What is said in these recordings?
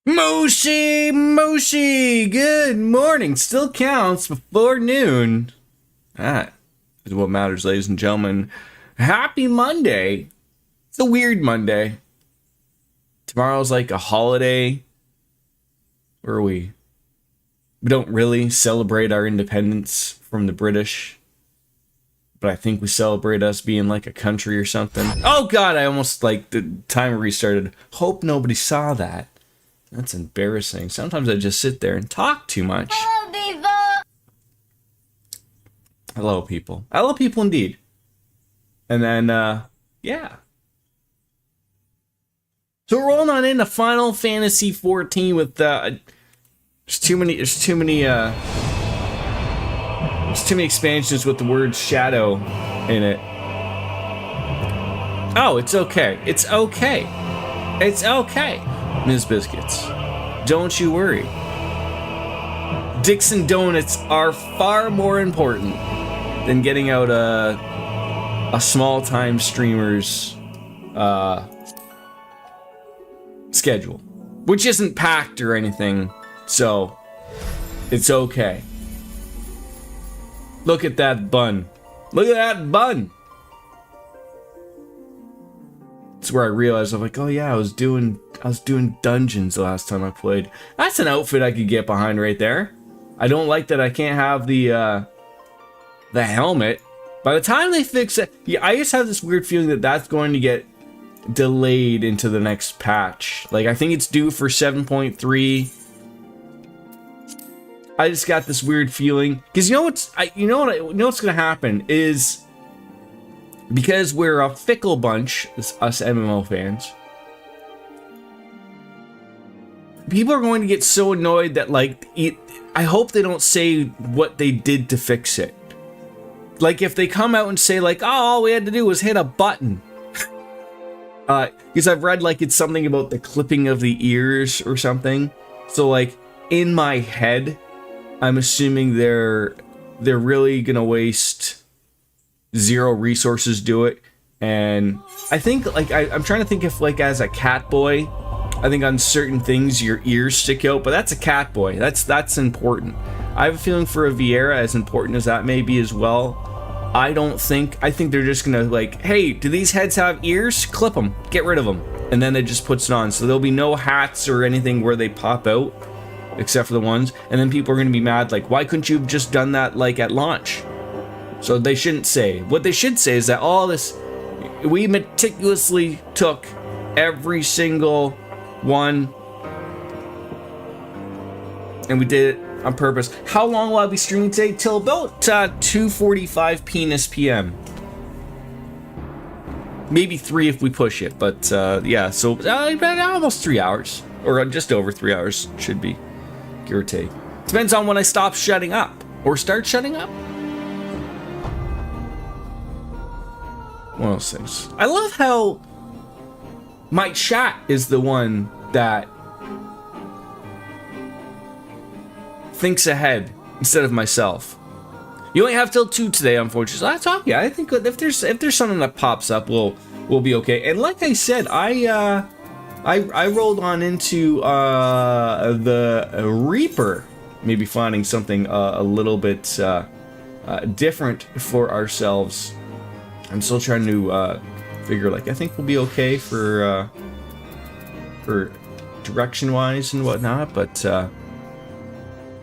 Moshi, good morning. Still counts before noon. That is what matters, ladies and gentlemen. Happy Monday. It's a weird Monday. Tomorrow's like a holiday. Where are we? We don't really celebrate our independence from the British. But I think we celebrate us being like a country or something. Oh God, I almost like the timer restarted. Hope nobody saw that. That's embarrassing. Sometimes I just sit there and talk too much. Hello, people. Hello, people. Hello, people, indeed. And then, yeah. So we're rolling on into Final Fantasy 14 with there's too many expansions with the word shadow in it. Oh, it's okay. It's okay. It's okay. Ms. Biscuits, don't you worry. Dixon Donuts are far more important than getting out a small-time streamer's schedule, which isn't packed or anything, so it's okay. Look at that bun. Look at that bun. It's where I realized I'm like, oh yeah, I was doing dungeons the last time I played. That's an outfit I could get behind right there. I don't like that I can't have the helmet. By the time they fix it, yeah, I just have this weird feeling that that's going to get delayed into the next patch. Like I think it's due for 7.3. I just got this weird feeling because you know what's gonna happen is because we're a fickle bunch, us MMO fans. People are going to get so annoyed that I hope they don't say what they did to fix it. Like if they come out and say like, oh, all we had to do was hit a button. Because I've read like it's something about the clipping of the ears or something. So like in my head, I'm assuming they're really gonna waste 0 resources do it. And I think like I'm trying to think if like as a cat boy, I think on certain things your ears stick out, but that's a cat boy. That's important. I have a feeling for a Vieira, as important as that may be as well. I think they're just gonna like, hey, do these heads have ears? Clip them, get rid of them, and then it just puts it on. So there'll be no hats or anything where they pop out, except for the ones. And then people are gonna be mad, like, why couldn't you have just done that like at launch? So they shouldn't say. What they should say is that all this, we meticulously took every single one, and we did it on purpose. How long will I be streaming today? Till about 2:45 p.m. Maybe 3 if we push it, but yeah, so almost 3 hours, or just over 3 hours should be, give or take. Depends on when I stop shutting up, or start shutting up. One of those things. I love how my chat is the one that thinks ahead instead of myself. You only have till 2 today, unfortunately. That's okay. I think if there's something that pops up, we'll be okay. And like I said, I rolled on into the Reaper, maybe finding something a little bit different for ourselves. I'm still trying to figure, like, I think we'll be okay for direction-wise and whatnot, but I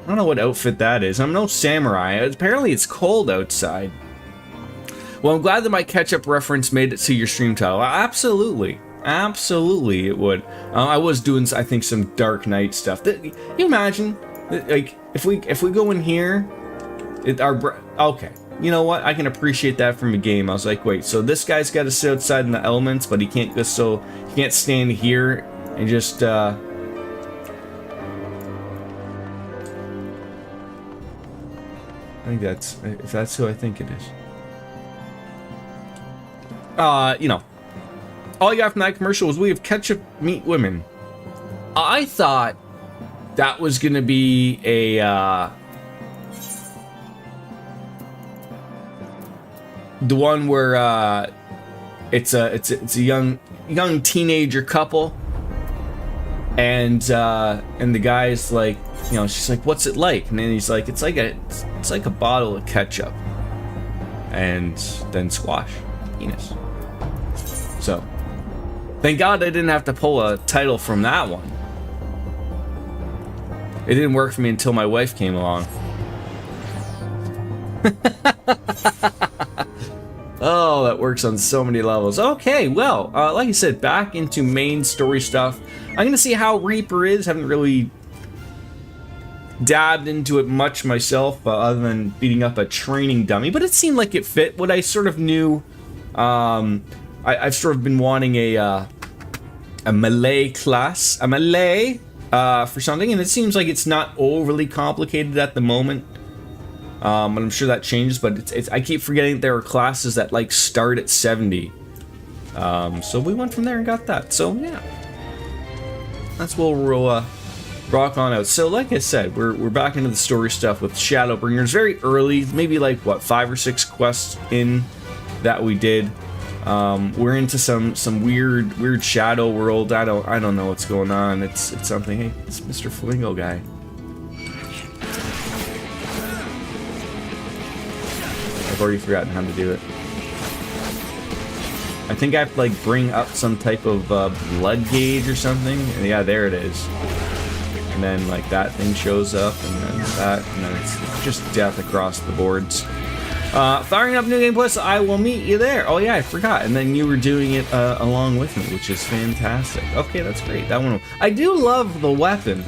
don't know what outfit that is. I'm no samurai. Apparently it's cold outside. Well, I'm glad that my ketchup reference made it to your stream title. Absolutely. Absolutely it would. I was doing, I think, some Dark Knight stuff. You imagine, like, if we go in here, okay. You know what? I can appreciate that from a game. I was like, wait, so this guy's got to sit outside in the elements, but he can't stand here and just I think if that's who I think it is. You know, all you got from that commercial was we have ketchup meet women. I thought that was gonna be the one where it's a young teenager couple And the guy's like, you know, she's like, "What's it like?" And then he's like, "It's like a bottle of ketchup." And then squash, penis. So, thank God I didn't have to pull a title from that one. It didn't work for me until my wife came along. Oh, that works on so many levels. Okay, well, like I said, back into main story stuff. I'm gonna see how Reaper is. Haven't really dabbed into it much myself, other than beating up a training dummy, but it seemed like it fit what I sort of knew. I've sort of been wanting a melee class, for something, and it seems like it's not overly complicated at the moment. But I'm sure that changes, but I keep forgetting there are classes that like start at 70. So we went from there and got that. So yeah, that's what we'll rock on out. So like I said, we're back into the story stuff with Shadowbringers. Very early, maybe like what, 5 or 6 quests in that we did. We're into some weird shadow world. I don't know what's going on. It's something. Hey, it's Mr. Flamingo guy. I've already forgotten how to do it. I think I have to like bring up some type of blood gauge or something. And yeah, there it is. And then like that thing shows up, and then that, and then it's just death across the boards. Firing up New Game Plus, I will meet you there. Oh yeah, I forgot. And then you were doing it along with me, which is fantastic. Okay, that's great. That one. I do love the weapon.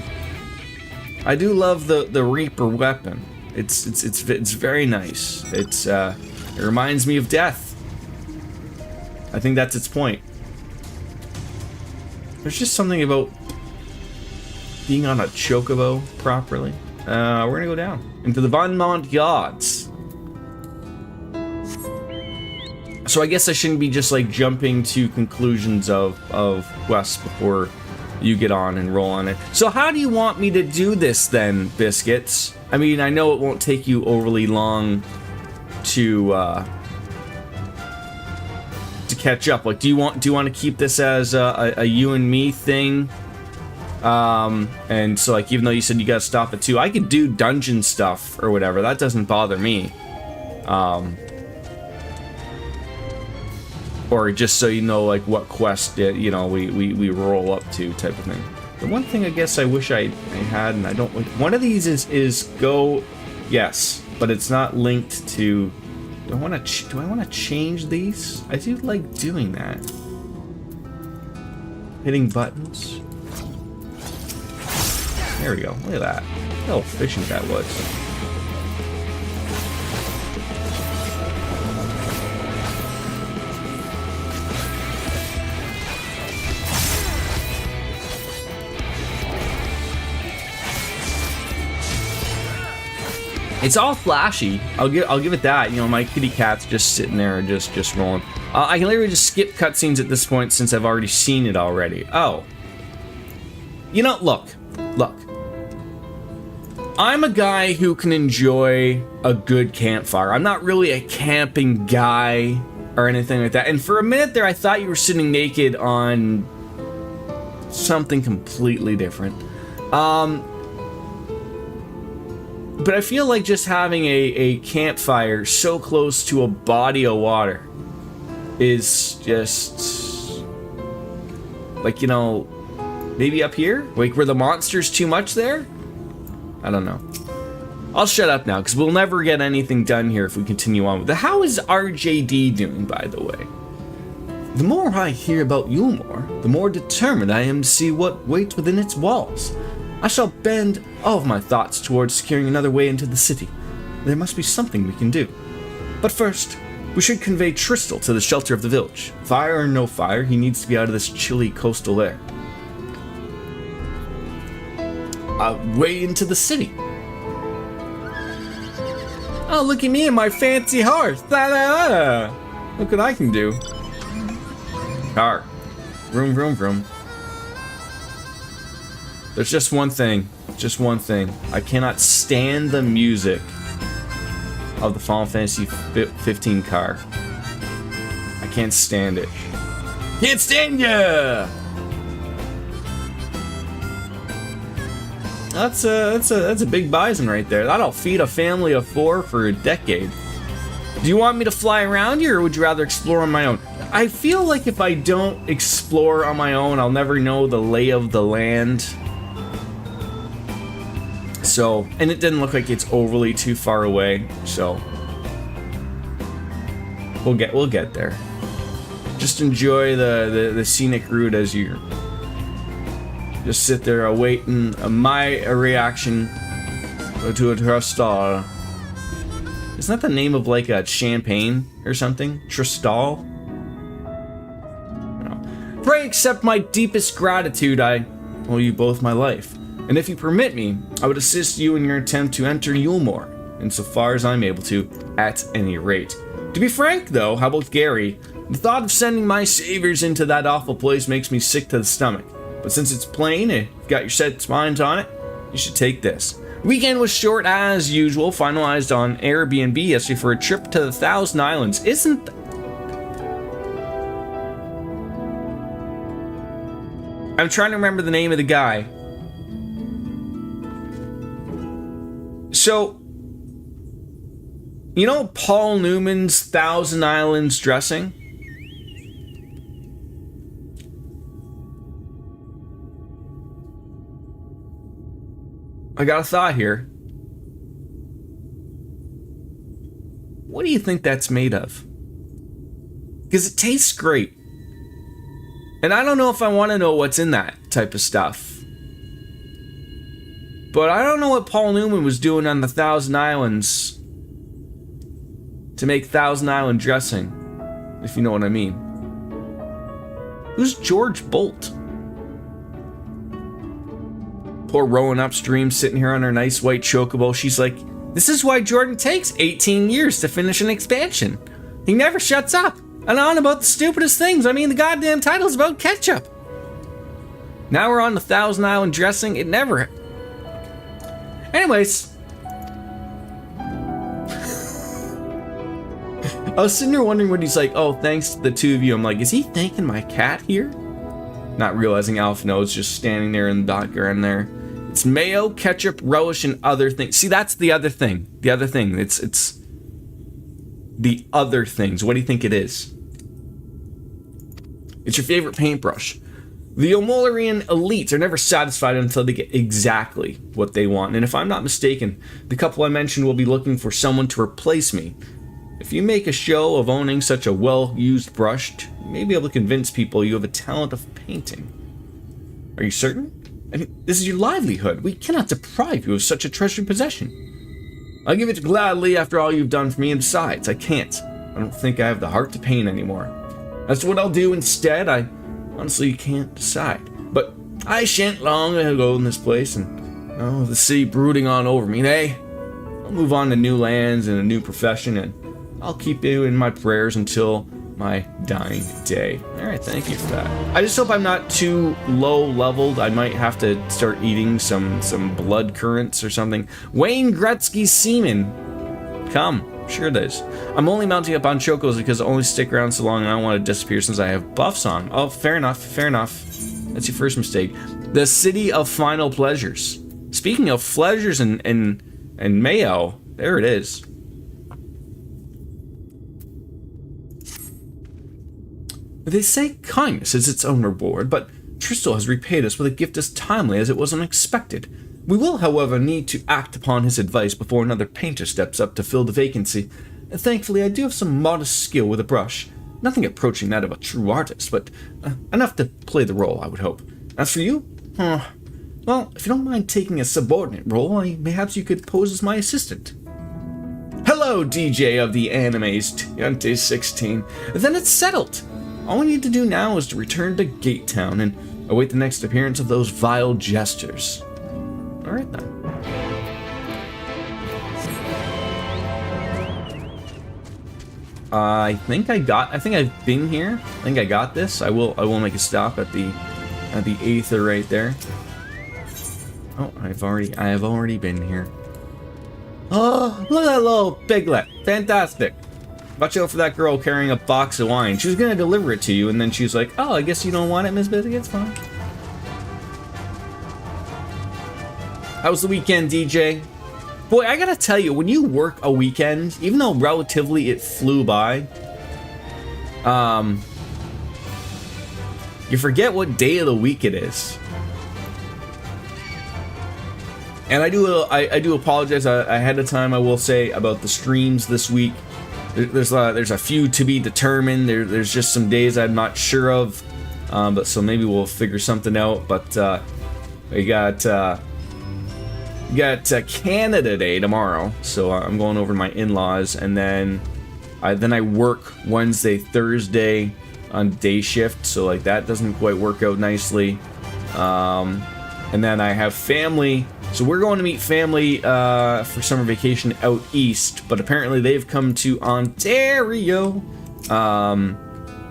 I do love the Reaper weapon. It's very nice. It reminds me of death. I think that's its point. There's just something about being on a chocobo properly. We're gonna go down into the Vanmont Yards. So I guess I shouldn't be just like jumping to conclusions of quests before you get on and roll on it. So how do you want me to do this then, Biscuits? I mean, I know it won't take you overly long to catch up. Like, do you want to keep this as a you and me thing? And so like, even though you said you gotta stop at 2, I could do dungeon stuff or whatever. That doesn't bother me. Or just so you know, like what quest we roll up to, type of thing. The one thing I guess I wish I had, and I don't like, one of these is go, yes, but it's not linked to. Do I want to change these? I do like doing that. Hitting buttons. There we go. Look at that. How efficient that was. It's all flashy. I'll give it that. You know, my kitty cat's just sitting there, just rolling. I can literally just skip cutscenes at this point since I've already seen it already. Oh, you know, look. I'm a guy who can enjoy a good campfire. I'm not really a camping guy or anything like that. And for a minute there, I thought you were sitting naked on something completely different. But I feel like just having a campfire so close to a body of water is just like, you know, maybe up here? Like, were the monsters too much there? I don't know. I'll shut up now, because we'll never get anything done here if we continue on with it. How is RJD doing, by the way? The more I hear about Yulmore, the more determined I am to see what waits within its walls. I shall bend all of my thoughts towards securing another way into the city. There must be something we can do. But first, we should convey Tristal to the shelter of the village. Fire or no fire, he needs to be out of this chilly coastal air. Way into the city. Oh, look at me and my fancy horse. Look what I can do. Car. Vroom, vroom, vroom. There's just one thing. I cannot stand the music of the Final Fantasy 15 car. I can't stand it. Can't stand ya! That's a big bison right there. That'll feed a family of 4 for a decade. Do you want me to fly around you, or would you rather explore on my own? I feel like if I don't explore on my own, I'll never know the lay of the land. So, and it didn't look like it's overly too far away, so we'll get there. Just enjoy the scenic route as you just sit there awaiting my reaction to a Tristal. Isn't that the name of like a champagne or something? Tristal? No. Pray accept my deepest gratitude. I owe you both my life. And if you permit me, I would assist you in your attempt to enter Yulmore, insofar as I'm able to, at any rate. To be frank, though, how about Gary? The thought of sending my saviors into that awful place makes me sick to the stomach. But since it's plain, and you've got your set minds on it, you should take this. Weekend was short as usual, finalized on Airbnb yesterday for a trip to the Thousand Islands. I'm trying to remember the name of the guy. So, you know Paul Newman's Thousand Islands dressing? I got a thought here. What do you think that's made of? Because it tastes great. And I don't know if I want to know what's in that type of stuff. But I don't know what Paul Newman was doing on the Thousand Islands to make Thousand Island dressing, if you know what I mean. Who's George Bolt? Poor Rowan upstream, sitting here on her nice white chocobo. She's like, this is why Jordan takes 18 years to finish an expansion. He never shuts up. And on about the stupidest things. I mean, the goddamn title's about ketchup. Now we're on the Thousand Island dressing. It never... Anyways. I was sitting there wondering what he's like, oh, thanks to the two of you. I'm like, is he thanking my cat here? Not realizing Alf knows, just standing there in the background there. It's mayo, ketchup, relish, and other things. See, that's the other thing. The other thing. It's the other things. What do you think it is? It's your favorite paintbrush. The Omolarian elites are never satisfied until they get exactly what they want. And if I'm not mistaken, the couple I mentioned will be looking for someone to replace me. If you make a show of owning such a well-used brush, you may be able to convince people you have a talent of painting. Are you certain? I mean, this is your livelihood. We cannot deprive you of such a treasured possession. I'll give it gladly after all you've done for me, and besides, I can't. I don't think I have the heart to paint anymore. As to what I'll do instead, I honestly can't decide. But I shan't long ago in this place, and the sea brooding on over me. I'll move on to new lands and a new profession, and I'll keep you in my prayers until my dying day. Alright, thank you for that. I just hope I'm not too low leveled. I might have to start eating some blood currents or something. Wayne Gretzky's semen. Come. Sure it is. I'm only mounting up on chocos because I only stick around so long and I don't want to disappear since I have buffs on. Oh, fair enough, fair enough. That's your first mistake. The City of Final Pleasures. Speaking of pleasures and mayo, there it is. They say kindness is its own reward, but Tristal has repaid us with a gift as timely as it was unexpected. We will, however, need to act upon his advice before another painter steps up to fill the vacancy. Thankfully, I do have some modest skill with a brush. Nothing approaching that of a true artist, but enough to play the role, I would hope. As for you, well, if you don't mind taking a subordinate role, perhaps you could pose as my assistant. Hello, DJ of the Animes 2016. Then it's settled. All we need to do now is to return to Gate Town and await the next appearance of those vile jesters. Alright then. I think I've been here. I think I got this. I will make a stop at the Aether right there. Oh, I have already been here. Oh, look at that little piglet. Fantastic. Watch out for that girl carrying a box of wine. She was gonna deliver it to you, and then she's like, oh, I guess you don't want it, Miss Biscuit? It's fine. How was the weekend, DJ? Boy, I gotta tell you, when you work a weekend, even though relatively it flew by, you forget what day of the week it is. And I do apologize ahead of time, I will say, about the streams this week. There's a few to be determined. There's just some days I'm not sure of, but so maybe we'll figure something out. But we got Canada Day tomorrow, so I'm going over to my in-laws, and then I work Wednesday, Thursday on day shift, so like that doesn't quite work out nicely. And then I have family, so we're going to meet family for summer vacation out east, but apparently they've come to Ontario.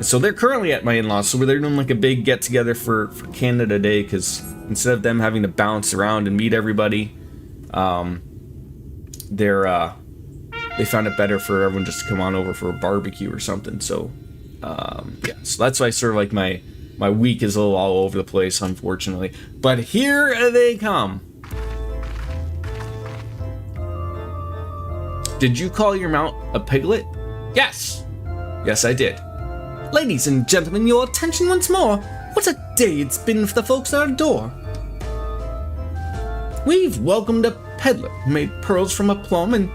So they're currently at my in-laws, so they're doing like a big get-together for Canada Day, because instead of them having to bounce around and meet everybody, they found it better for everyone just to come on over for a barbecue or something. So yeah, so that's why sort of like my week is a little all over the place, unfortunately. But here they come. Did you call your mount a piglet? Yes. Yes, I did. Ladies and gentlemen, your attention once more. What a day it's been for the folks at our door. We've welcomed a peddler who made pearls from a plum, and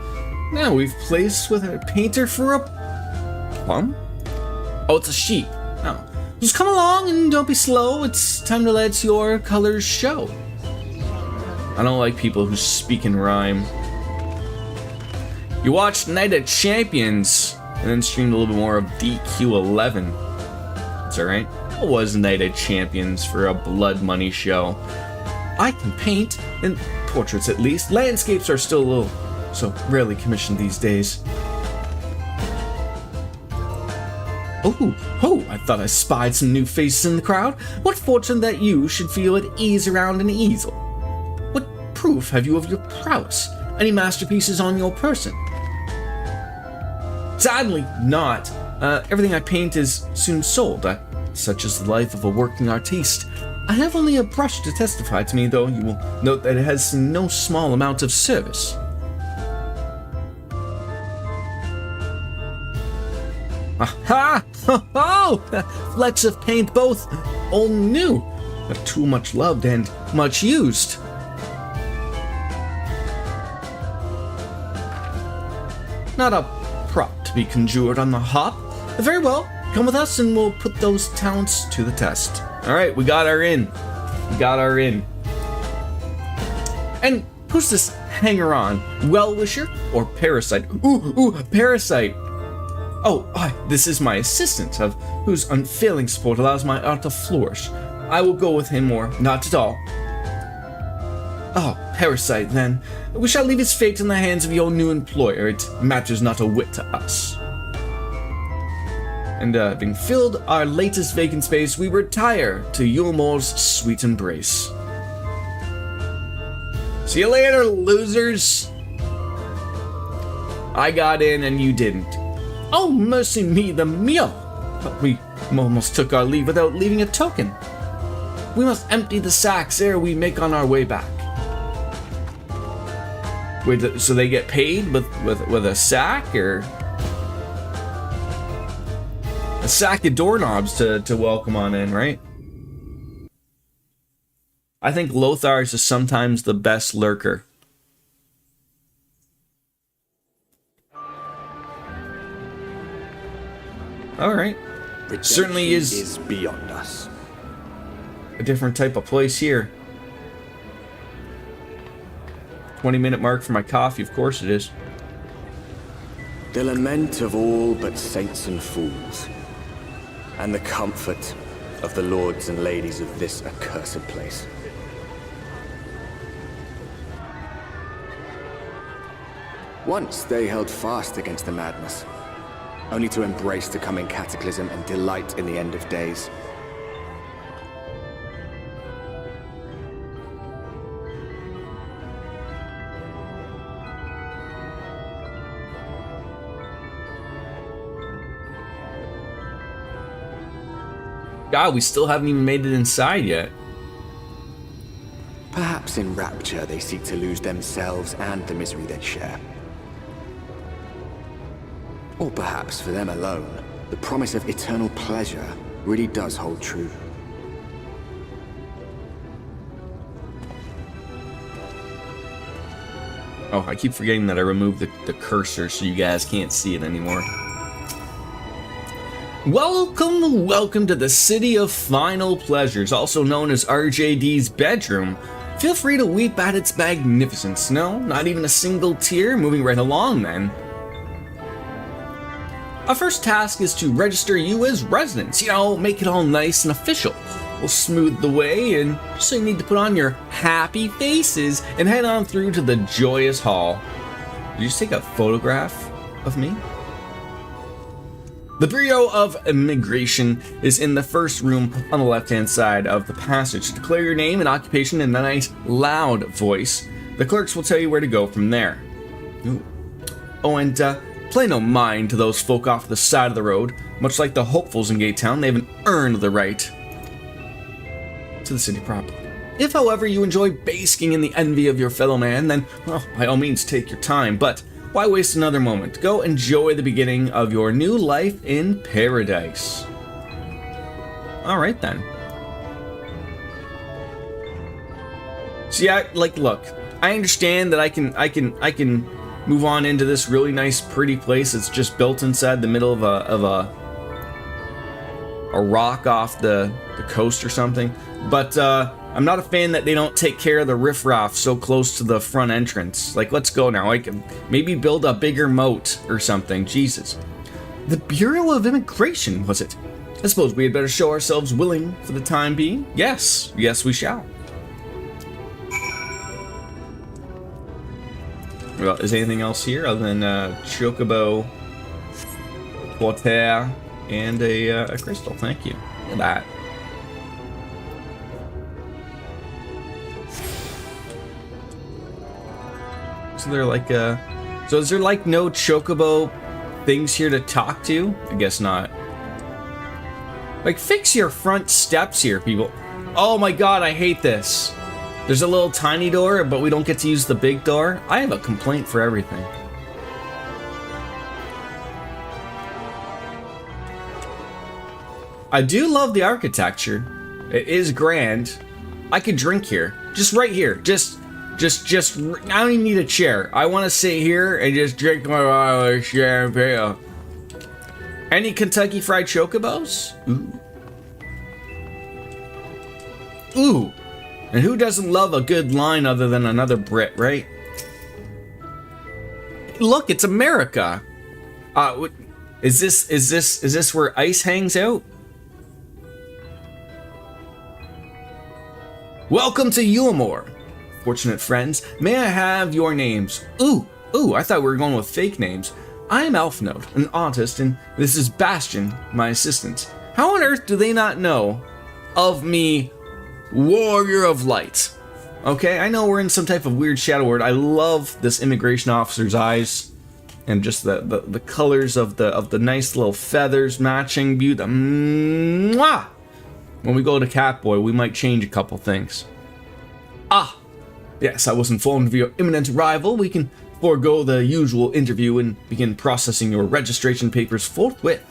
now we've placed with a painter for a plum? Oh, it's a sheep. Oh. Just come along and don't be slow. It's time to let your colors show. I don't like people who speak in rhyme. You watched Night of Champions and then streamed a little bit more of DQ11. That's alright. It was Night of Champions for a blood money show. I can paint, in portraits at least. Landscapes are still a little so rarely commissioned these days. Oh, I thought I spied some new faces in the crowd. What fortune that you should feel at ease around an easel. What proof have you of your prowess? Any masterpieces on your person? Sadly, not. Everything I paint is soon sold. Such is the life of a working artiste. I have only a brush to testify to me, though you will note that it has no small amount of service. Aha! Oh! Flecks of paint, both old and new, but too much loved and much used. Not a prop to be conjured on the hop. Very well, come with us and we'll put those talents to the test. Alright, we got our in. And who's this hanger-on? Well-wisher or parasite? Ooh, parasite. Oh, this is my assistant, of whose unfailing support allows my art to flourish. I will go with him, or not at all. Oh, parasite, then. We shall leave his fate in the hands of your new employer. It matters not a whit to us. And having filled our latest vacant space, we retire to Yulmore's sweet embrace. See you later, losers! I got in and you didn't. Oh, mercy me, the mio! But we almost took our leave without leaving a token. We must empty the sacks ere we make on our way back. Wait, so they get paid with a sack, or a sack of doorknobs to welcome on in, right? I think Lothar's is sometimes the best lurker. All right. Certainly is beyond us. A different type of place here. 20-minute mark for my coffee, of course it is. The lament of all but saints and fools, and the comfort of the lords and ladies of this accursed place. Once they held fast against the madness, only to embrace the coming cataclysm and delight in the end of days. God, we still haven't even made it inside yet. Perhaps Perhaps in rapture they seek to lose themselves and the misery they share. Or perhaps for them alone, the promise of eternal pleasure really does hold true. Oh, I keep forgetting that I removed the cursor so you guys can't see it anymore. Welcome to the City of Final Pleasures, also known as RJD's bedroom. Feel free to weep at its magnificence. No, not even a single tear. Moving right along, then. Our first task is to register you as residents. You know, make it all nice and official. We'll smooth the way, and so you need to put on your happy faces and head on through to the joyous hall. Did you just take a photograph of me? The Bureau of Immigration is in the first room on the left-hand side of the passage. Declare your name and occupation in a nice, loud voice. The clerks will tell you where to go from there. Ooh. Oh, and pay no mind to those folk off the side of the road. Much like the hopefuls in Gate Town, they haven't earned the right to the city proper. If, however, you enjoy basking in the envy of your fellow man, then, well, by all means take your time, but why waste another moment? Go enjoy the beginning of your new life in paradise. Alright then. So yeah, like, look, I understand that I can move on into this really nice, pretty place that's just built inside the middle of a rock off the coast or something. But I'm not a fan that they don't take care of the riffraff so close to the front entrance. Like, let's go now. I can maybe build a bigger moat or something. Jesus. The Bureau of Immigration, was it? I suppose we had better show ourselves willing for the time being. Yes, we shall. Well, is anything else here other than Chocobo, Water, and a crystal? Thank you. Look at that. So they're like, so is there like no Chocobo things here to talk to? I guess not. Like, fix your front steps here, people. Oh my god, I hate this. There's a little tiny door, but we don't get to use the big door. I have a complaint for everything. I do love the architecture. It is grand. I could drink here. Just right here. Just, I don't even need a chair. I want to sit here and just drink my champagne. Any Kentucky Fried Chocobos? Ooh. And who doesn't love a good line other than another Brit, right? Look, it's America. Is this where ice hangs out? Welcome to Eulmore. Fortunate friends, may I have your names? Ooh, I thought we were going with fake names. I am Elfnote, an autist, and this is Bastion, my assistant. How on earth do they not know of me, Warrior of Light? Okay, I know we're in some type of weird shadow world. I love this immigration officer's eyes and just the colors of the nice little feathers matching beauty. Mwah! When we go to Catboy, we might change a couple things. Ah, yes, I was informed of your imminent arrival. We can forego the usual interview and begin processing your registration papers forthwith.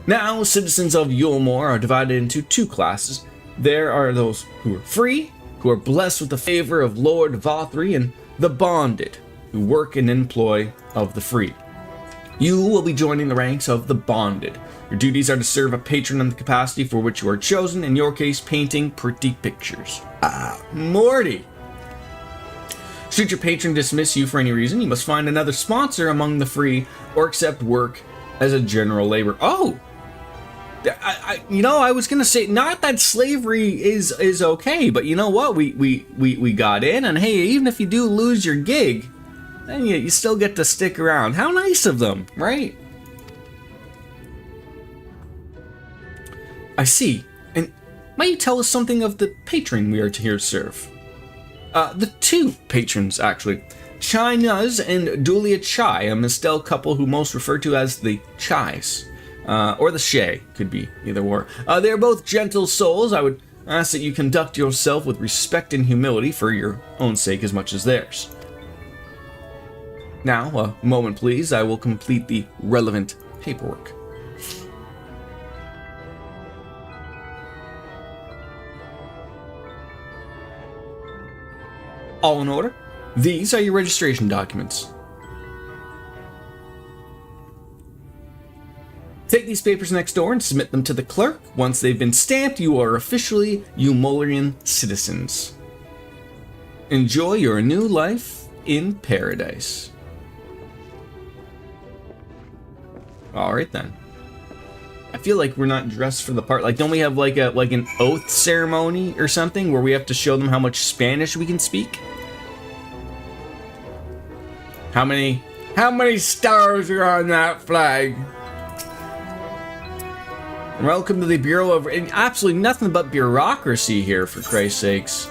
Now, citizens of Eulmore are divided into two classes. There are those who are free, who are blessed with the favor of Lord Vothri, and the bonded, who work in employ of the free. You will be joining the ranks of the bonded. Your duties are to serve a patron in the capacity for which you are chosen, in your case, painting pretty pictures. Ah, Morty! Should your patron dismiss you for any reason, you must find another sponsor among the free, or accept work as a general labor. Oh! I was gonna say, not that slavery is okay, but you know what? We got in, and hey, even if you do lose your gig, then you still get to stick around. How nice of them, right? I see. And might you tell us something of the patron we are to here serve? The two patrons, actually. Chai Nuz and Dulia Chai, a Mistel couple who most refer to as the Chais. Or the Shay, could be either or. They are both gentle souls. I would I ask that you conduct yourself with respect and humility for your own sake as much as theirs. Now, a moment please, I will complete the relevant paperwork. All in order. These are your registration documents. Take these papers next door and submit them to the clerk. Once they've been stamped, you are officially Umolian citizens. Enjoy your new life in paradise. Alright then. I feel like we're not dressed for the part. Like, don't we have like an oath ceremony or something where we have to show them how much Spanish we can speak? How many stars are on that flag? Welcome to the Bureau of... Absolutely nothing but bureaucracy here, for Christ's sakes.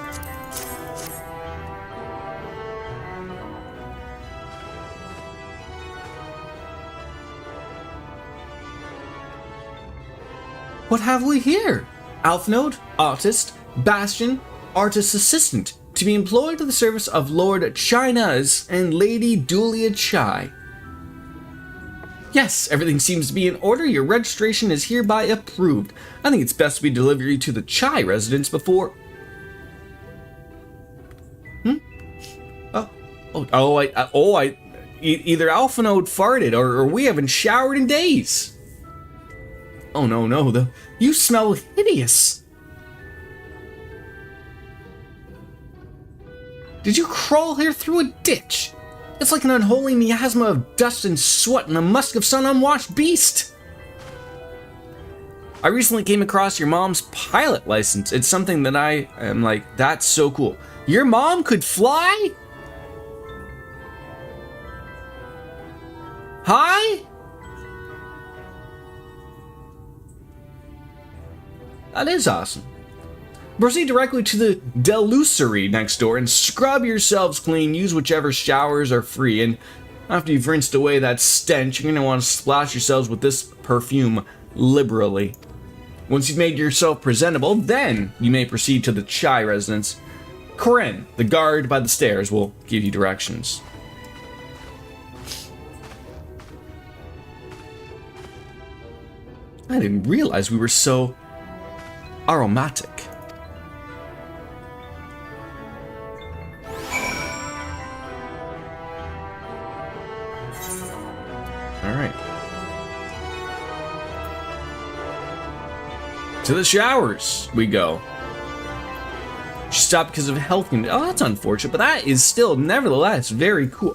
What have we here? Alphnode, artist, Bastion, artist assistant, to be employed to the service of Lord Chynaz and Lady Dulia Chai. Yes, everything seems to be in order. Your registration is hereby approved. I think it's best we deliver you to the Chai residence before... Either Alphanode farted or we haven't showered in days. Oh no, you smell hideous. Did you crawl here through a ditch? It's like an unholy miasma of dust and sweat and the musk of some unwashed beast. I recently came across your mom's pilot license. It's something that I am like, that's so cool. Your mom could fly? Hi? That is awesome. Proceed directly to the delusory next door and scrub yourselves clean. Use whichever showers are free. And after you've rinsed away that stench, you're going to want to splash yourselves with this perfume liberally. Once you've made yourself presentable, then you may proceed to the Chai residence. Corinne, the guard by the stairs, will give you directions. I didn't realize we were so aromatic. Alright. To the showers we go. She stopped because of health conditions. Oh, that's unfortunate, but that is still, nevertheless, very cool.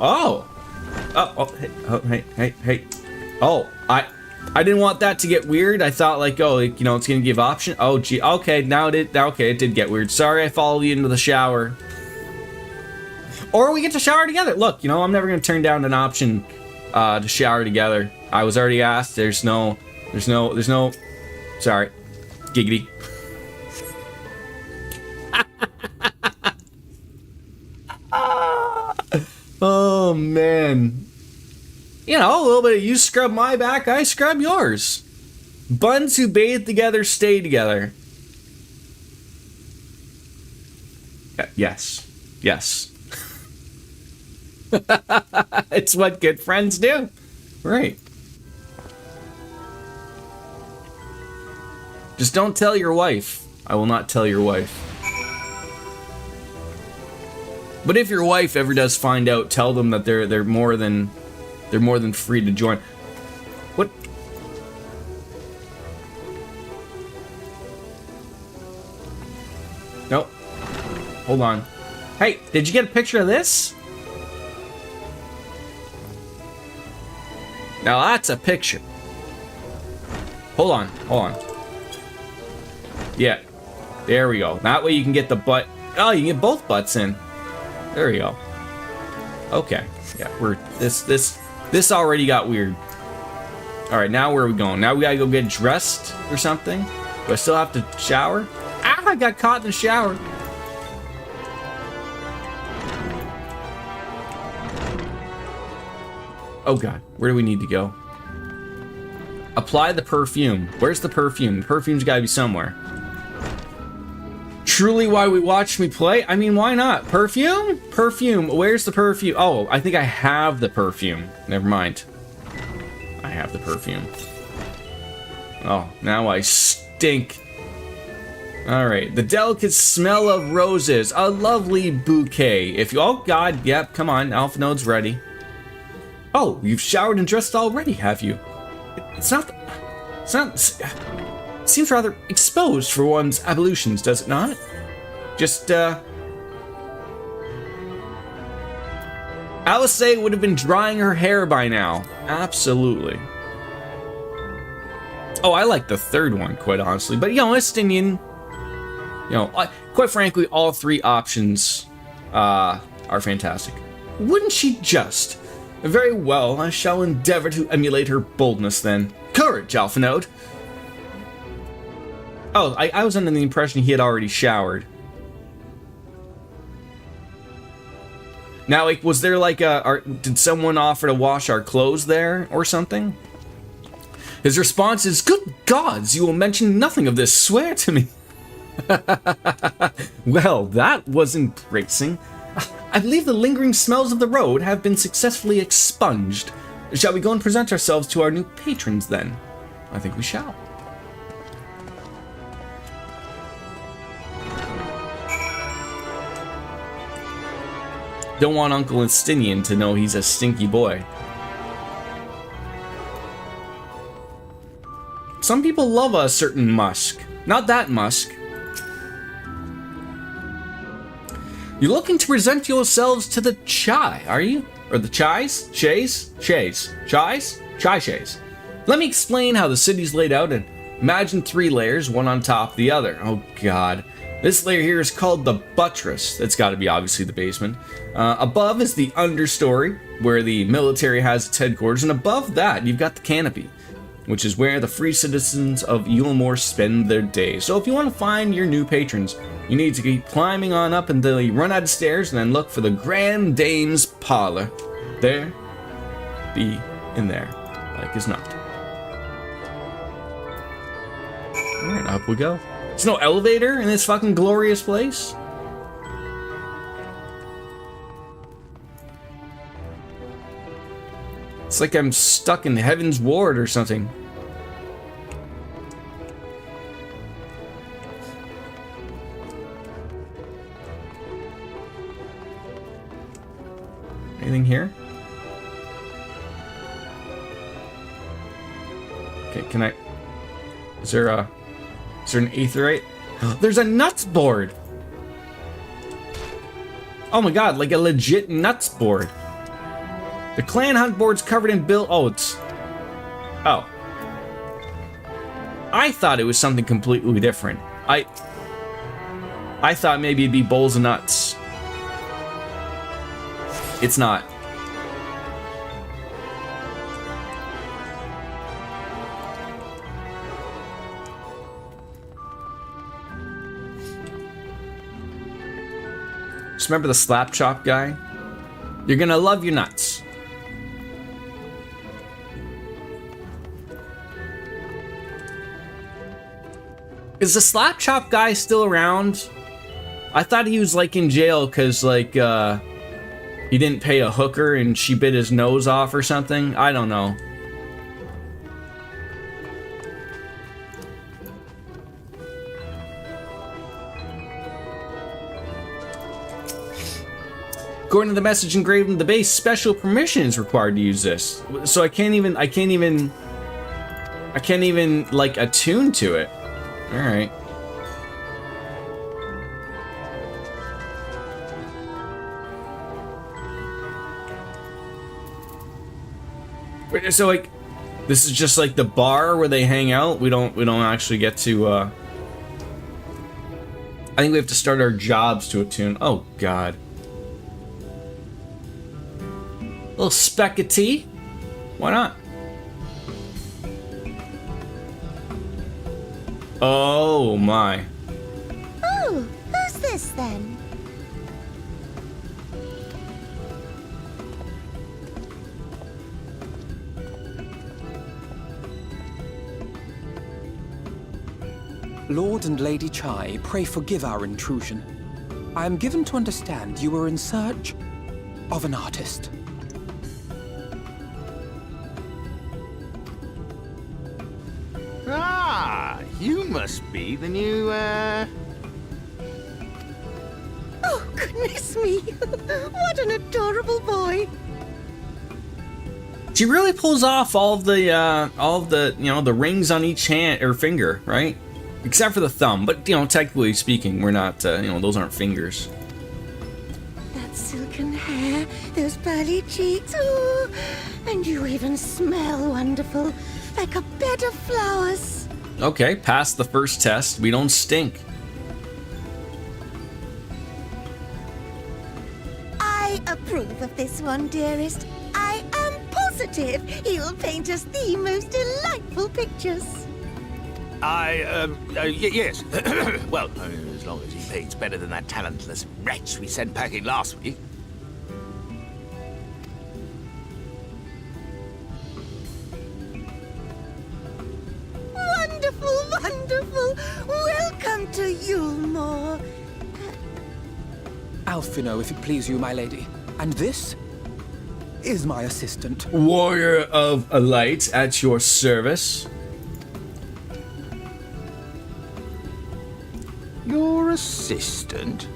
Hey. Oh, I didn't want that to get weird. I thought like, oh, like, you know, it's gonna give option. Oh, gee, okay, it did get weird. Sorry, I followed you into the shower. Or we get to shower together. Look, you know, I'm never gonna turn down an option to shower together. I was already asked. There's no. Sorry, giggity. Oh man. You know, a little bit of you scrub my back, I scrub yours. Buns who bathe together stay together. Yes. It's what good friends do. Right. Just don't tell your wife. I will not tell your wife. But if your wife ever does find out, tell them that they're more than free to join. What? Nope. Hold on. Hey, did you get a picture of this? Now that's a picture. Hold on. Yeah. There we go. That way you can get the butt. Oh, you can get both butts in. There we go. Okay. Yeah, this already got weird. Alright, now where are we going? Now we gotta go get dressed or something? Do I still have to shower? Ah, I got caught in the shower. Oh god, where do we need to go? Apply the perfume. Where's the perfume? The perfume's gotta be somewhere. truly why we watch me play? I mean, why not? Perfume? Perfume. Where's the perfume? Oh, I think I have the perfume. Never mind. I have the perfume. Oh, now I stink. Alright, the delicate smell of roses. A lovely bouquet. If you... Oh, God. Yep, come on. Alpha Node's ready. Oh, you've showered and dressed already, have you? It's not... It seems rather exposed for one's ablutions, does it not? Just, Alice would have been drying her hair by now. Absolutely. Oh, I like the third one, quite honestly. But, you know, Estinian... You know, quite frankly, all three options are fantastic. Wouldn't she just? Very well, I shall endeavor to emulate her boldness then. Courage, Alpha Node! Oh, I was under the impression he had already showered. Now, like, was there like did someone offer to wash our clothes there or something? His response is, "Good gods, you will mention nothing of this, swear to me." Well, that was embracing. I believe the lingering smells of the road have been successfully expunged. Shall we go and present ourselves to our new patrons then? I think we shall. Don't want Uncle Estinian to know he's a stinky boy. Some people love a certain musk. Not that musk. You're looking to present yourselves to the chai, are you? Or the chais? Shays? Chais. Chai-shays. Let me explain how the city's laid out and imagine 3 layers, one on top of the other. Oh god. This layer here is called the buttress. That's got to be obviously the basement. Above is the understory, where the military has its headquarters, and above that you've got the canopy, which is where the free citizens of Eulmore spend their days. So if you want to find your new patrons, you need to keep climbing on up until you run out of stairs and then look for the Grand Dame's parlor. There, be in there, like as not. Alright, up we go. There's no elevator in this fucking glorious place? It's like I'm stuck in Heaven's Ward or something. Anything here? Okay, can I... Is there an aetherite? There's a nuts board! Oh my god, like a legit nuts board. The clan hunt board's covered in Oh, it's... Oh. I thought it was something completely different. I thought maybe it'd be bowls of nuts. It's not. Just remember the slap chop guy? You're gonna love your nuts. Is the slap chop guy still around? I thought he was like in jail because like he didn't pay a hooker and she bit his nose off or something. I don't know. According to the message engraved in the base, special permission is required to use this. So I can't even like attune to it. All right. Wait, so like, this is just like the bar where they hang out. We don't actually get to. I think we have to start our jobs to attune. Oh God. A little speck of tea. Why not? Oh my. Oh, who's this then? Lord and Lady Chai, pray forgive our intrusion. I am given to understand you were in search of an artist. Ah, you must be the new, Oh, goodness me! What an adorable boy! She really pulls off all of the you know, the rings on each hand or finger, right? Except for the thumb, but you know, technically speaking, we're not, you know, those aren't fingers. That silken hair, those pearly cheeks, oh, and you even smell wonderful, like a bed of flowers. Okay, passed the first test. We don't stink. I approve of this one, dearest. I am positive he'll paint us the most delightful pictures. yes. Well, as long as he paints better than that talentless wretch we sent packing last week. Wonderful, wonderful. Welcome to Yulmore. Alphino, if it please you, my lady. And this is my assistant. Warrior of a light at your service. Your assistant?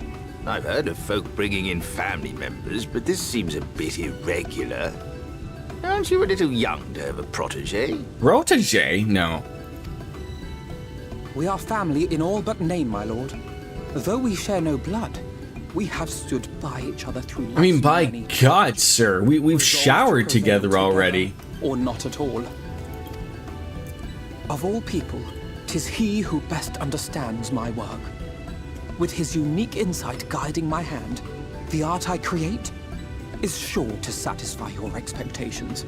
I've heard of folk bringing in family members, but this seems a bit irregular. Aren't you a little young to have a protege? Protege? No. We are family in all but name, my lord. Though we share no blood, we have stood by each other through I mean, life's by many God, sir, we've resolved to showered prevail together already. Or not at all. Of all people, 'tis he who best understands my work. With his unique insight guiding my hand, the art I create is sure to satisfy your expectations.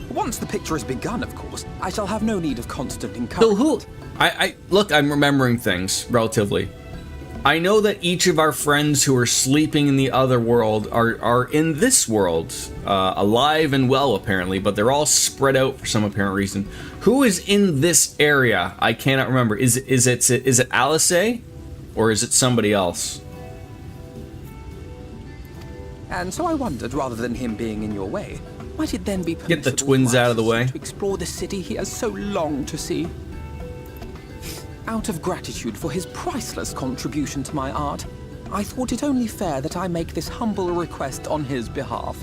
Once the picture is begun, of course, I shall have no need of constant So encouragement. who? Look, I'm remembering things relatively. I know that each of our friends who are sleeping in the other world are in this world, alive and well apparently, but they're all spread out for some apparent reason. Who is in this area? I cannot remember. Is it Alice, or is it somebody else? And so I wondered, rather than him being in your way, might it then be Get the permissible twins for out of the way. to explore the city he has so longed to see? Out of gratitude for his priceless contribution to my art, I thought it only fair that I make this humble request on his behalf.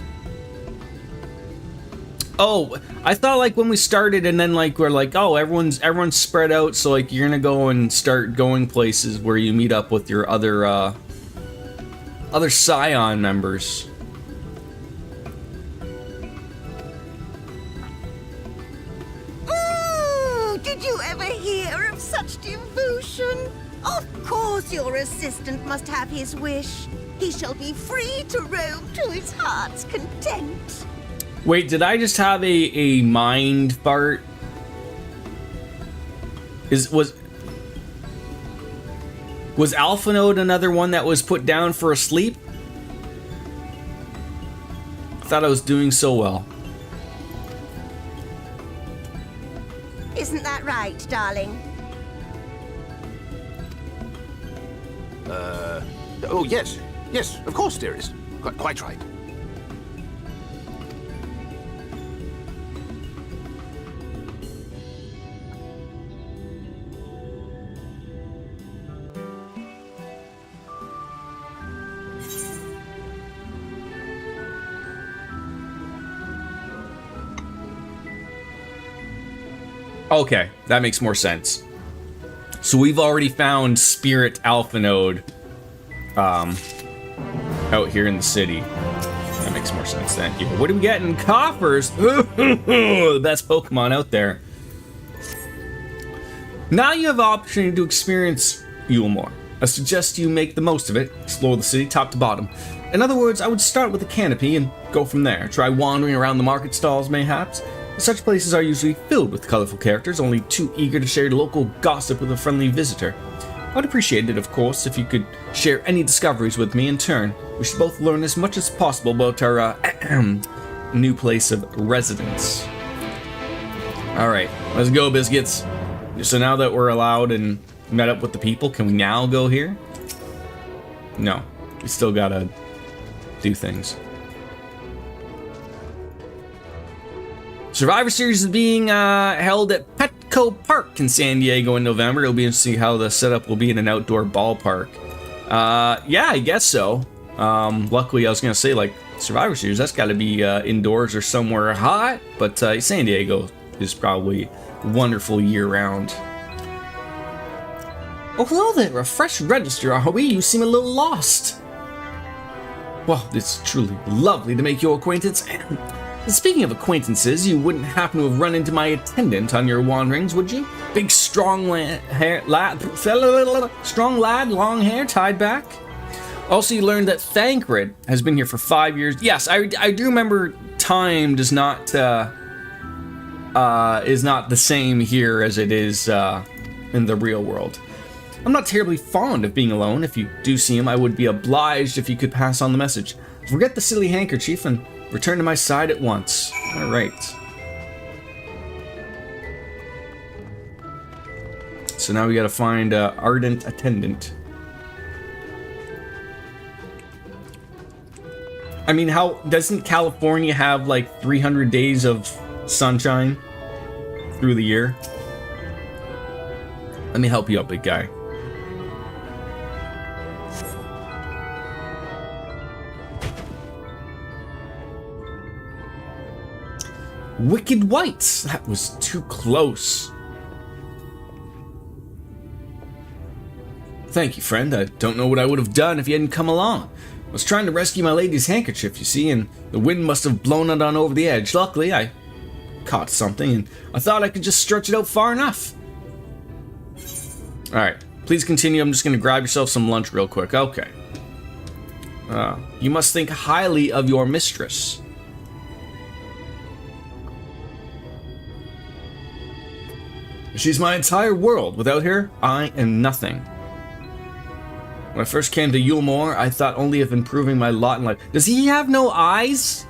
Oh, I thought like when we started and then like we're like, oh, everyone's spread out, so like you're gonna go and start going places where you meet up with your other Scion members. Did you ever hear of such devotion? Of course your assistant must have his wish. He shall be free to roam to his heart's content. Wait, did I just have a mind fart? Was Alphanode another one that was put down for a sleep? I thought I was doing so well. Isn't that right, darling? Oh, yes. Yes, of course, dearest. Quite right. Okay, that makes more sense. So we've already found Spirit Alphanode out here in the city. That makes more sense, thank you. What do we get in coffers? The best Pokemon out there. Now you have the opportunity to experience Yulmore. I suggest you make the most of it, explore the city top to bottom. In other words, I would start with a canopy and go from there. Try wandering around the market stalls, mayhaps. Such places are usually filled with colorful characters, only too eager to share local gossip with a friendly visitor. I'd appreciate it, of course, if you could share any discoveries with me in turn. We should both learn as much as possible about our new place of residence. Alright. Let's go, biscuits. So now that we're allowed and met up with the people, can we now go here? No. We still gotta do things. Survivor Series is being held at Petco Park in San Diego in November. It'll be interesting how the setup will be in an outdoor ballpark. Yeah, I guess so. Luckily, I was gonna say, like, Survivor Series, that's gotta be indoors or somewhere hot, but San Diego is probably wonderful year-round. Oh, hello there, a fresh register. Ahoy, you seem a little lost. Well, it's truly lovely to make your acquaintance. And speaking of acquaintances, you wouldn't happen to have run into my attendant on your wanderings, would you? Big, strong lad, long hair, tied back. Also, you learned that Thancred has been here for 5 years. Yes, I do remember time is not the same here as it is in the real world. I'm not terribly fond of being alone. If you do see him, I would be obliged if you could pass on the message. Forget the silly handkerchief and return to my side at once. All right. So now we gotta find ardent attendant. I mean, how doesn't California have like 300 days of sunshine through the year? Let me help you out, big guy. Wicked Whites! That was too close. Thank you, friend. I don't know what I would have done if you hadn't come along. I was trying to rescue my lady's handkerchief, you see, and the wind must have blown it on over the edge. Luckily, I caught something, and I thought I could just stretch it out far enough. Alright, please continue. I'm just going to grab yourself some lunch real quick. Okay. You must think highly of your mistress. She's my entire world. Without her, I am nothing. When I first came to Yulmore, I thought only of improving my lot in life. Does he have no eyes?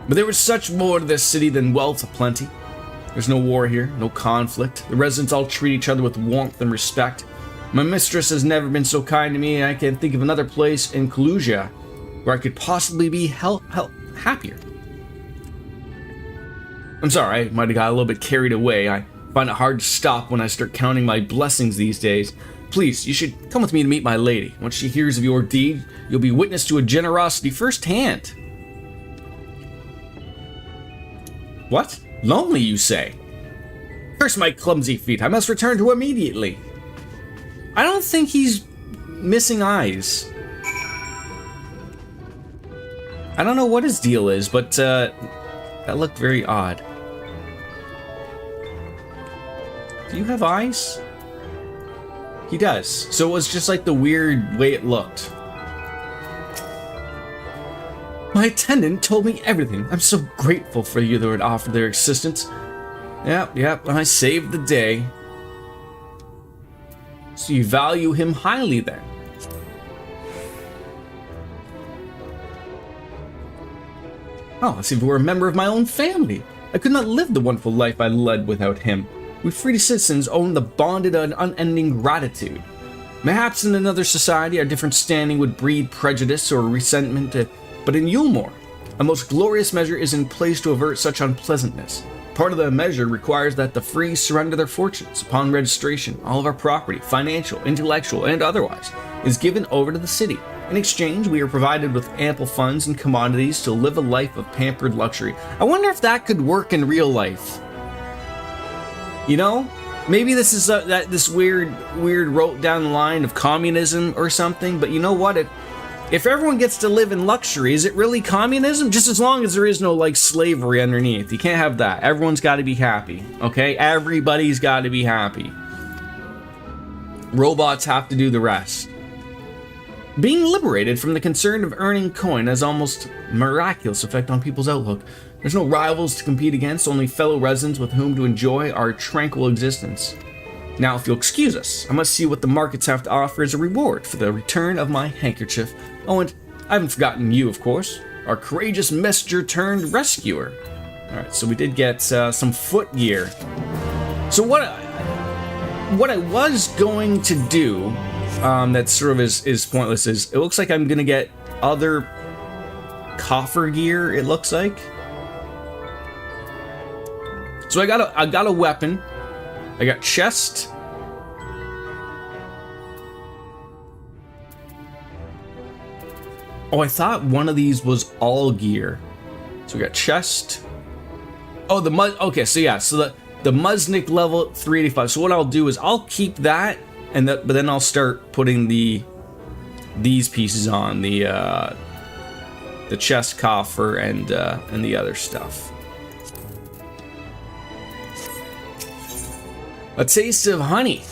But there was such more to this city than wealth aplenty. There's no war here, no conflict. The residents all treat each other with warmth and respect. My mistress has never been so kind to me, and I can't think of another place in Kalusia where I could possibly be happier. I'm sorry, I might have got a little bit carried away. I find it hard to stop when I start counting my blessings these days. Please, you should come with me to meet my lady. Once she hears of your deed, you'll be witness to a generosity firsthand. What? Lonely, you say? Curse my clumsy feet. I must return to immediately. I don't think he's missing eyes. I don't know what his deal is, but that looked very odd. Do you have eyes? He does. So it was just like the weird way it looked. My attendant told me everything. I'm so grateful for you that would offer their assistance. Yep, I saved the day. So you value him highly then? Oh, as if he were a member of my own family. I could not live the wonderful life I led without him. We free citizens own the bonded and unending gratitude. Perhaps in another society, our different standing would breed prejudice or resentment, but in Yulmore, a most glorious measure is in place to avert such unpleasantness. Part of the measure requires that the free surrender their fortunes. Upon registration, all of our property, financial, intellectual, and otherwise, is given over to the city. In exchange, we are provided with ample funds and commodities to live a life of pampered luxury. I wonder if that could work in real life. You know, maybe this is this weird road down the line of communism or something. But you know what? If everyone gets to live in luxury, is it really communism? Just as long as there is no like slavery underneath. You can't have that. Everyone's got to be happy. Okay, everybody's got to be happy. Robots have to do the rest. Being liberated from the concern of earning coin has almost miraculous effect on people's outlook. There's no rivals to compete against, only fellow residents with whom to enjoy our tranquil existence. Now, if you'll excuse us, I must see what the markets have to offer as a reward for the return of my handkerchief. Oh, and I haven't forgotten you, of course. Our courageous messenger turned rescuer. Alright, so we did get some foot gear. So what I was going to do, that sort of is pointless, is it looks like I'm gonna get other coffer gear, it looks like. So I got a weapon. I got chest. Oh, I thought one of these was all gear. So we got chest. Oh, okay, so yeah, so the Muznik level 385. So what I'll do is I'll keep that, but then I'll start putting these pieces on, the chest coffer and the other stuff. A taste of honey.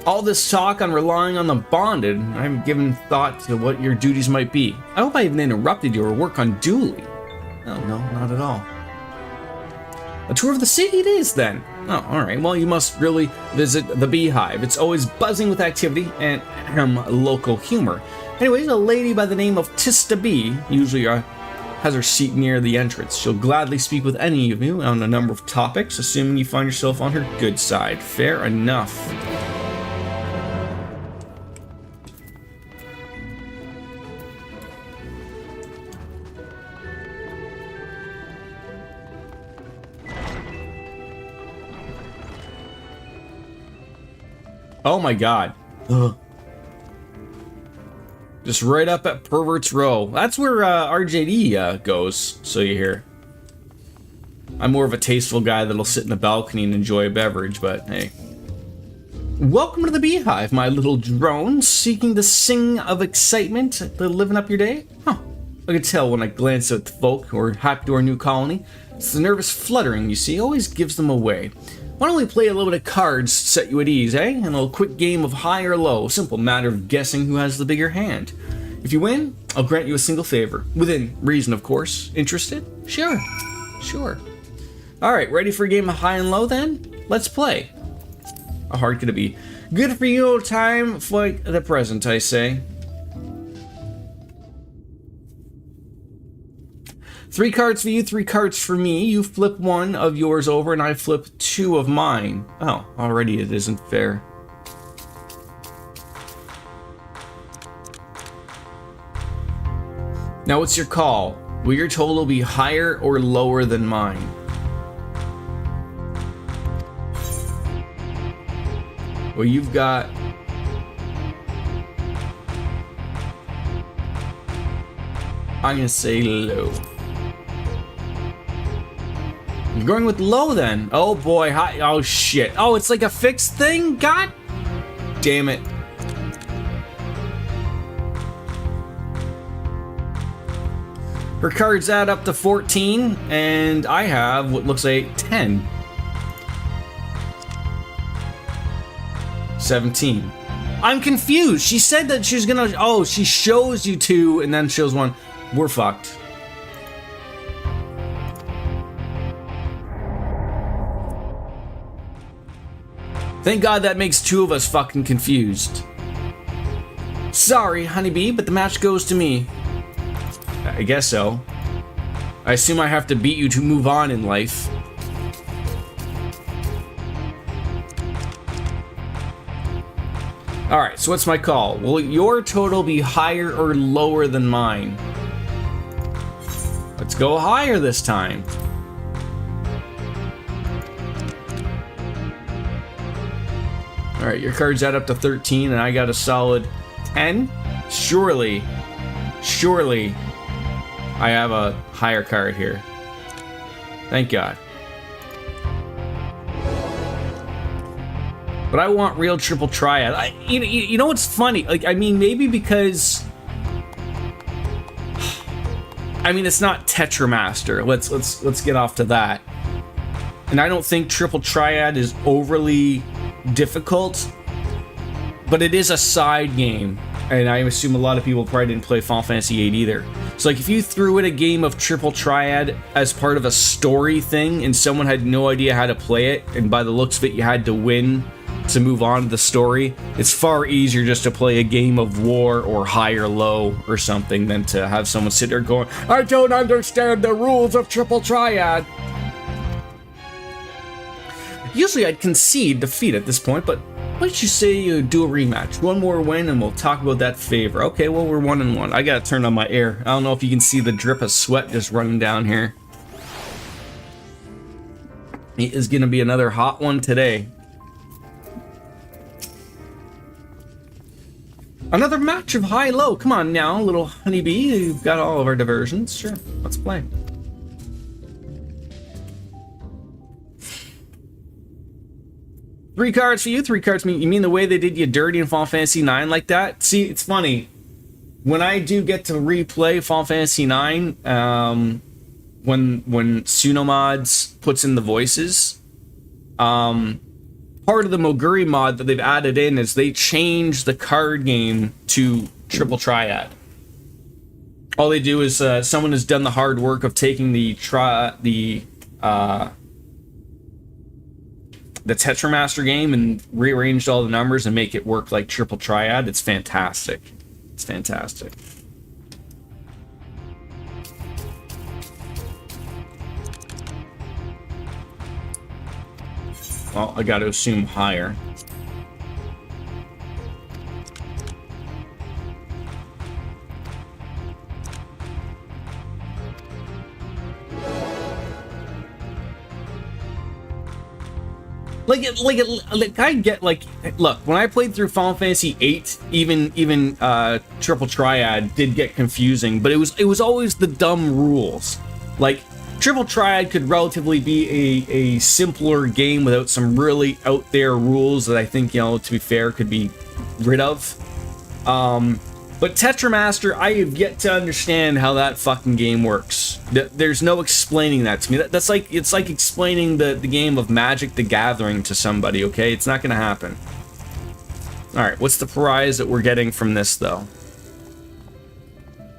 All this talk on relying on the bonded, I haven't given thought to what your duties might be. I hope I haven't interrupted your work unduly. Oh, no, not at all. A tour of the city it is, then. Oh, alright. Well, you must really visit the Beehive. It's always buzzing with activity and local humor. Anyways, a lady by the name of Tista B usually has her seat near the entrance. She'll gladly speak with any of you on a number of topics, assuming you find yourself on her good side. Fair enough. Oh my god. Ugh. Just right up at Pervert's Row. That's where RJD goes, so you hear. I'm more of a tasteful guy that'll sit in the balcony and enjoy a beverage, but hey. Welcome to the Beehive, my little drone, seeking the sing of excitement, living up your day? Huh. I can tell when I glance at the folk who are happy to our new colony. It's the nervous fluttering, you see, always gives them away. Why don't we play a little bit of cards to set you at ease, eh? And a little quick game of high or low. Simple matter of guessing who has the bigger hand. If you win, I'll grant you a single favor. Within reason, of course. Interested? Sure. Sure. Alright, ready for a game of high and low then? Let's play. How hard could it be? Good for you, old time, for the present, I say. 3 cards for you, 3 cards for me. You flip one of yours over and I flip 2 of mine. Oh, already it isn't fair. Now what's your call? Will your total be higher or lower than mine? Well, you've got... I'm gonna say low. You're going with low then. Oh boy, hi. Oh shit. Oh, it's like a fixed thing? God damn it. Her cards add up to 14, and I have what looks like 10. 17. I'm confused. She said that she's gonna... Oh, she shows you 2 and then shows 1. We're fucked. Thank God that makes 2 of us fucking confused. Sorry, honeybee, but the match goes to me. I guess so. I assume I have to beat you to move on in life. Alright, so what's my call? Will your total be higher or lower than mine? Let's go higher this time. Alright, your cards add up to 13 and I got a solid 10? Surely I have a higher card here. Thank God. But I want real triple triad. You know what's funny? Like, I mean, maybe because... I mean, it's not Tetramaster. Let's get off to that. And I don't think triple triad is overly difficult, but it is a side game, and I assume a lot of people probably didn't play Final Fantasy VIII either. So like if you threw in a game of triple triad as part of a story thing and someone had no idea how to play it, and by the looks of it you had to win to move on to the story. It's far easier just to play a game of war or high or low or something than to have someone sit there going, I don't understand the rules of Triple Triad. Usually I'd concede defeat at this point, but why don't you say you do a rematch? One more win and we'll talk about that favor. Okay, well, we're 1-1. I gotta turn on my air. I don't know if you can see the drip of sweat just running down here. It is gonna be another hot one today. Another match of high-low. Come on now, little honeybee. You've got all of our diversions. Sure, let's play. Three cards for you, 3 cards for me. You mean the way they did you dirty in Final Fantasy IX like that? See, it's funny. When I do get to replay Final Fantasy IX, when Sunomods puts in the voices, part of the Moguri mod that they've added in is they change the card game to Triple Triad. All they do is someone has done the hard work of taking the Tetramaster game and rearranged all the numbers and make it work like Triple Triad. It's fantastic. It's fantastic. Well, I got to assume higher. Like I get, like, look, when I played through Final Fantasy VIII, even Triple Triad did get confusing, but it was always the dumb rules. Like, Triple Triad could relatively be a simpler game without some really out there rules that I think, you know, to be fair, could be rid of. But Tetramaster, I have yet to understand how that fucking game works. There's no explaining that to me. That's like, it's like explaining the game of Magic the Gathering to somebody, okay? It's not gonna happen. Alright, what's the prize that we're getting from this, though?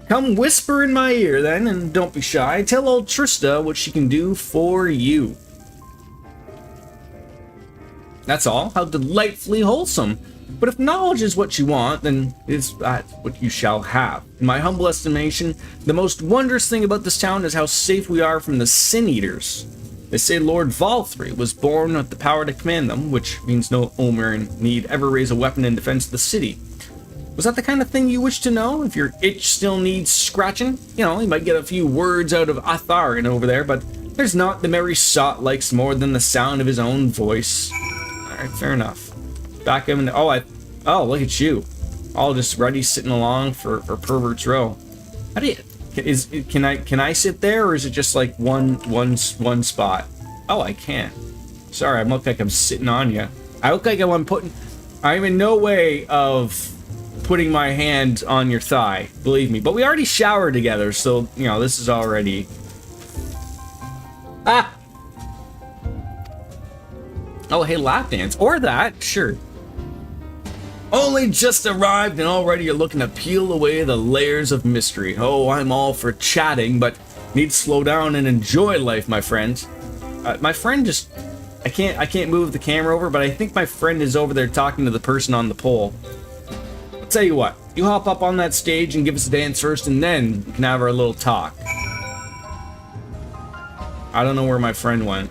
Come whisper in my ear, then, and don't be shy. Tell old Trista what she can do for you. That's all. How delightfully wholesome. But if knowledge is what you want, then it's what you shall have. In my humble estimation, the most wondrous thing about this town is how safe we are from the Sin Eaters. They say Lord Valthry was born with the power to command them, which means no Omer need ever raise a weapon in defense of the city. Was that the kind of thing you wish to know? If your itch still needs scratching? You know, you might get a few words out of Atharin over there, but there's not the merry sot likes more than the sound of his own voice. Alright, fair enough. Back him in the, oh, look at you. All just ready sitting along for Pervert's Row. How do you, can I sit there, or is it just like one spot? Oh, I can. Sorry, I look like I'm sitting on you. I look like I'm in no way of putting my hand on your thigh, believe me. But we already showered together, so, you know, this is already... Ah! Oh, hey, lap dance. Or that, sure. Only just arrived and already you're looking to peel away the layers of mystery. Oh, I'm all for chatting, but need to slow down and enjoy life, my friend. My friend just... I can't move the camera over, but I think my friend is over there talking to the person on the pole. I'll tell you what, you hop up on that stage and give us a dance first, and then we can have our little talk. I don't know where my friend went.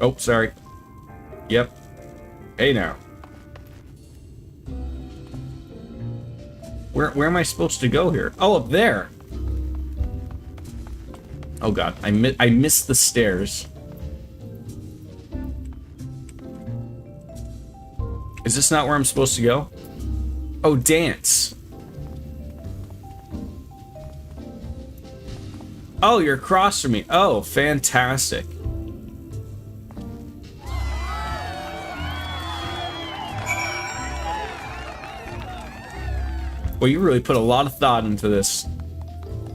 Oh, sorry. Yep. Hey now. Where am I supposed to go here? Oh, up there. Oh god, I missed the stairs. Is this not where I'm supposed to go? Oh, dance. Oh, you're across from me. Oh, fantastic. Well, you really put a lot of thought into this.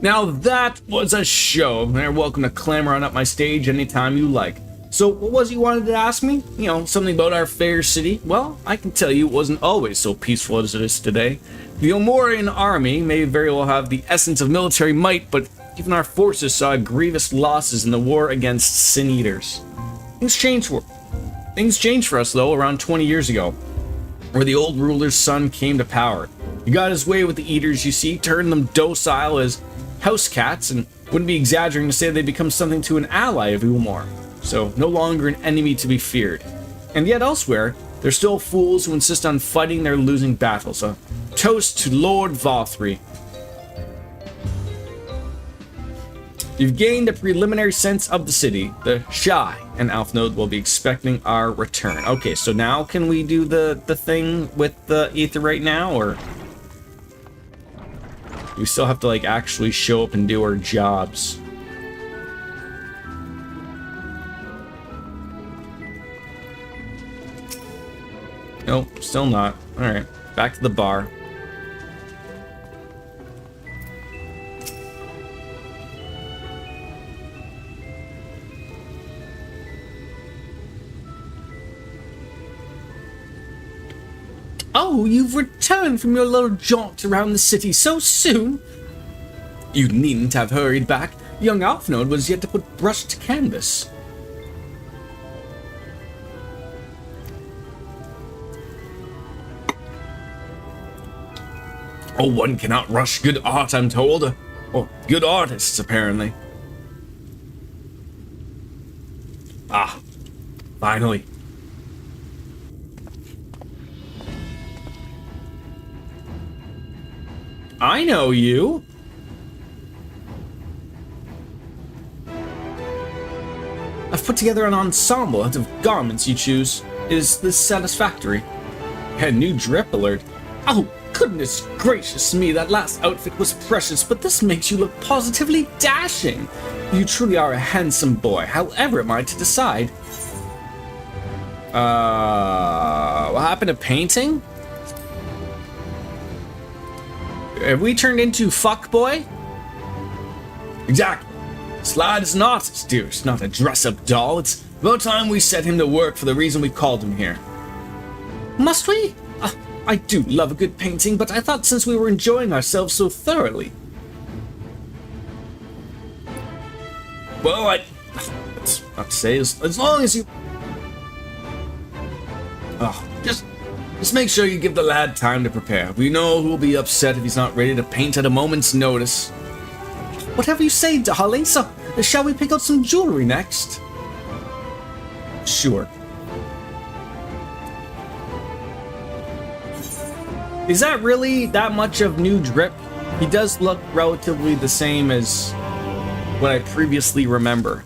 Now that was a show. You're welcome to clamber on up my stage anytime you like. So, what was it you wanted to ask me? You know, something about our fair city? Well, I can tell you it wasn't always so peaceful as it is today. The Omorian army may very well have the essence of military might, but Even our forces saw grievous losses in the war against Sin Eaters. Things changed for us, though, around 20 years ago, where the old ruler's son came to power. He got his way with the Eaters, you see, turned them docile as house cats, and wouldn't be exaggerating to say they become something to an ally of Ulmar, so no longer an enemy to be feared. And yet elsewhere, there's still fools who insist on fighting their losing battles. A toast to Lord Vothri. You've gained a preliminary sense of the city. The Shy and Alfnode will be expecting our return. Okay, so now can we do the thing with the ether right now, or we still have to like actually show up and do our jobs? Nope, still not. Alright, back to the bar. Oh, you've returned from your little jaunt around the city so soon? You needn't have hurried back. Young Alfnode was yet to put brush to canvas. Oh, one cannot rush good art, I'm told. Or good artists, apparently. Ah, finally. I know you. I've put together an ensemble out of garments you choose. Is this satisfactory? A new drip alert. Oh, goodness gracious me, that last outfit was precious, but this makes you look positively dashing. You truly are a handsome boy, however am I to decide? What happened to painting? Have we turned into fuckboy? Exactly. This lad is an artist, dearest, not a dress-up doll. It's about time we set him to work for the reason we called him here. Must we? I do love a good painting, but I thought since we were enjoying ourselves so thoroughly. Well, that's not to say, as long as you... Oh, just make sure you give the lad time to prepare. We know who'll be upset if he's not ready to paint at a moment's notice. Whatever you say, darling. So, shall we pick out some jewelry next? Sure. Is that really that much of new drip? He does look relatively the same as what I previously remember.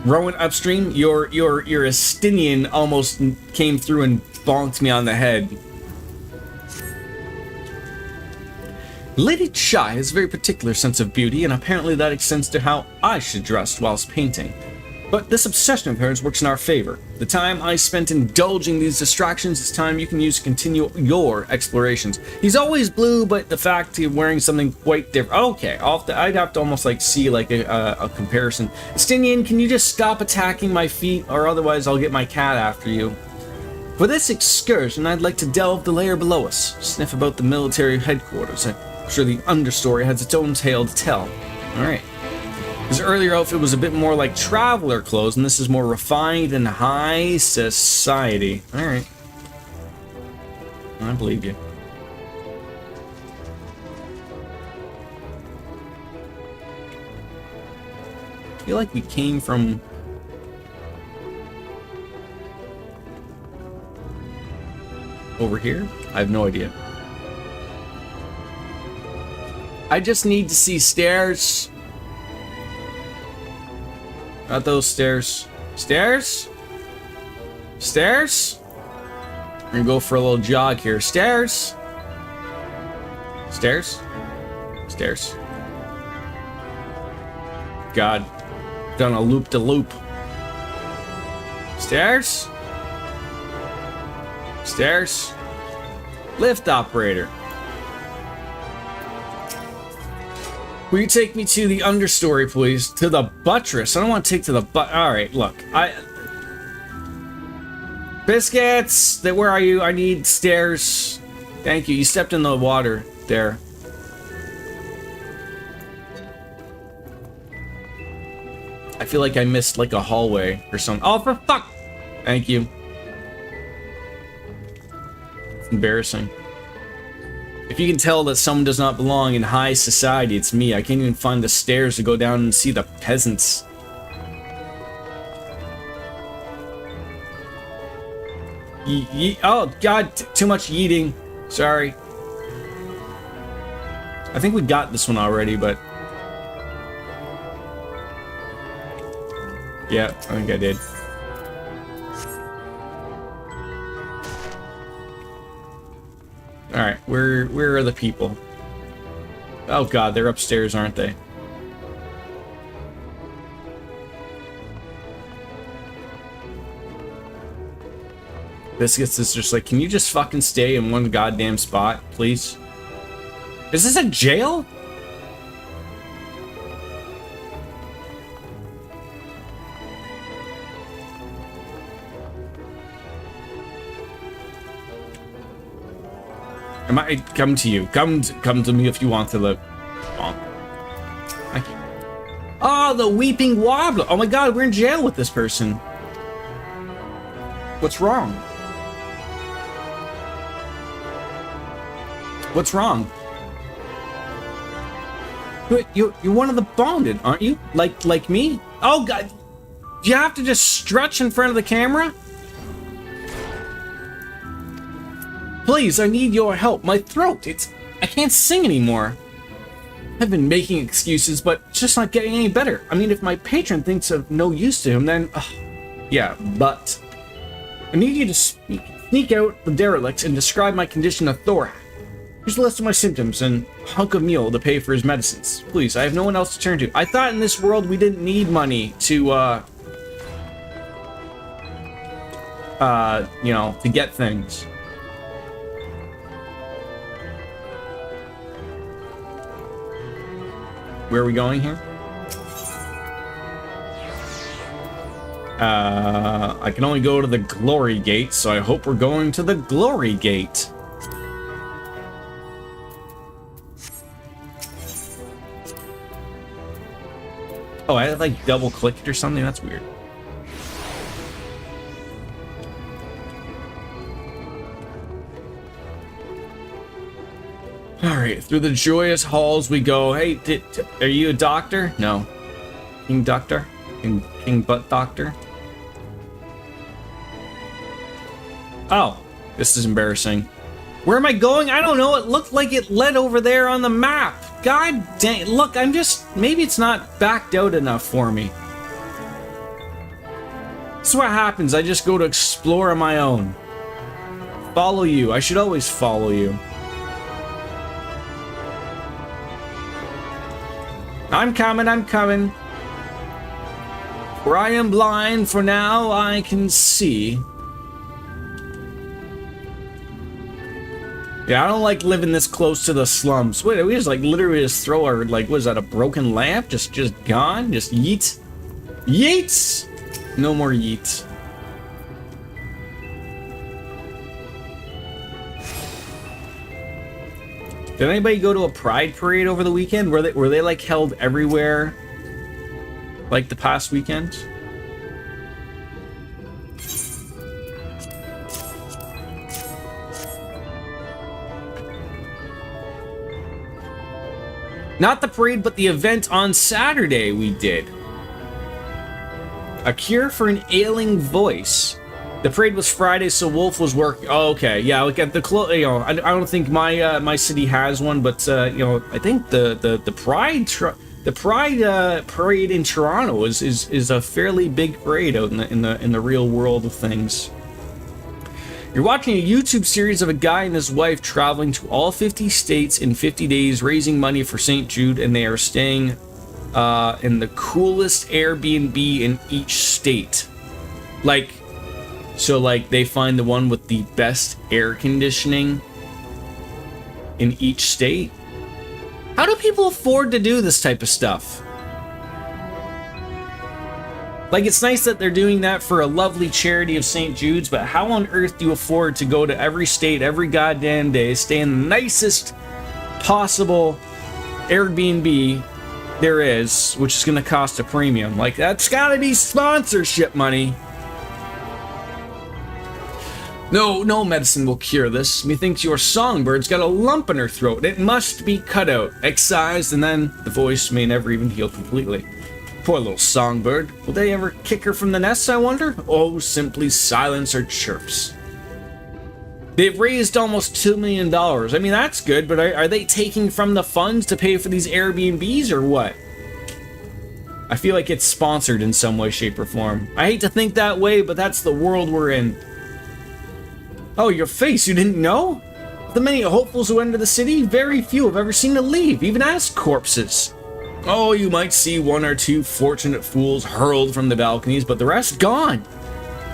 Rowan upstream, your Estinian almost came through and bonked me on the head. Lady Shy has a very particular sense of beauty, and apparently that extends to how I should dress whilst painting. But this obsession of hers works in our favor. The time I spent indulging these distractions is time you can use to continue your explorations. He's always blue, but the fact he's wearing something quite different. Okay, I'd have to almost like see like a comparison. Estinian, can you just stop attacking my feet, or otherwise I'll get my cat after you. For this excursion, I'd like to delve the layer below us, sniff about the military headquarters. I'm sure the understory has its own tale to tell. Alright. His earlier outfit was a bit more like traveler clothes, and this is more refined and high society. Alright. I believe you. I feel like we came from... over here? I have no idea. I just need to see stairs. Not those stairs. Stairs? Stairs? We're gonna go for a little jog here. Stairs? Stairs? Stairs. God. Done a loop-de-loop. Stairs? Stairs? Lift operator. Will you take me to the understory, please? To the buttress. I don't want to take to the Alright, look. Biscuits! Where are you? I need stairs. Thank you. You stepped in the water there. I feel like I missed like a hallway or something. Oh, for fuck! Thank you. It's embarrassing. If you can tell that someone does not belong in high society, it's me. I can't even find the stairs to go down and see the peasants. Oh, God, too much yeeting. Sorry. I think we got this one already, but... yeah, I think I did. Alright, where are the people? Oh God, they're upstairs, aren't they? Biscuits is just like, can you just fucking stay in one goddamn spot, please? Is this a jail? Am I come to you? Come to me if you want to live. Oh. Thank you. Oh, the weeping wobbler! Oh my God, we're in jail with this person. What's wrong? What's wrong? You're one of the bonded, aren't you? Like me? Oh God! Do you have to just stretch in front of the camera? Please, I need your help. My throat, I can't sing anymore. I've been making excuses, but it's just not getting any better. I mean, if my patron thinks of no use to him, then, yeah, but I need you to sneak out the derelicts and describe my condition to Thor. Here's a list of my symptoms and a hunk of meal to pay for his medicines. Please, I have no one else to turn to. I thought in this world we didn't need money to, you know, to get things. Where are we going here? I can only go to the Glory Gate, so I hope we're going to the Glory Gate. Oh, I like double clicked or something? That's weird. Alright, through the joyous halls we go. Hey, are you a doctor? No. King Doctor? King Butt Doctor? Oh, this is embarrassing. Where am I going? I don't know. It looked like it led over there on the map. God dang. Look, maybe it's not backed out enough for me. This is what happens. I just go to explore on my own. Follow you. I should always follow you. I'm coming. For I am blind, for now I can see. Yeah, I don't like living this close to the slums. Wait, we just like literally just throw our, like, what is that, a broken lamp? Just gone? Just yeet? Yeets! No more yeets. Did anybody go to a pride parade over the weekend? Were they like held everywhere, like the past weekend? Not the parade, but the event on Saturday we did. A cure for an ailing voice. The parade was Friday, so Wolf was working. Oh, okay, yeah. Look at the you know, I don't think my my city has one, but you know, I think the Pride parade in Toronto is a fairly big parade out in the real world of things. You're watching a YouTube series of a guy and his wife traveling to all 50 states in 50 days, raising money for St. Jude, and they are staying in the coolest Airbnb in each state. Like. So, like, they find the one with the best air conditioning in each state? How do people afford to do this type of stuff? Like, it's nice that they're doing that for a lovely charity of St. Jude's, but how on earth do you afford to go to every state every goddamn day, stay in the nicest possible Airbnb there is, which is going to cost a premium? Like, that's gotta be sponsorship money. No medicine will cure this. Methinks your songbird's got a lump in her throat. It must be cut out, excised, and then the voice may never even heal completely. Poor little songbird. Will they ever kick her from the nest, I wonder? Oh, simply silence her chirps. They've raised almost $2 million. I mean, that's good, but are they taking from the funds to pay for these Airbnbs or what? I feel like it's sponsored in some way, shape, or form. I hate to think that way, but that's the world we're in. Oh, your face, you didn't know? The many hopefuls who enter the city, very few have ever seen to leave, even as corpses. Oh, you might see one or two fortunate fools hurled from the balconies, but the rest gone.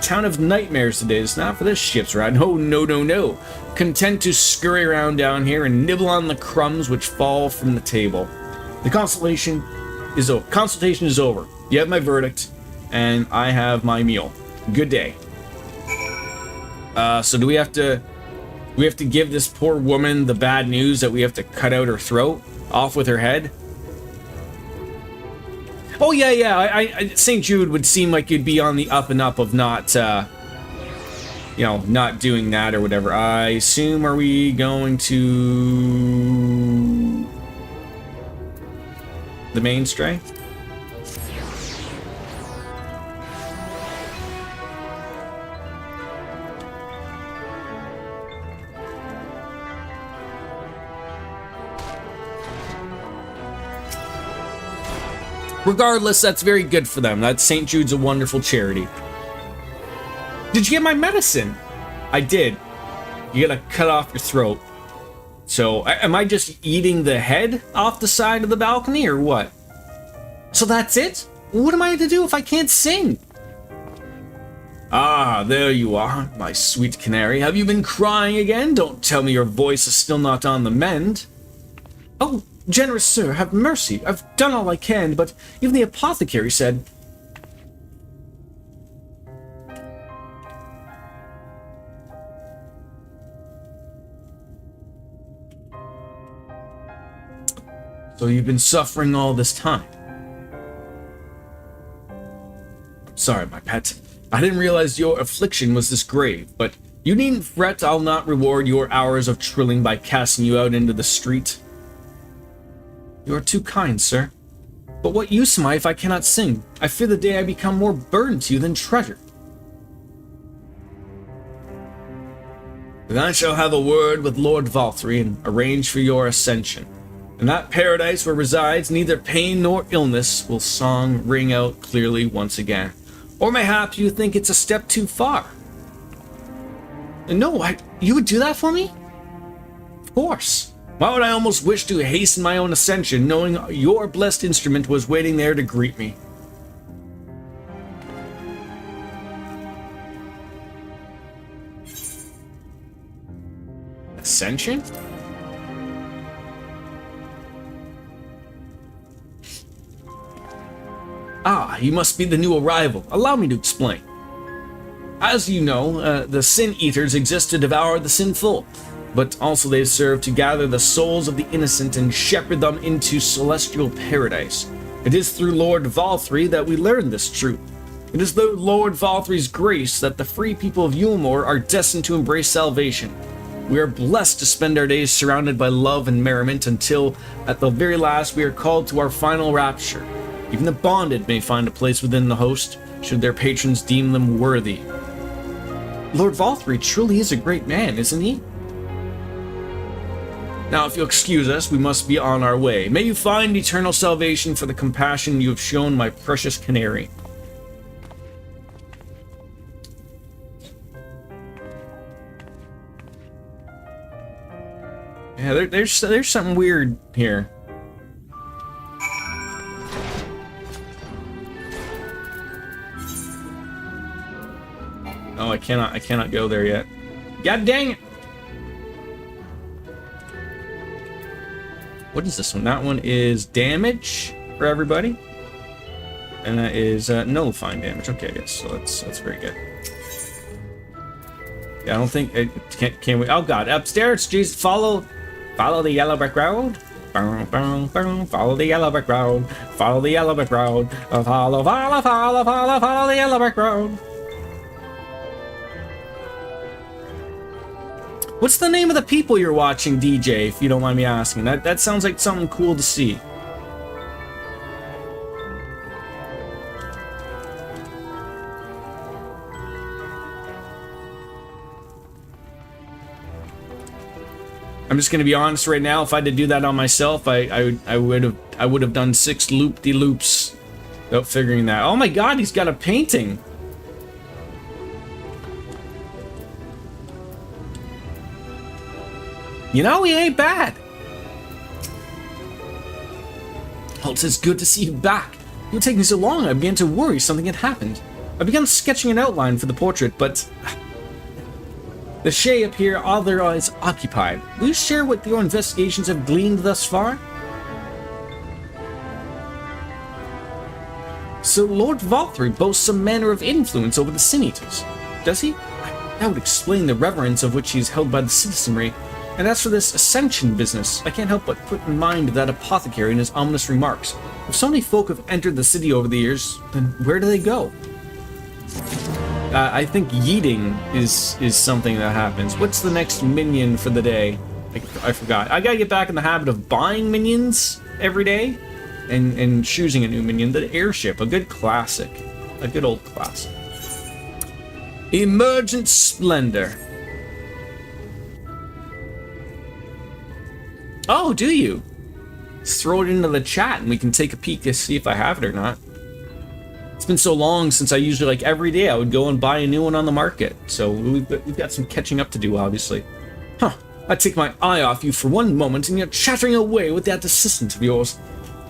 Town of nightmares today is not for this ship's ride. No. Content to scurry around down here and nibble on the crumbs which fall from the table. The consultation is over. You have my verdict, and I have my meal. Good day. So do we have to give this poor woman the bad news that we have to cut out her throat, off with her head? Oh yeah. I St. Jude would seem like you'd be on the up and up of not, not doing that or whatever. I assume, are we going to the mainstay? Regardless, that's very good for them. That St. Jude's a wonderful charity. Did you get my medicine? I did. You gotta cut off your throat. So, am I just eating the head off the side of the balcony, or what? So that's it? What am I to do if I can't sing? Ah, there you are, my sweet canary. Have you been crying again? Don't tell me your voice is still not on the mend. Oh, generous sir, have mercy. I've done all I can, but even the apothecary said... So you've been suffering all this time. Sorry, my pet. I didn't realize your affliction was this grave, but you needn't fret. I'll not reward your hours of trilling by casting you out into the street. You are too kind, sir. But what use am I if I cannot sing? I fear the day I become more burden to you than treasure. Then I shall have a word with Lord Valthree and arrange for your ascension. In that paradise where resides neither pain nor illness will song ring out clearly once again. Or mayhap you think it's a step too far. No, you would do that for me? Of course. Why would I almost wish to hasten my own ascension, knowing your blessed instrument was waiting there to greet me? Ascension? Ah, you must be the new arrival. Allow me to explain. As you know, the Sin Eaters exist to devour the sinful, but also they serve to gather the souls of the innocent and shepherd them into celestial paradise. It is through Lord Valthree that we learn this truth. It is through Lord Valthree's grace that the free people of Yulmore are destined to embrace salvation. We are blessed to spend our days surrounded by love and merriment until, at the very last, we are called to our final rapture. Even the bonded may find a place within the host, should their patrons deem them worthy. Lord Valthree truly is a great man, isn't he? Now, if you'll excuse us, we must be on our way. May you find eternal salvation for the compassion you have shown my precious canary. Yeah, there's something weird here. Oh, I cannot go there yet. God dang it! What is this one? That one is damage for everybody. And that is nullifying damage. Okay, yes, so that's very good. Yeah, I don't think it can we. Oh god, upstairs. Jeez, follow the yellow brick road. Follow the yellow brick road. Follow the yellow brick road. Follow the yellow brick road. What's the name of the people you're watching, DJ? If you don't mind me asking, that sounds like something cool to see. I'm just gonna be honest right now. If I had to do that on myself, I would have done 6 loop-de-loops without figuring that. Oh my god, he's got a painting. You know, he ain't bad. Well, it's good to see you back. It was taking so long, I began to worry something had happened. I began sketching an outline for the portrait, but the Shay up here otherwise occupied. Will you share what your investigations have gleaned thus far? So Lord Valtteri boasts some manner of influence over the Sin Eaters, does he? That would explain the reverence of which he is held by the citizenry. And as for this ascension business, I can't help but put in mind that apothecary in his ominous remarks. If so many folk have entered the city over the years, then where do they go? I think yeeting is something that happens. What's the next minion for the day? I forgot. I gotta get back in the habit of buying minions every day and choosing a new minion. The airship, a good classic. A good old classic. Emergent Splendor. Oh, do you? Let's throw it into the chat and we can take a peek to see if I have it or not. It's been so long since I usually, like, every day I would go and buy a new one on the market. So we've got some catching up to do, obviously. Huh. I take my eye off you for one moment and you're chattering away with that assistant of yours.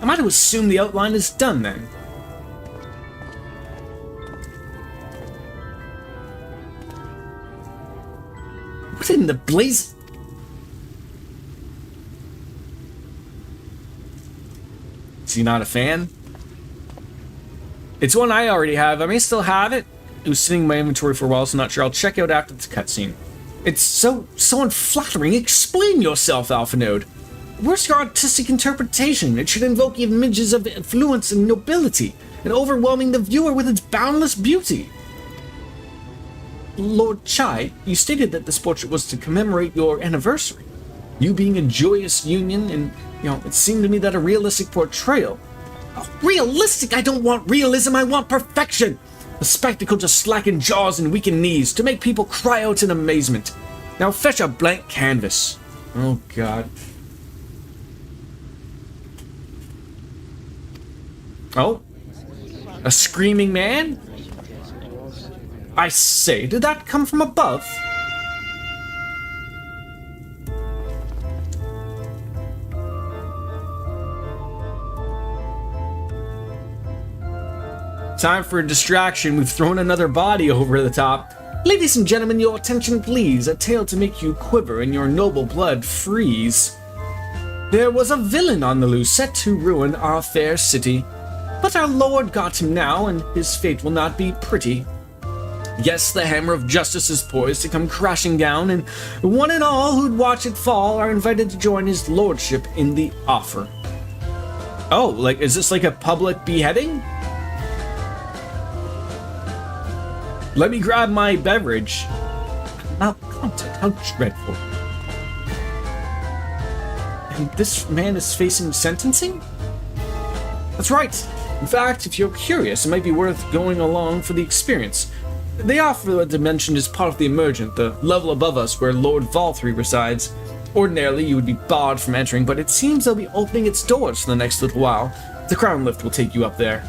I might have assumed the outline is done then. What in the blaze? Is he not a fan? It's one I already have. I may still have it. It was sitting in my inventory for a while, so I'm not sure. I'll check out after this cutscene. It's so unflattering. Explain yourself, Alpha Node. Where's your artistic interpretation? It should invoke images of affluence and nobility, and overwhelming the viewer with its boundless beauty. Lord Chai, you stated that this portrait was to commemorate your anniversary. You being a joyous union, and, it seemed to me that a realistic portrayal. Oh, realistic? I don't want realism, I want perfection! A spectacle to slacken jaws and weaken knees, to make people cry out in amazement. Now fetch a blank canvas. Oh, God. Oh? A screaming man? I say, did that come from above? Time for a distraction. We've thrown another body over the top. Ladies and gentlemen, your attention please. A tale to make you quiver and your noble blood freeze. There was a villain on the loose set to ruin our fair city. But our lord got him now, and his fate will not be pretty. Yes, the hammer of justice is poised to come crashing down, and one and all who'd watch it fall are invited to join his lordship in the offer. Oh, is this like a public beheading? Let me grab my beverage. Malcontent, how dreadful. And this man is facing sentencing? That's right. In fact, if you're curious, it might be worth going along for the experience. They offer the dimension as part of the Emergent, the level above us where Lord Valtteri resides. Ordinarily, you would be barred from entering, but it seems they'll be opening its doors for the next little while. The crown lift will take you up there.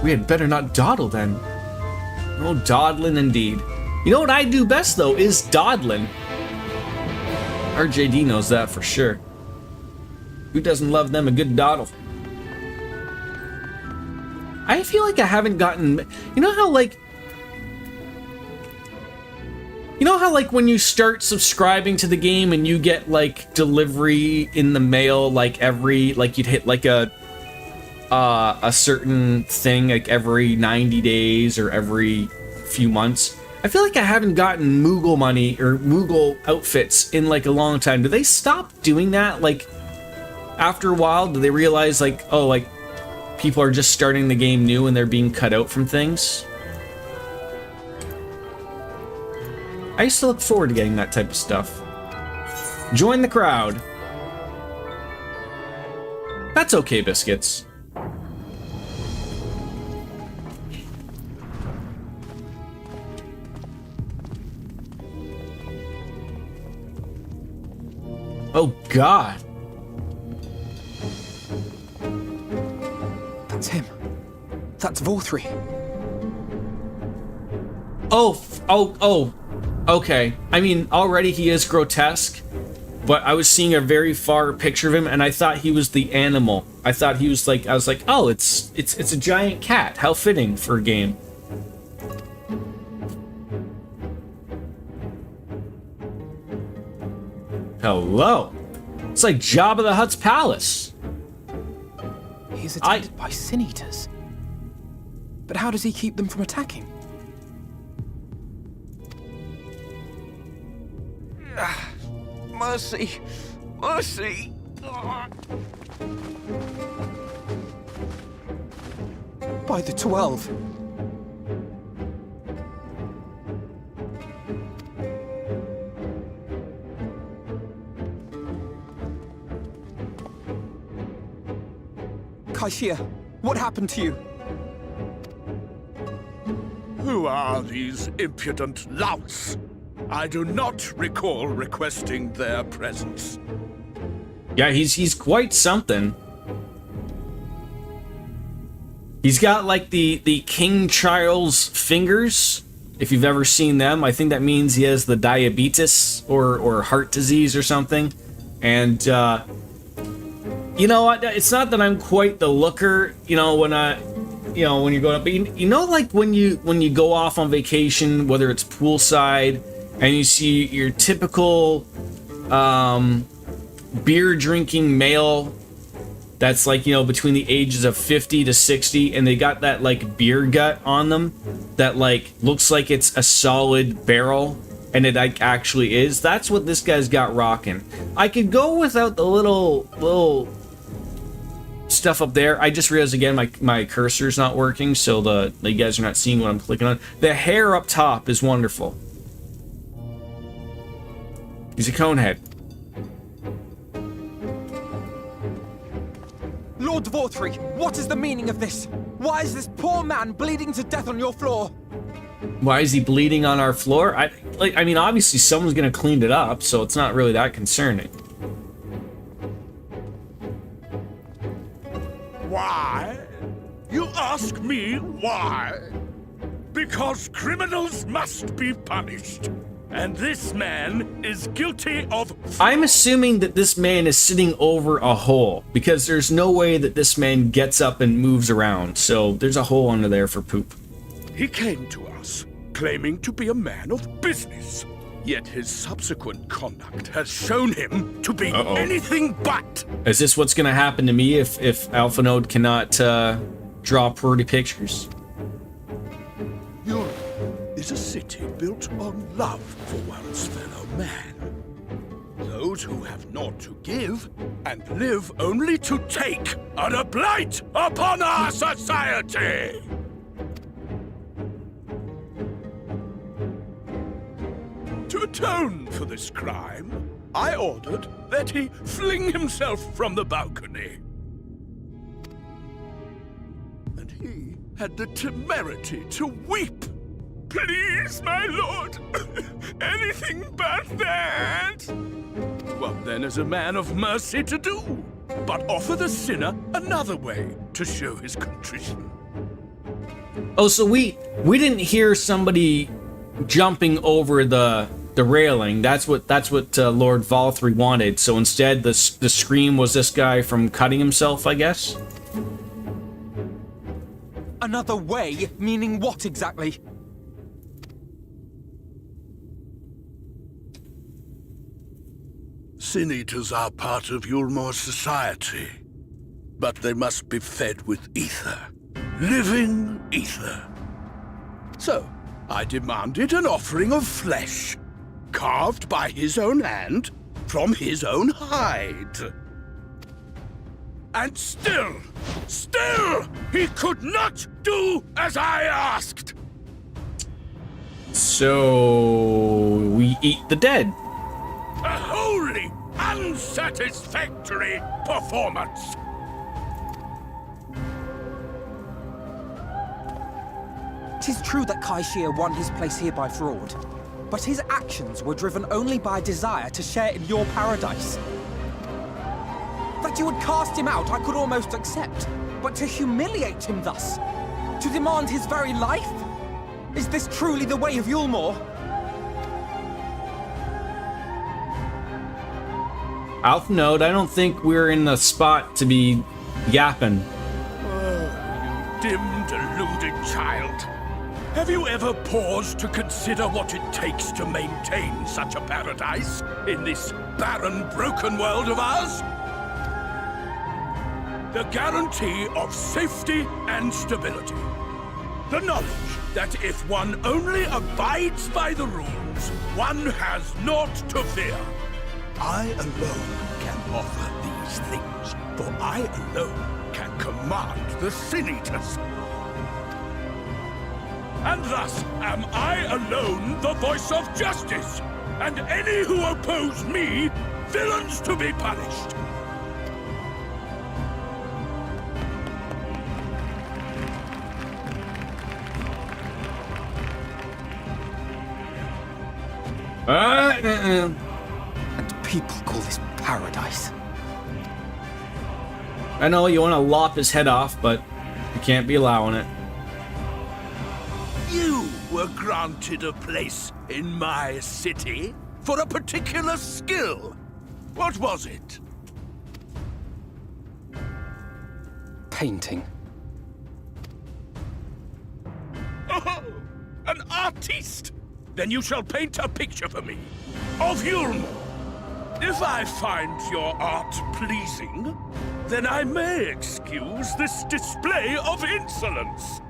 We had better not dawdle then. Oh, dawdling indeed. You know what I do best, though, is dawdling. RJD knows that for sure. Who doesn't love them a good dawdle? I feel like I haven't gotten... You know how, when you start subscribing to the game and you get, delivery in the mail, you'd hit, a certain thing like every 90 days or every few months. I feel like I haven't gotten Moogle money or Moogle outfits in like a long time. Do they stop doing that? Like after a while, do they realize like, oh, like people are just starting the game new and they're being cut out from things? I used to look forward to getting that type of stuff. Join the crowd. That's okay, biscuits. Oh, God. That's him. That's Vorthri. Oh, okay. I mean, already he is grotesque, but I was seeing a very far picture of him, and I thought he was the animal. I thought he was like, I was like, oh, it's a giant cat. How fitting for a game. Hello. It's like Jabba the Hutt's palace. He's attacked by sin eaters. But how does he keep them from attacking? Mercy! Mercy! By the 12. Kaishia, what happened to you? Who are these impudent louts? I do not recall requesting their presence. Yeah, he's quite something. He's got like the King Charles fingers. If you've ever seen them, I think that means he has the diabetes or heart disease or something. And you know what? It's not that I'm quite the looker, when you're going up, but you know, like when you go off on vacation, whether it's poolside, and you see your typical beer drinking male that's like, between the ages of 50 to 60, and they got that like beer gut on them that like looks like it's a solid barrel, and it like actually is. That's what this guy's got rocking. I could go without the little stuff up there. I just realized again my cursor's not working, so you guys are not seeing what I'm clicking on. The hair up top is wonderful. He's a conehead. Lord Vorthri, what is the meaning of this? Why is this poor man bleeding to death on your floor? Why is he bleeding on our floor? I mean, obviously someone's gonna clean it up, so it's not really that concerning. Why? You ask me why? Because criminals must be punished. And this man is guilty of... I'm assuming that this man is sitting over a hole, because there's no way that this man gets up and moves around, so there's a hole under there for poop. He came to us, claiming to be a man of business. Yet his subsequent conduct has shown him to be anything but. Is this what's gonna happen to me if AlphaNode cannot draw pretty pictures? Europe is a city built on love for one's fellow man. Those who have naught to give and live only to take are a blight upon our society. To atone for this crime, I ordered that he fling himself from the balcony. And he had the temerity to weep. Please, my lord, anything but that. What then is a man of mercy to do, but offer the sinner another way to show his contrition? Oh, so we didn't hear somebody jumping over the railing. That's what Lord Volthry wanted. So instead, the scream was this guy from cutting himself, I guess. Another way? Meaning what exactly? Sin Eaters are part of Yulmore society. but they must be fed with ether. Living ether. So, I demanded an offering of flesh, carved by his own hand, from his own hide. And still, he could not do as I asked. So we eat the dead. A wholly unsatisfactory performance. Tis true that Kaishia won his place here by fraud, but his actions were driven only by desire to share in your paradise. That you would cast him out, I could almost accept, but to humiliate him thus, to demand his very life? Is this truly the way of Yulmore? Alphnode, I don't think we're in the spot to be yapping. Oh, you dim, deluded child. Have you ever paused to consider what it takes to maintain such a paradise in this barren, broken world of ours? The guarantee of safety and stability. The knowledge that if one only abides by the rules, one has naught to fear. I alone can offer these things, for I alone can command the Sin Eaters. And thus am I alone the voice of justice, and any who oppose me, villains to be punished. And people call this paradise. I know you want to lop his head off, but you can't be allowing it. You were granted a place in my city for a particular skill. What was it? Painting. Oh, an artiste! Then you shall paint a picture for me of Yulmore. If I find your art pleasing, then I may excuse this display of insolence.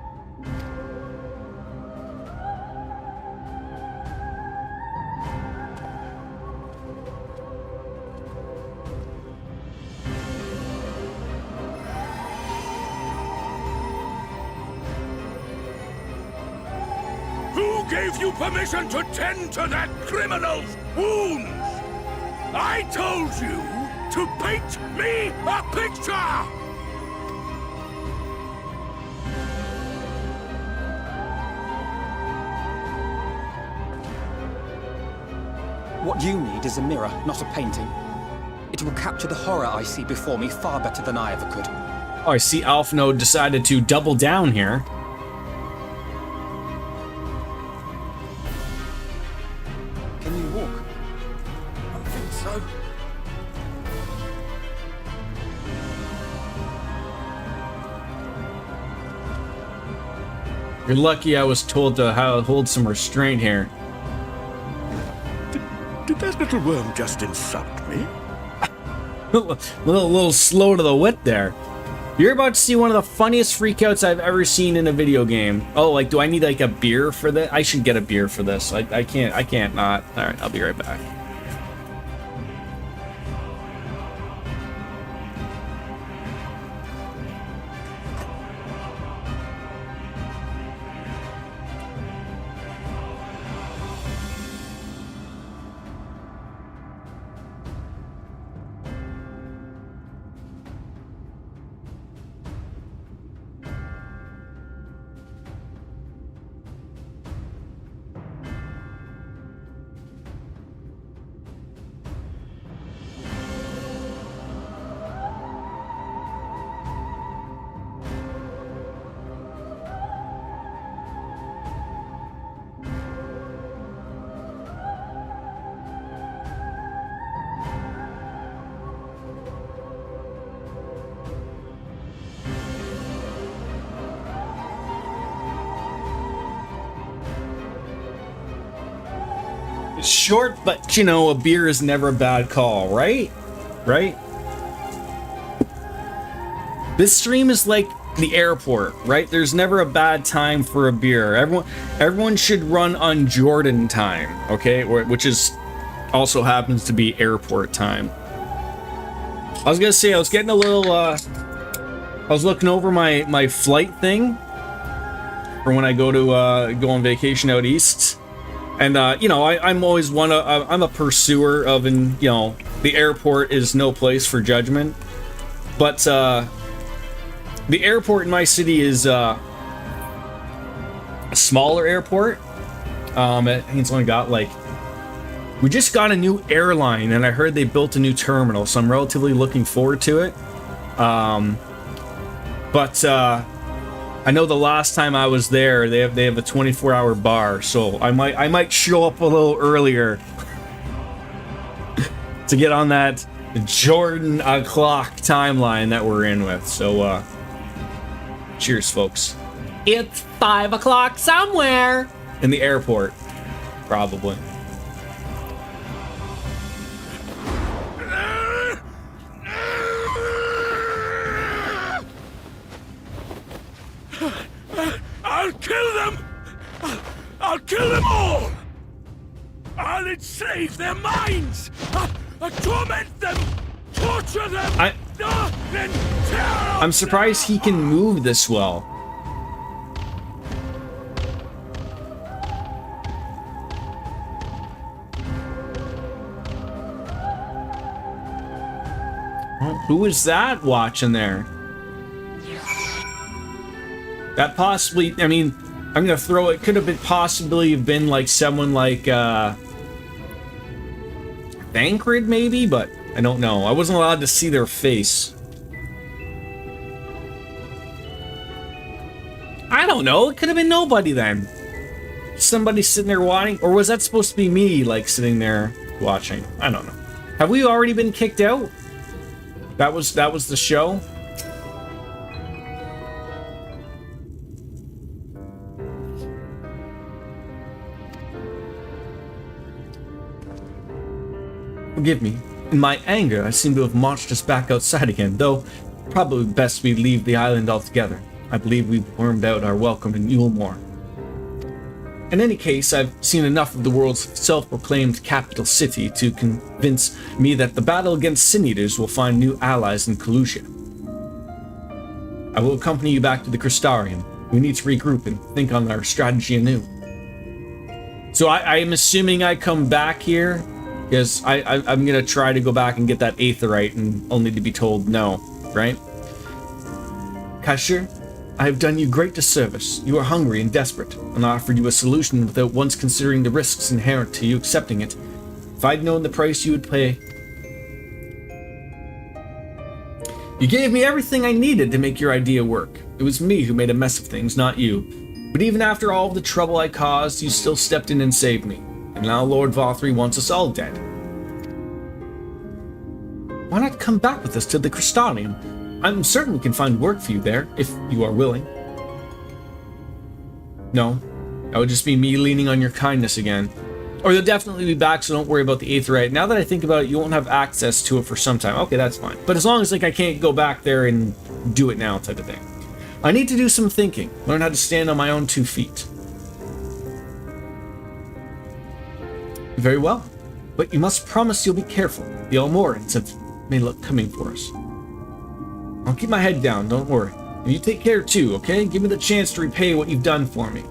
Who gave you permission to tend to that criminal's wounds? I told you to paint me a picture! What you need is a mirror, not a painting. It will capture the horror I see before me far better than I ever could. Oh, I see Alphnode decided to double down here. Can you walk? I think so. You're lucky I was told to hold some restraint here. Did that little worm just insult me? a little slow to the wit there. You're about to see one of the funniest freakouts I've ever seen in a video game. Oh, like, do I need like a beer for this? I should get a beer for this. I can't not. All right, I'll be right back. It's short, but you know, a beer is never a bad call, right? Right? This stream is like the airport, right? There's never a bad time for a beer. Everyone should run on Jordan time, okay? Which is also happens to be airport time. I was gonna say I was getting a little. I was looking over my flight thing for when I go on vacation out east, and you know I'm always I'm a pursuer of the airport is no place for judgment, but the airport in my city is a smaller airport. I think it's only got like. We just got a new airline, and I heard they built a new terminal, so I'm relatively looking forward to it. But I know the last time I was there, they have a 24-hour bar, so I might show up a little earlier to get on that Jordan o'clock timeline that we're in with. So cheers, folks. It's 5 o'clock somewhere in the airport, probably. I'll kill them! I'll kill them all! I'll enslave their minds! I'll torment them! Torture them! Then tear I'm surprised he can move this well. Who is that watching there? That possibly, I mean, I'm gonna throw it. Could have been possibly been like someone like Thancred maybe, but I don't know. I wasn't allowed to see their face. I don't know. It could have been nobody then. Somebody sitting there watching, or was that supposed to be me, like sitting there watching? I don't know. Have we already been kicked out? That was the show. Forgive me. In my anger, I seem to have marched us back outside again, though probably best we leave the island altogether. I believe we've wormed out our welcome in Yulmore. In any case, I've seen enough of the world's self-proclaimed capital city to convince me that the battle against Sin Eaters will find new allies in Kalusha. I will accompany you back to the Crystarium. We need to regroup and think on our strategy anew. So I am assuming I come back here, because I'm going to try to go back and get that Aetherite, and only to be told no, right? Kashir, I have done you great disservice. You are hungry and desperate, and I offered you a solution without once considering the risks inherent to you accepting it. If I'd known the price you would pay... You gave me everything I needed to make your idea work. It was me who made a mess of things, not you. But even after all of the trouble I caused, you still stepped in and saved me. And now Lord Vothri wants us all dead. Why not come back with us to the Crystarium? I'm certain we can find work for you there, if you are willing. No, that would just be me leaning on your kindness again. Or you'll definitely be back, so don't worry about the Aetherite. Now that I think about it, you won't have access to it for some time. Okay, that's fine. But as long as I can't go back there and do it now type of thing. I need to do some thinking, learn how to stand on my own 2 feet. Very well, but you must promise you'll be careful. The Almorans may look coming for us. I'll keep my head down, don't worry. And you take care too, okay? Give me the chance to repay what you've done for me.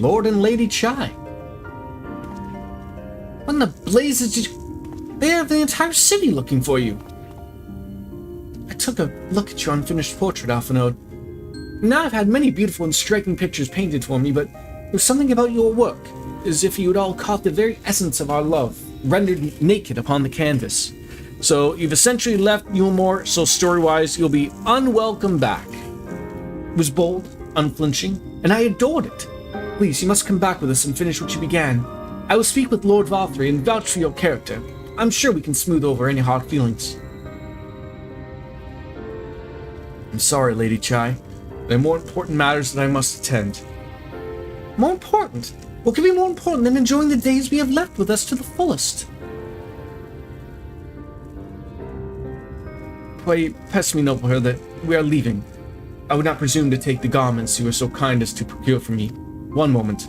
Lord and Lady Chai. What in the blazes did you... They have the entire city looking for you. I took a look at your unfinished portrait, Alphanode. Now I've had many beautiful and striking pictures painted for me, but there's something about your work, as if you had all caught the very essence of our love, rendered naked upon the canvas. So you've essentially left Yulmore, so story-wise, you'll be unwelcome back. It was bold, unflinching, and I adored it. Please, you must come back with us and finish what you began. I will speak with Lord Vothri and vouch for your character. I'm sure we can smooth over any hard feelings. I'm sorry, Lady Chai. There are more important matters that I must attend. More important? What could be more important than enjoying the days we have left with us to the fullest? Pray, pass me, noble her, that we are leaving. I would not presume to take the garments you were so kind as to procure for me. One moment.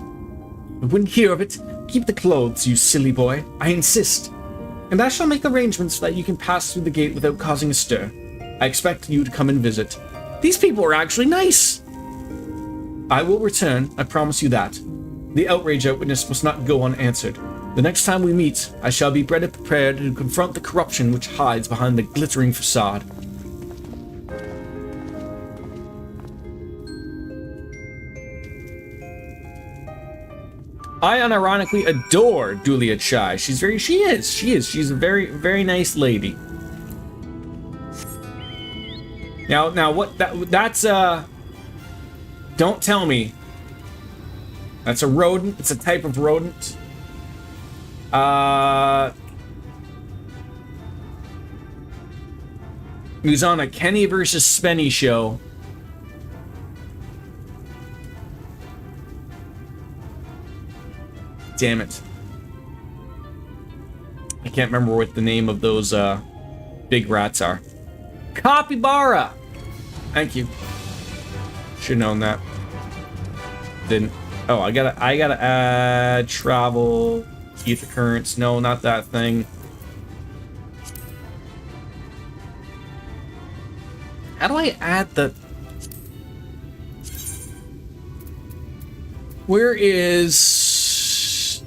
I wouldn't hear of it. Keep the clothes, you silly boy. I insist. And I shall make arrangements so that you can pass through the gate without causing a stir. I expect you to come and visit. These people are actually nice. I will return, I promise you that. The outrage I witnessed must not go unanswered. The next time we meet, I shall be better prepared to confront the corruption which hides behind the glittering facade. I unironically adore Dulia Chai. She's a very, very nice lady. Now what that's don't tell me. That's a rodent. It's a type of rodent. He was on a Kenny versus Spenny show. Damn it. I can't remember what the name of those big rats are. Capybara! Thank you. Should have known that. Didn't. Oh, I gotta add travel, ether currents. No, not that thing. How do I add the... Where is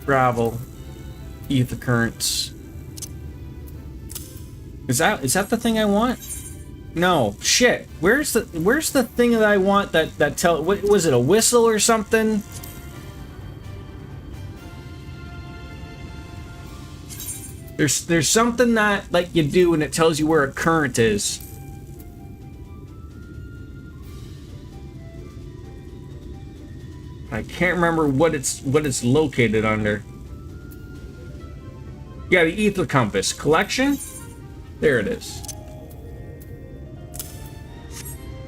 travel, ether currents? Is that the thing I want? No, shit. Where's the thing that I want that tell... What was it, a whistle or something? There's something that like you do and it tells you where a current is. I can't remember what it's located under. Yeah, the ether compass collection. There it is.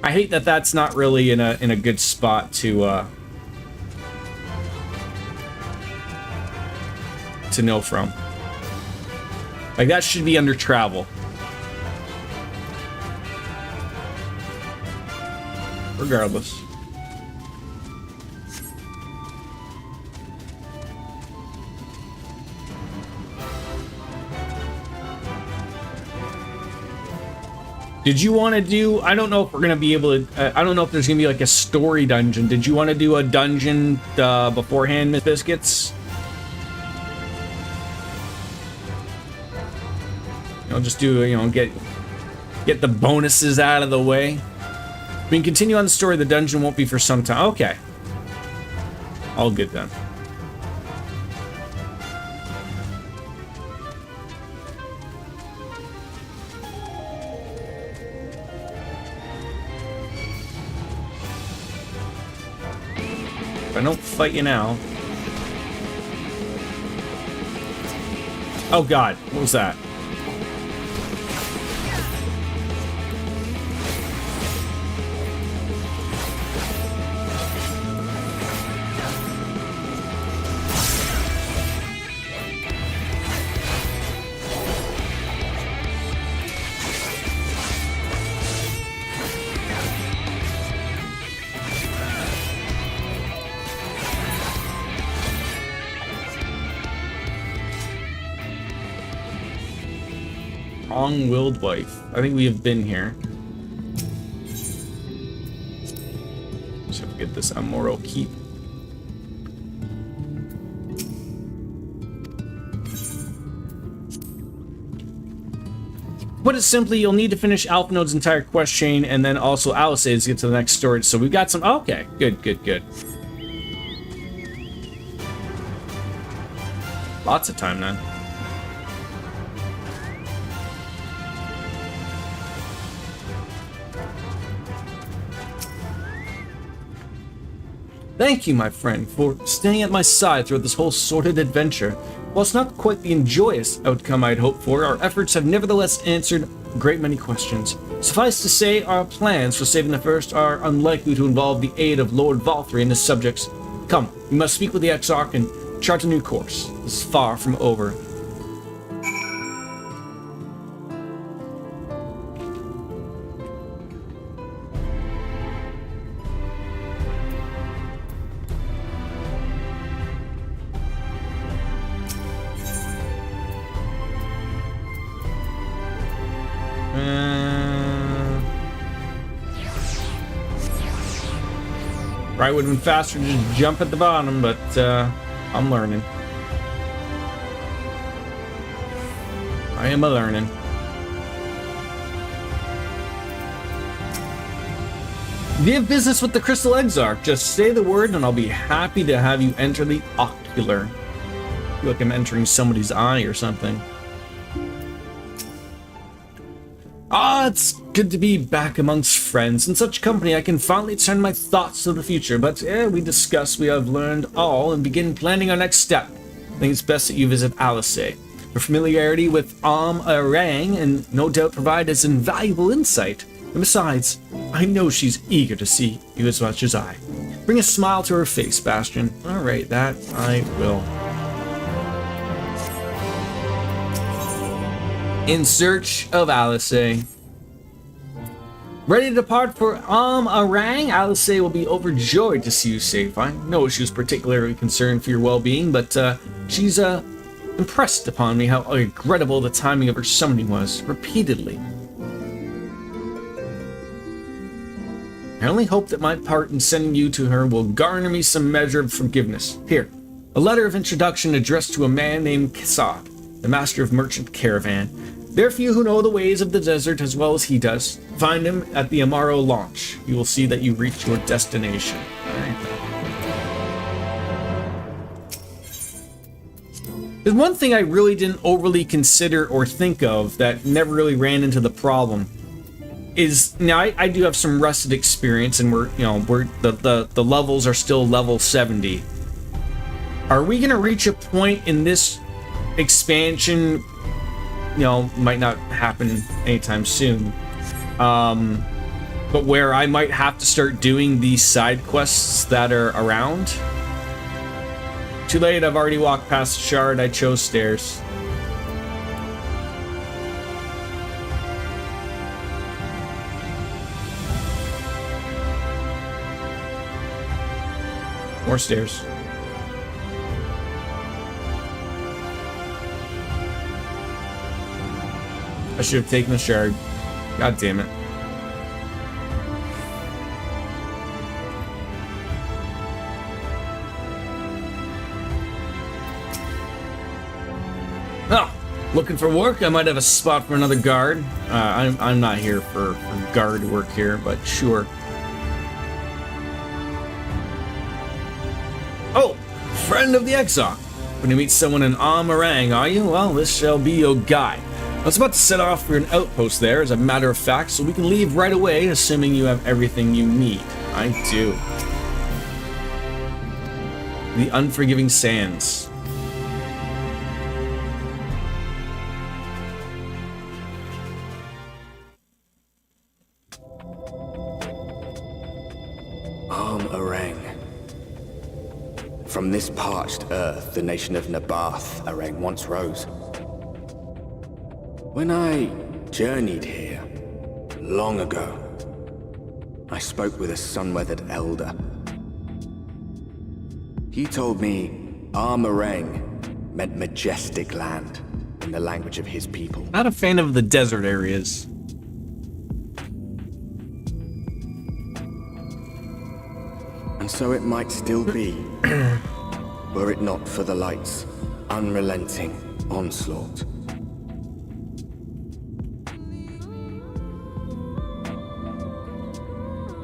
I hate that that's not really in a good spot to know from. Like that should be under travel. Regardless. Did you want to do... I don't know if we're going to be able to... I don't know if there's going to be like a story dungeon. Did you want to do a dungeon beforehand, Miss Biscuits? I'll just do, you know, get the bonuses out of the way. We can continue on the story. The dungeon won't be for some time. Okay. All good then. If I don't fight you now... Oh god, what was that? Willed wife. I think we have been here. Just have to get this Amoro keep. Put it simply, you'll need to finish Alphinode's entire quest chain and then also Alisade's to get to the next storage. So we've got some... Okay, good. Lots of time then. Thank you, my friend, for staying at my side throughout this whole sordid adventure. Whilst not quite the joyous outcome I'd hoped for, our efforts have nevertheless answered a great many questions. Suffice to say, our plans for saving the First are unlikely to involve the aid of Lord Valthree and his subjects. Come, We must speak with the Exarch and chart a new course. This is far from over. Probably would have been faster to just jump at the bottom, but I'm learning. I am a-learning. If you have business with the Crystal Exarch, just say the word and I'll be happy to have you enter the Ocular. I feel like I'm entering somebody's eye or something. Ah, it's good to be back amongst friends. In such company, I can finally turn my thoughts to the future. But ere we discuss, we have learned all and begin planning our next step. I think it's best that you visit Alice. Her familiarity with Arang and no doubt provide us invaluable insight. And besides, I know she's eager to see you as much as I. Bring a smile to her face, Bastion. Alright, that I will. In search of Alice. Ready to depart for Arang? Alice will be overjoyed to see you safe. I know she was particularly concerned for your well-being, but she's impressed upon me how regrettable the timing of her summoning was, repeatedly. I only hope that my part in sending you to her will garner me some measure of forgiveness. Here, a letter of introduction addressed to a man named Kisab, the master of merchant caravan. There are few who know the ways of the desert as well as he does. Find him at the Amaro launch. You will see that you reach your destination. Alright. There's one thing I really didn't overly consider or think of that never really ran into the problem. Is now I do have some rusted experience and we're the levels are still level 70. Are we gonna reach a point in this expansion, might not happen anytime soon, but where I might have to start doing these side quests that are around? Too late, I've already walked past the shard. I chose stairs. More stairs. I should have taken the shard. God damn it. Oh, looking for work? I might have a spot for another guard. I'm not here for guard work here, but sure. Oh, friend of the Exarch. When you meet someone in Arang, are you? Well, this shall be your guide. I was about to set off for an outpost there, as a matter of fact, so we can leave right away, assuming you have everything you need. I do. The Unforgiving Sands. Arang. From this parched earth, the nation of Nabath, Arang once rose. When I journeyed here, long ago, I spoke with a sun-weathered elder. He told me Arang meant majestic land in the language of his people. Not a fan of the desert areas. And so it might still be, were it not for the light's unrelenting onslaught.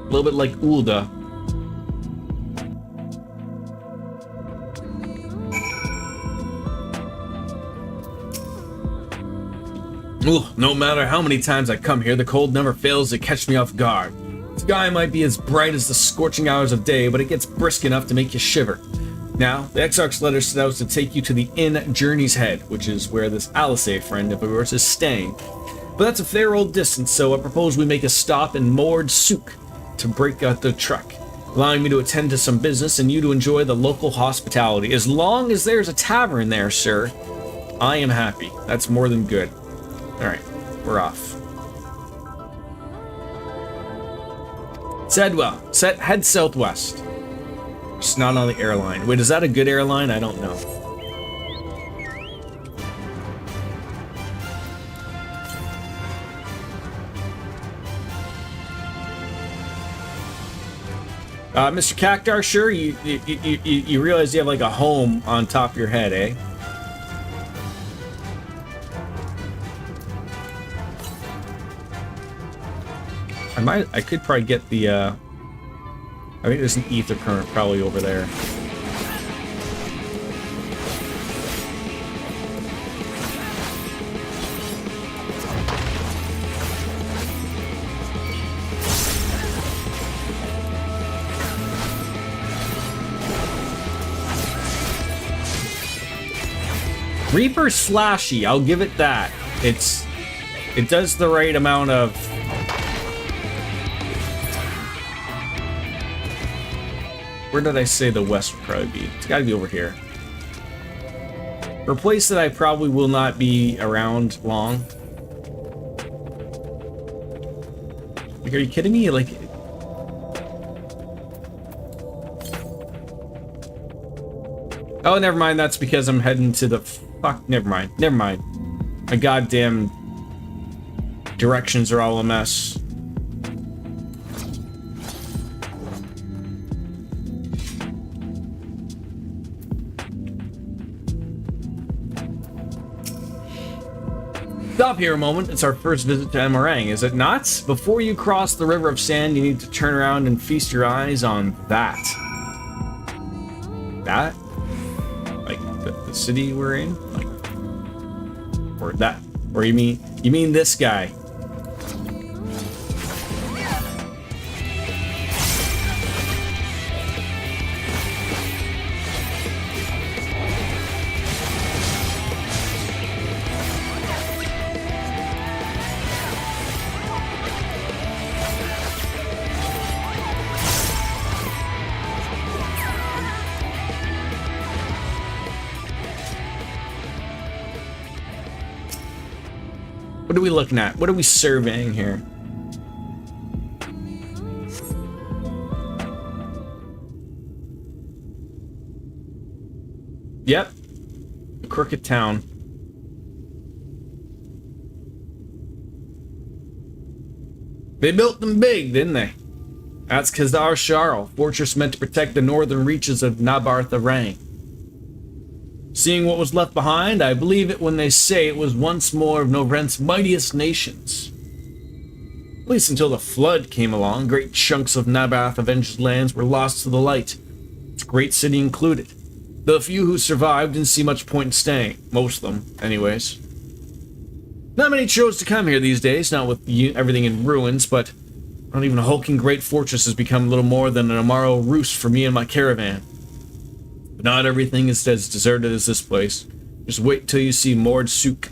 A little bit like Ulda. Ooh, no matter how many times I come here, the cold never fails to catch me off guard. The sky might be as bright as the scorching hours of day, but it gets brisk enough to make you shiver. Now, the Exarch's letter set out to take you to the Inn Journey's Head, which is where this Alice friend of yours is staying. But that's a fair old distance, so I propose we make a stop in Mord Souk to break out the trek. allowing me to attend to some business and you to enjoy the local hospitality. As long as there's a tavern there, sir, I am happy. That's more than good. Alright, we're off. Head southwest. Just not on the airline. Wait, is that a good airline? I don't know. Mr. Cactar, sure, you realize you have like a home on top of your head, eh? I could probably get the, I think there's an ether current probably over there. Reaper's flashy, I'll give it that. It does the right amount of... Where did I say the west would probably be? It's gotta be over here. For a place that I probably will not be around long. Like, are you kidding me? Like... Oh, never mind, that's because I'm heading to the... Fuck, never mind. My goddamn directions are all a mess. Stop here a moment. It's our first visit to Emerang, is it not? Before you cross the River of Sand, you need to turn around and feast your eyes on that. That? Like the city we're in? Like, or that? Or you mean this guy? What are we looking at? What are we surveying here? Yep. Crooked Town. They built them big, didn't they? That's Khazar Sharl, fortress meant to protect the northern reaches of Nabarth Arang. Seeing what was left behind, I believe it when they say it was once more of Novrent's mightiest nations. At least until the flood came along, great chunks of Nabarth Avenged lands were lost to the light, its great city included. The few who survived didn't see much point in staying, most of them, anyways. Not many chose to come here these days, not with everything in ruins, but not even a hulking great fortress has become little more than an Amaro roost for me and my caravan. But not everything is as deserted as this place. Just wait till you see Mord Sook.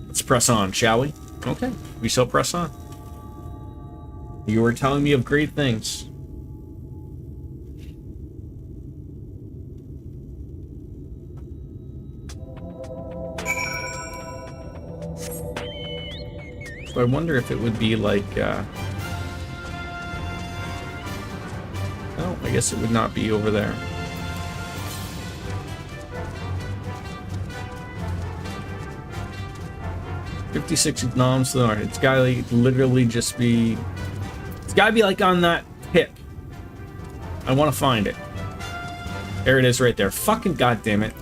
Let's press on, shall we? Okay, we shall press on. You were telling me of great things. So I wonder if it would be like, oh, I guess it would not be over there. 56 noms to the north. It's gotta like, literally just be... It's gotta be like on that tip. I want to find it. There it is right there. Fucking goddammit.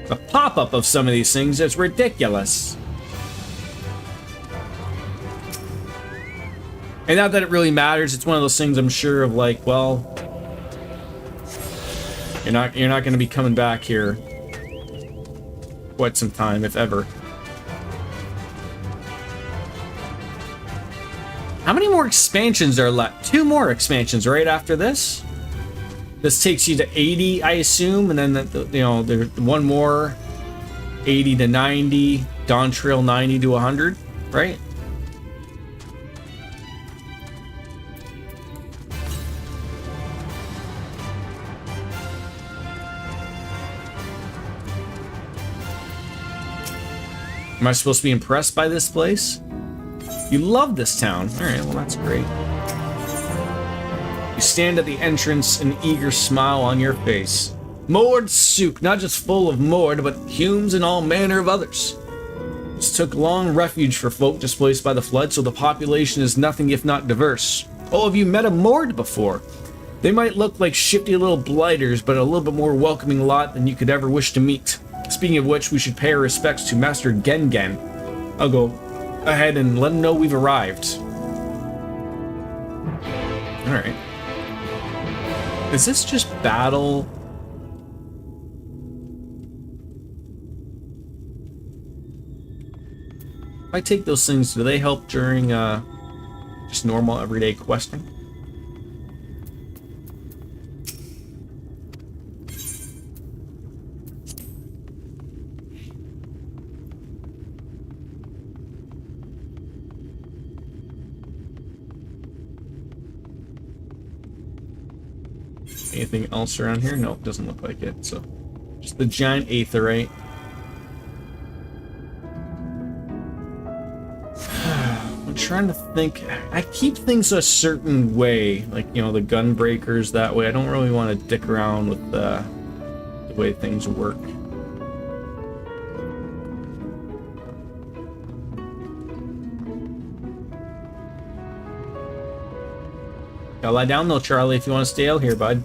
The pop-up of some of these things is ridiculous. And not that it really matters. It's one of those things I'm sure of like, well... You're not going to be coming back here quite some time, if ever. How many more expansions are left? 2 more expansions right after this. This takes you to 80, I assume, and then there's one more, 80 to 90, Dawn Trail 90 to 100, right? Am I supposed to be impressed by this place? You love this town. Alright, well that's great. You stand at the entrance, an eager smile on your face. Moored souk, not just full of moored, but humes and all manner of others. This took long refuge for folk displaced by the flood, so the population is nothing if not diverse. Oh, have you met a moored before? They might look like shifty little blighters, but a little bit more welcoming lot than you could ever wish to meet. Speaking of which, we should pay our respects to Master Gengen. I'll go ahead and let him know we've arrived. Alright. Is this just battle? If I take those things, do they help during just normal everyday questing? Anything else around here? Nope, doesn't look like it. So, just the giant aetheryte. I'm trying to think. I keep things a certain way, like, you know, the gun breakers that way. I don't really want to dick around with the way things work. Gotta lie down though, Charlie, if you want to stay out here, bud.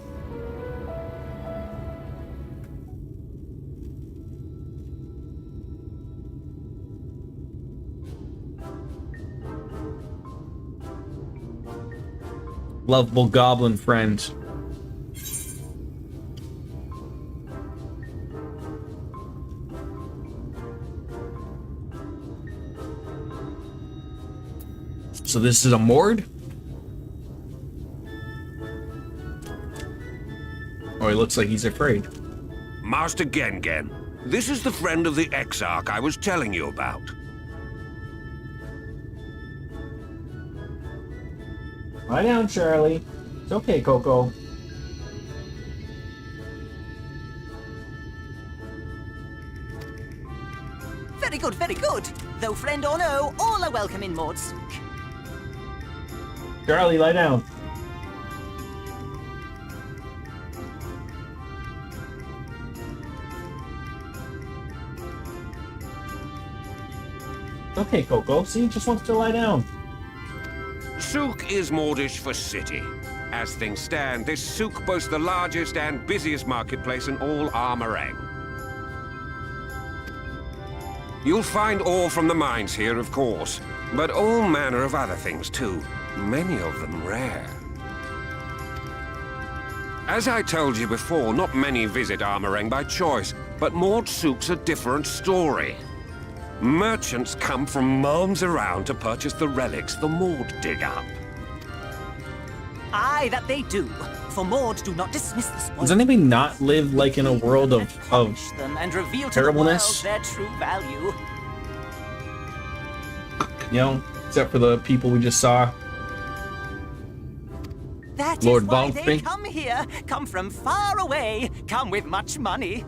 Lovable goblin friend. So this is a Mord? Oh, he looks like he's afraid. Master Gengen, this is the friend of the Exarch I was telling you about. Lie down, Charlie. It's okay, Coco. Very good, very good. Though friend or no, all are welcome in Mordsook. Charlie, lie down. Okay, Coco. See, he just wants to lie down. Souk is Mordish for city. As things stand, this souk boasts the largest and busiest marketplace in all Armorang. You'll find ore from the mines here, of course, but all manner of other things too, many of them rare. As I told you before, not many visit Armorang by choice, but Mordsook's a different story. Merchants come from miles around to purchase the relics the Mord dig up. Aye, that they do. For Mord do not dismiss the spoil. Does anybody not live like in a world of them and reveal to terribleness? the world their true value. You know, except for the people we just saw. That Lord is why Valkyrie. they come here. Come from far away. Come with much money.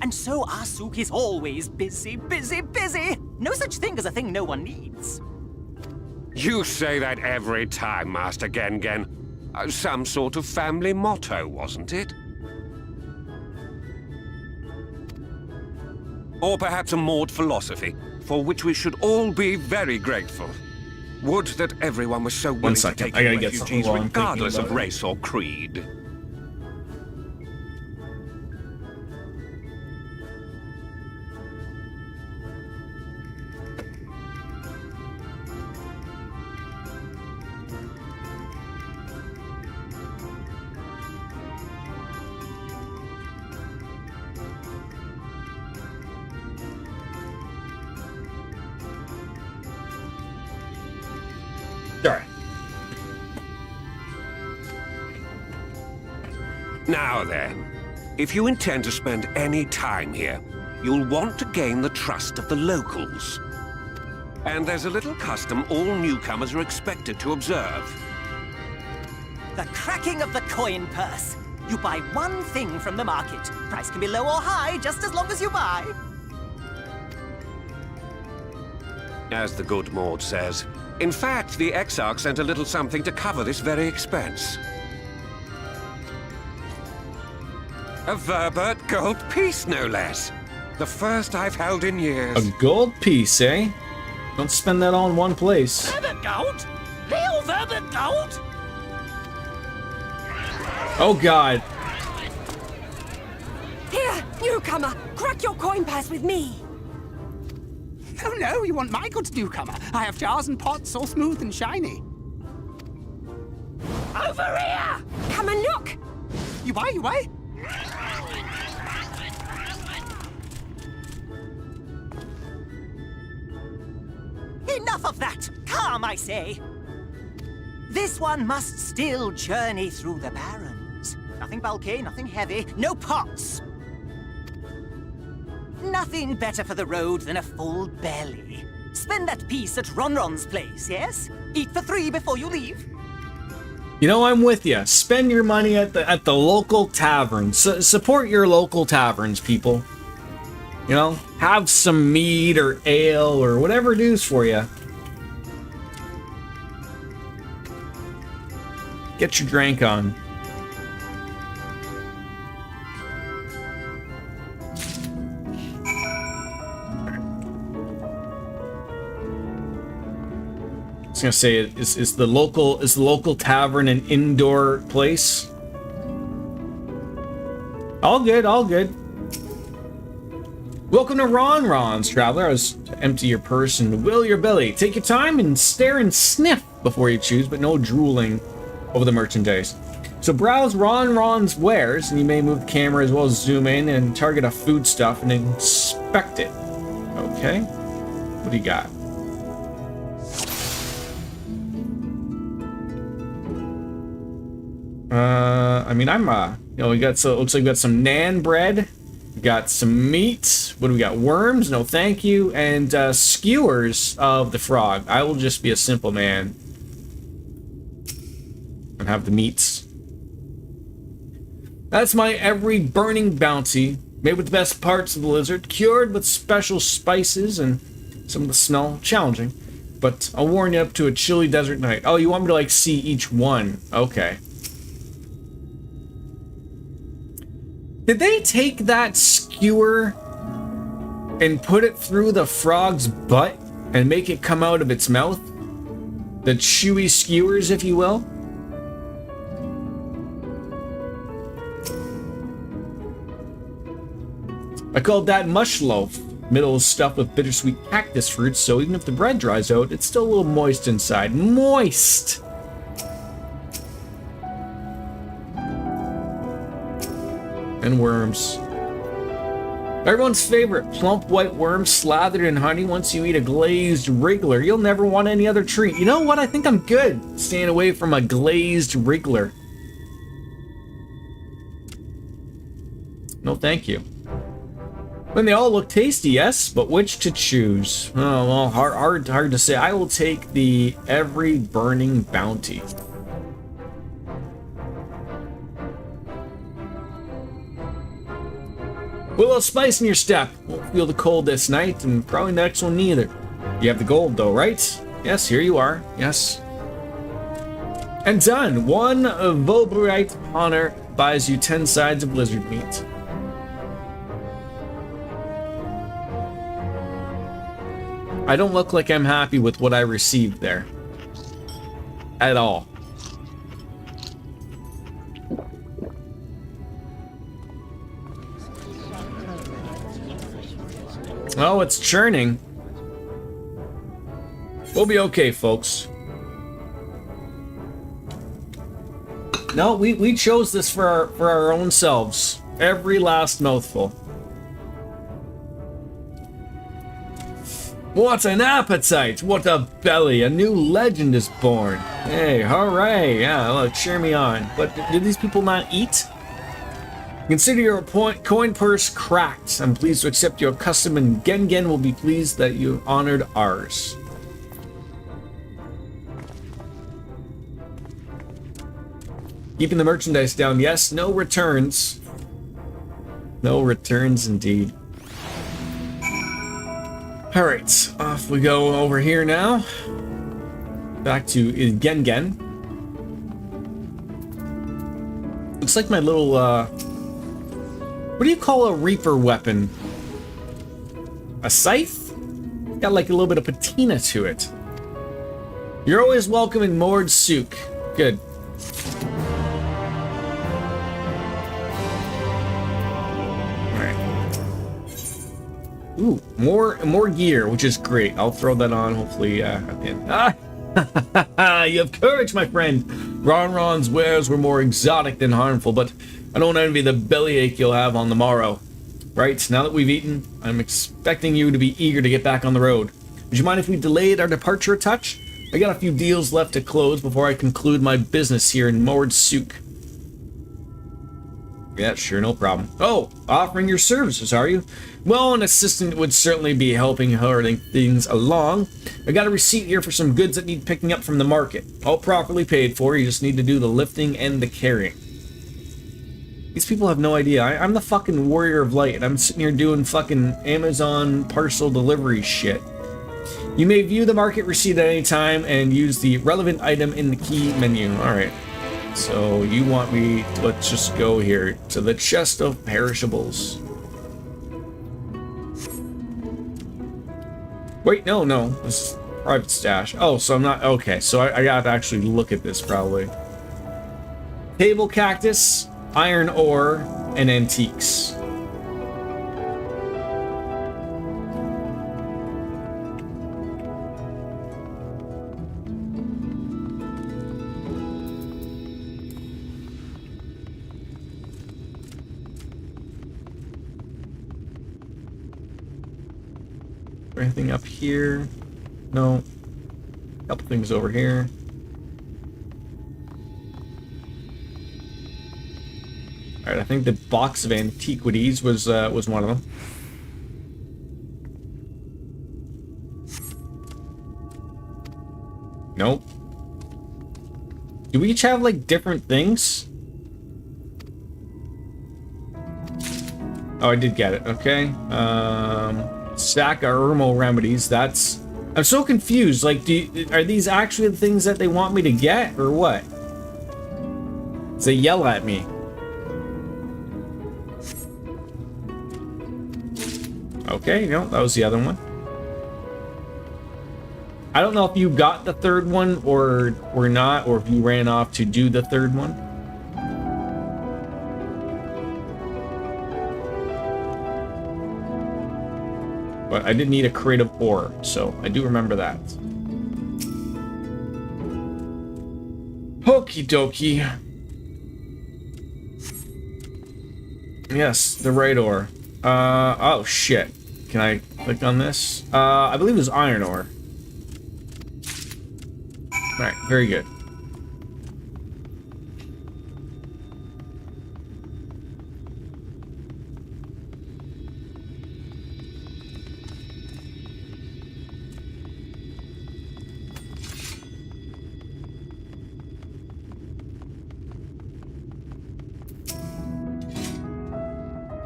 And so our souk is always busy, busy, busy. No such thing as a thing no one needs. You say that every time, Master Gengen. Some sort of family motto, wasn't it? Or perhaps a Mord philosophy, for which we should all be very grateful. Would that everyone was so willing to second, take I gotta in get something refugees while I'm thinking regardless about of it. race or creed. Alright. Now then, if you intend to spend any time here, you'll want to gain the trust of the locals. And there's a little custom all newcomers are expected to observe. The cracking of the coin purse. You buy one thing from the market. Price can be low or high, just as long as you buy. as the good Maud says. In fact, the Exarch sent a little something to cover this very expense. A Verbert gold piece, no less. The first I've held in years. A gold piece, eh? Don't spend that all in one place. Verbert gold? Real Verbert gold? Oh god. Here, newcomer, crack your coin purse with me. Oh no, you want my goods, newcomer? I have jars and pots all smooth and shiny. Over here! Come and look! You buy, you buy? Enough of that! Calm, I say! This one must still journey through the barrens. Nothing bulky, nothing heavy, no pots. Nothing better for the road than a full belly. Spend that piece at Ronron's place, yes? Eat for 3 before you leave. You know, I'm with you. Spend your money at the local taverns. Support your local taverns, people. You know, have some mead or ale or whatever it is for you. Get your drink on. I was gonna say, is the local tavern an indoor place? All good, all good. Welcome to Ronron's, traveler. I was to empty your purse and will your belly. Take your time and stare and sniff before you choose, but no drooling over the merchandise. So browse Ronron's wares, and you may move the camera as well as zoom in and target a foodstuff and inspect it. Okay, what do you got? I mean, we got, so it looks like we got some naan bread, we got some meat, what do we got, worms, no thank you, and skewers of the frog. I will just be a simple man and have the meats. That's my every burning bounty, made with the best parts of the lizard, cured with special spices, and some of the smell challenging, but I'll warn you up to a chilly desert night. Oh, you want me to, like, see each one? Okay. Did they take that skewer and put it through the frog's butt and make it come out of its mouth? The chewy skewers, if you will? I called that mush loaf. Middle is stuffed with bittersweet cactus fruits, so even if the bread dries out, it's still a little moist inside. Moist! And worms. Everyone's favorite, plump white worm slathered in honey. Once you eat a glazed wriggler, you'll never want any other treat. You know what? I think I'm good staying away from a glazed wriggler. No, thank you. When they all look tasty, yes, but which to choose? Oh, well, hard to say. I will take the every burning bounty. Put a little spice in your step. Won't feel the cold this night, and probably the next one neither. You have the gold, though, right? Yes, here you are. Yes. And done. 1 Vobrite honor buys you 10 sides of lizard meat. I don't look like I'm happy with what I received there. At all. Oh, it's churning. We'll be okay, folks. No, we chose this for our own selves. Every last mouthful. What an appetite! What a belly! A new legend is born. Hey, hooray! Yeah, look, cheer me on. But did these people not eat? Consider your coin purse cracked. I'm pleased to accept your custom, and Gengen will be pleased that you honored ours. Keeping the merchandise down, yes. No returns. No returns, indeed. Alright, off we go over here now. Back to Gengen. Looks like my little, what do you call a reaper weapon? A scythe? Got like a little bit of patina to it. You're always welcome in Mord Souk. Good. Ooh, more gear, which is great. I'll throw that on, hopefully, at the end. Ah, you have courage, my friend. Ronron's wares were more exotic than harmful, but I don't envy the bellyache you'll have on the morrow. Right, now that we've eaten, I'm expecting you to be eager to get back on the road. Would you mind if we delayed our departure a touch? I got a few deals left to close before I conclude my business here in Mord Souk. Yeah, sure, no problem. Oh, offering your services, are you? Well, an assistant would certainly be helping hurrying things along. I got a receipt here for some goods that need picking up from the market. All properly paid for, you just need to do the lifting and the carrying. These people have no idea. I'm the fucking warrior of light, and I'm sitting here doing fucking Amazon parcel delivery shit. You may view the market receipt at any time and use the relevant item in the key menu. Alright. So you want me, let's just go here to the chest of perishables. Wait, no, this is private stash. Oh, so I'm not, okay, so I gotta actually look at this probably. Table cactus, iron ore, and antiques. Anything up here? No. A couple things over here. Alright, I think the box of antiquities was one of them. Nope. Do we each have like different things? Oh, I did get it. Okay. Stack our Ermo remedies. That's... I'm so confused. Like, are these actually the things that they want me to get, or what? They yell at me. Okay, no, that was the other one. I don't know if you got the third one or not, or if you ran off to do the third one. But I did need a crate of ore, so I do remember that. Okie dokie. Yes, the right ore. Oh shit. Can I click on this? I believe it was iron ore. Alright, very good.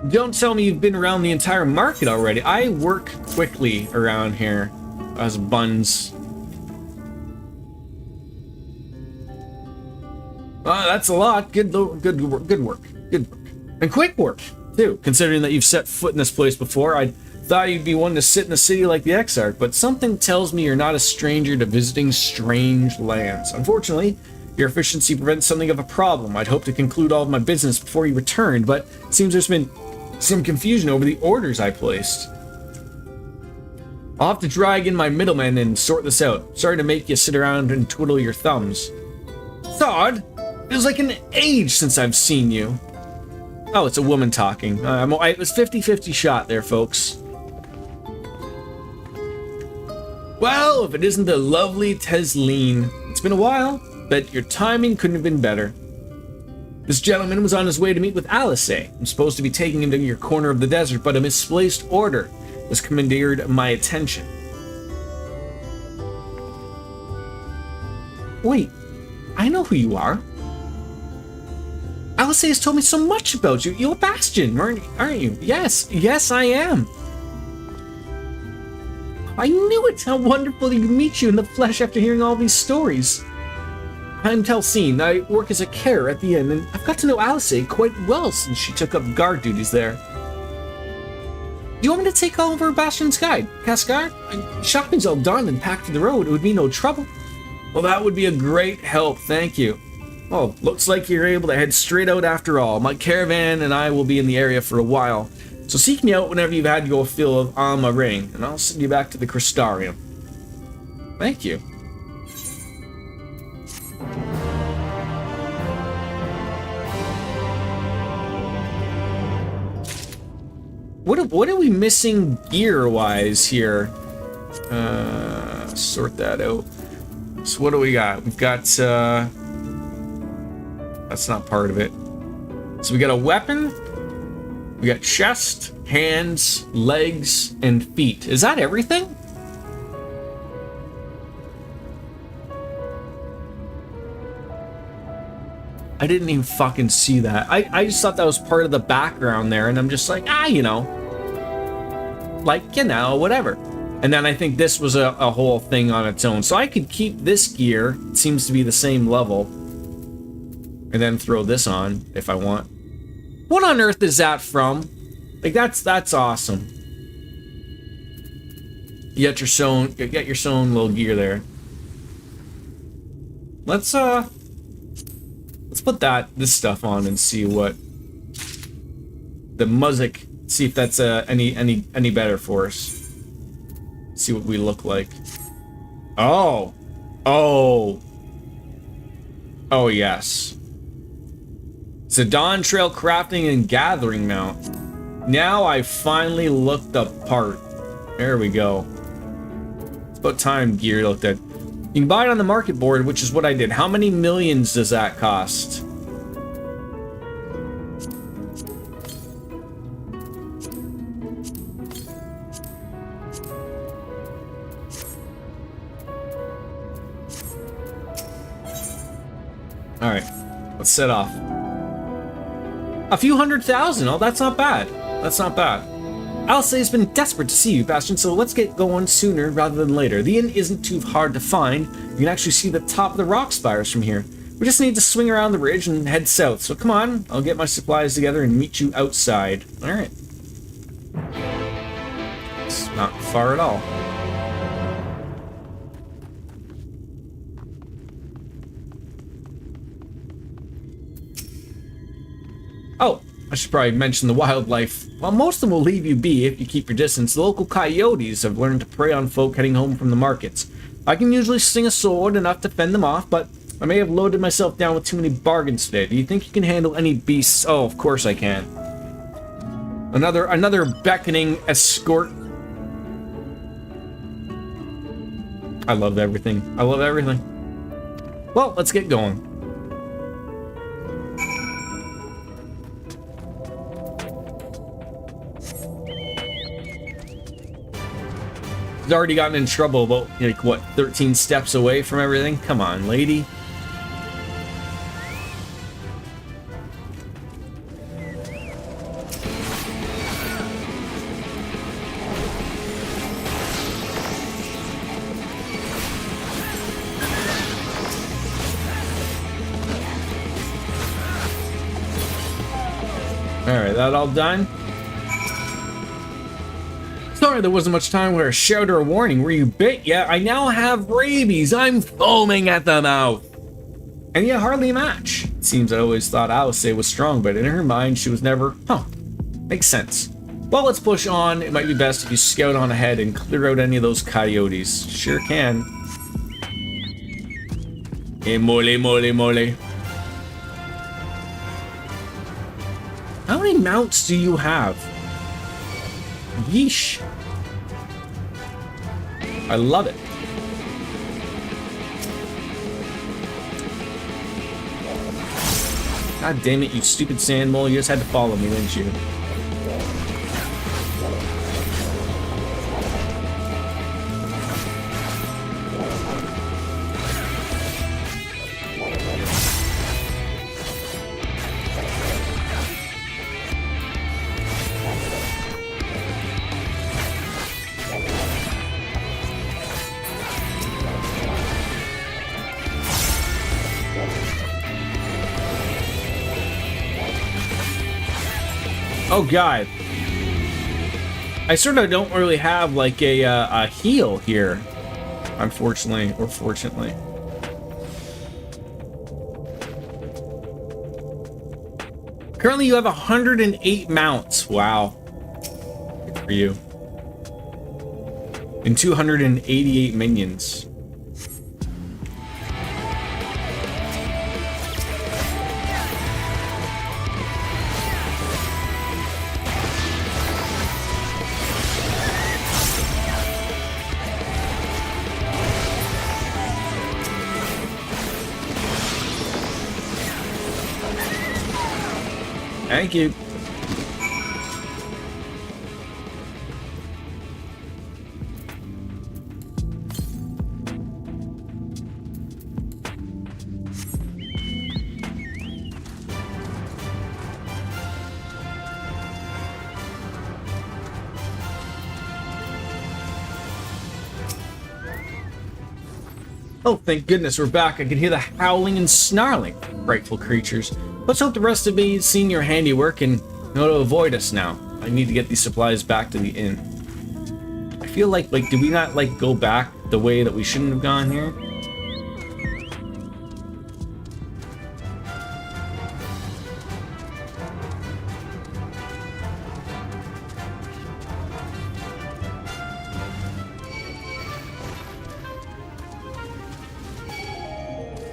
Don't tell me you've been around the entire market already. I work quickly around here as buns. That's a lot. Good work. And quick work, too, considering that you've set foot in this place before. I thought you'd be one to sit in a city like the XIV, but something tells me you're not a stranger to visiting strange lands. Unfortunately, your efficiency prevents something of a problem. I'd hoped to conclude all of my business before you returned, but it seems there's been some confusion over the orders I placed. I'll have to drag in my middlemen and sort this out. Sorry to make you sit around and twiddle your thumbs. It's odd. It was like an age since I've seen you. Oh, it's a woman talking. It was 50-50 shot there, folks. Well, if it isn't the lovely Tesleen. It's been a while, but your timing couldn't have been better. This gentleman was on his way to meet with Alice. I'm supposed to be taking him to your corner of the desert, but a misplaced order has commandeered my attention. Wait, I know who you are. Alice has told me so much about you. You're Bastion, aren't you? Yes, I am. I knew it! How wonderful to meet you in the flesh after hearing all these stories. I'm Telsine. I work as a carer at the inn, and I've got to know Alice quite well since she took up guard duties there. Do you want me to take over Bastion's guide, Cascar? Shopping's all done and packed for the road. It would be no trouble. Well, that would be a great help, thank you. Well, looks like you're able to head straight out after all. My caravan and I will be in the area for a while, so seek me out whenever you've had your fill of Alma Ring, and I'll send you back to the Crystarium. Thank you. What are we missing gear-wise here? Sort that out. So what do we got? We've got, that's not part of it. So we got a weapon. We got chest, hands, legs, and feet. Is that everything? I didn't even fucking see that. I just thought that was part of the background there, and I'm just like, you know. Like, you know, whatever. And then I think this was a whole thing on its own. So I could keep this gear. It seems to be the same level. And then throw this on if I want. What on earth is that from? Like, that's awesome. You got your own little gear there. Let's put this stuff on and see what the music. See if that's any better for us. See what we look like. Oh yes. It's a Dawn Trail crafting and gathering mount. Now I finally looked the part. There we go. It's about time gear looked at. You can buy it on the market board, which is what I did. How many millions does that cost? Alright, let's set off. A few 100,000. Oh, that's not bad. That's not bad. Alice has been desperate to see you, Bastion, so let's get going sooner rather than later. The inn isn't too hard to find. You can actually see the top of the rock spires from here. We just need to swing around the ridge and head south. So come on, I'll get my supplies together and meet you outside. Alright. It's not far at all. Oh, I should probably mention the wildlife. While most of them will leave you be if you keep your distance, the local coyotes have learned to prey on folk heading home from the markets. I can usually swing a sword enough to fend them off, but I may have loaded myself down with too many bargains today. Do you think you can handle any beasts? Oh, of course I can. Another beckoning escort. I love everything. I love everything. Well, let's get going. He's already gotten in trouble about, like, what, 13 steps away from everything? Come on, lady. Alright, that all done? Sorry there wasn't much time for a shout or a warning. Were you bit? Yeah, I now have rabies. I'm foaming at the mouth. And yet hardly a match. It seems I always thought Alice was strong, but in her mind she was never... Huh. Makes sense. Well, let's push on. It might be best if you scout on ahead and clear out any of those coyotes. Sure can. Hey, mole, mole, mole. How many mounts do you have? Yeesh. I love it. God damn it, you stupid sand mole. You just had to follow me, didn't you? Oh god. I sort of don't really have like a heal here, unfortunately, or fortunately. Currently, you have 108 mounts. Wow. Good for you. And 288 minions. Thank you. Oh, thank goodness we're back. I can hear the howling and snarling, frightful creatures. Let's hope the rest of me seen your handiwork and know to avoid us now. I need to get these supplies back to the inn. I feel like did we not, like, go back the way that we shouldn't have gone here?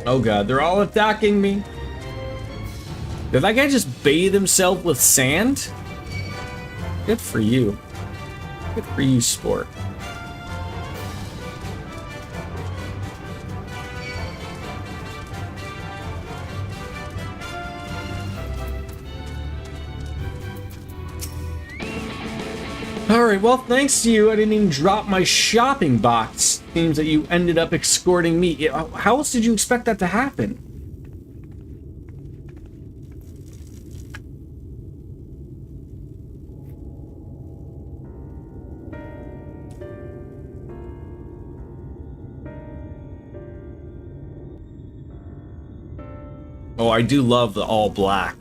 Oh god, they're all attacking me. Did that guy just bathe himself with sand? Good for you. Good for you, sport. Alright, well, thanks to you, I didn't even drop my shopping box. Seems that you ended up escorting me. How else did you expect that to happen? Oh, I do love the all black.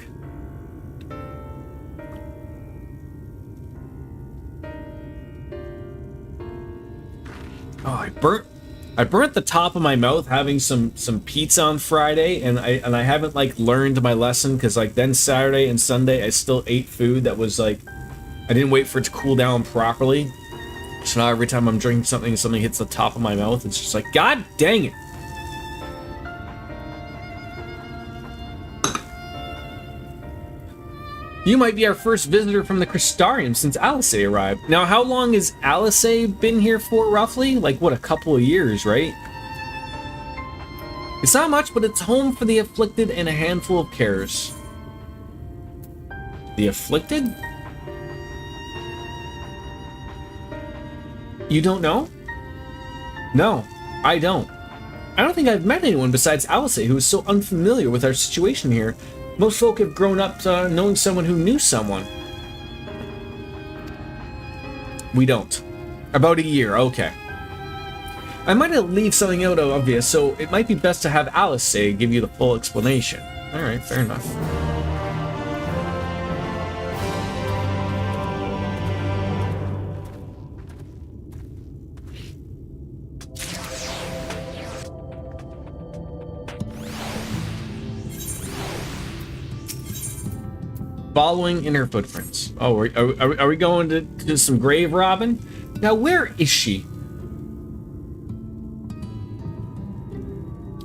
Oh, I burnt the top of my mouth having some pizza on Friday, and I haven't like learned my lesson, because like then Saturday and Sunday I still ate food that was like, I didn't wait for it to cool down properly. So now every time I'm drinking something and something hits the top of my mouth, it's just like, god dang it. You might be our first visitor from the Crystarium since Alice arrived. Now, how long has Alice been here for, roughly? Like, what, a couple of years, right? It's not much, but it's home for the afflicted and a handful of cares. The afflicted? You don't know? No, I don't. I don't think I've met anyone besides Alice who is so unfamiliar with our situation here. Most folk have grown up knowing someone who knew someone. We don't. About a year, okay. I might leave something out obvious, so it might be best to have Alice give you the full explanation. Alright, fair enough. Following in her footprints. Oh, are we going to some grave robbing? Now, where is she?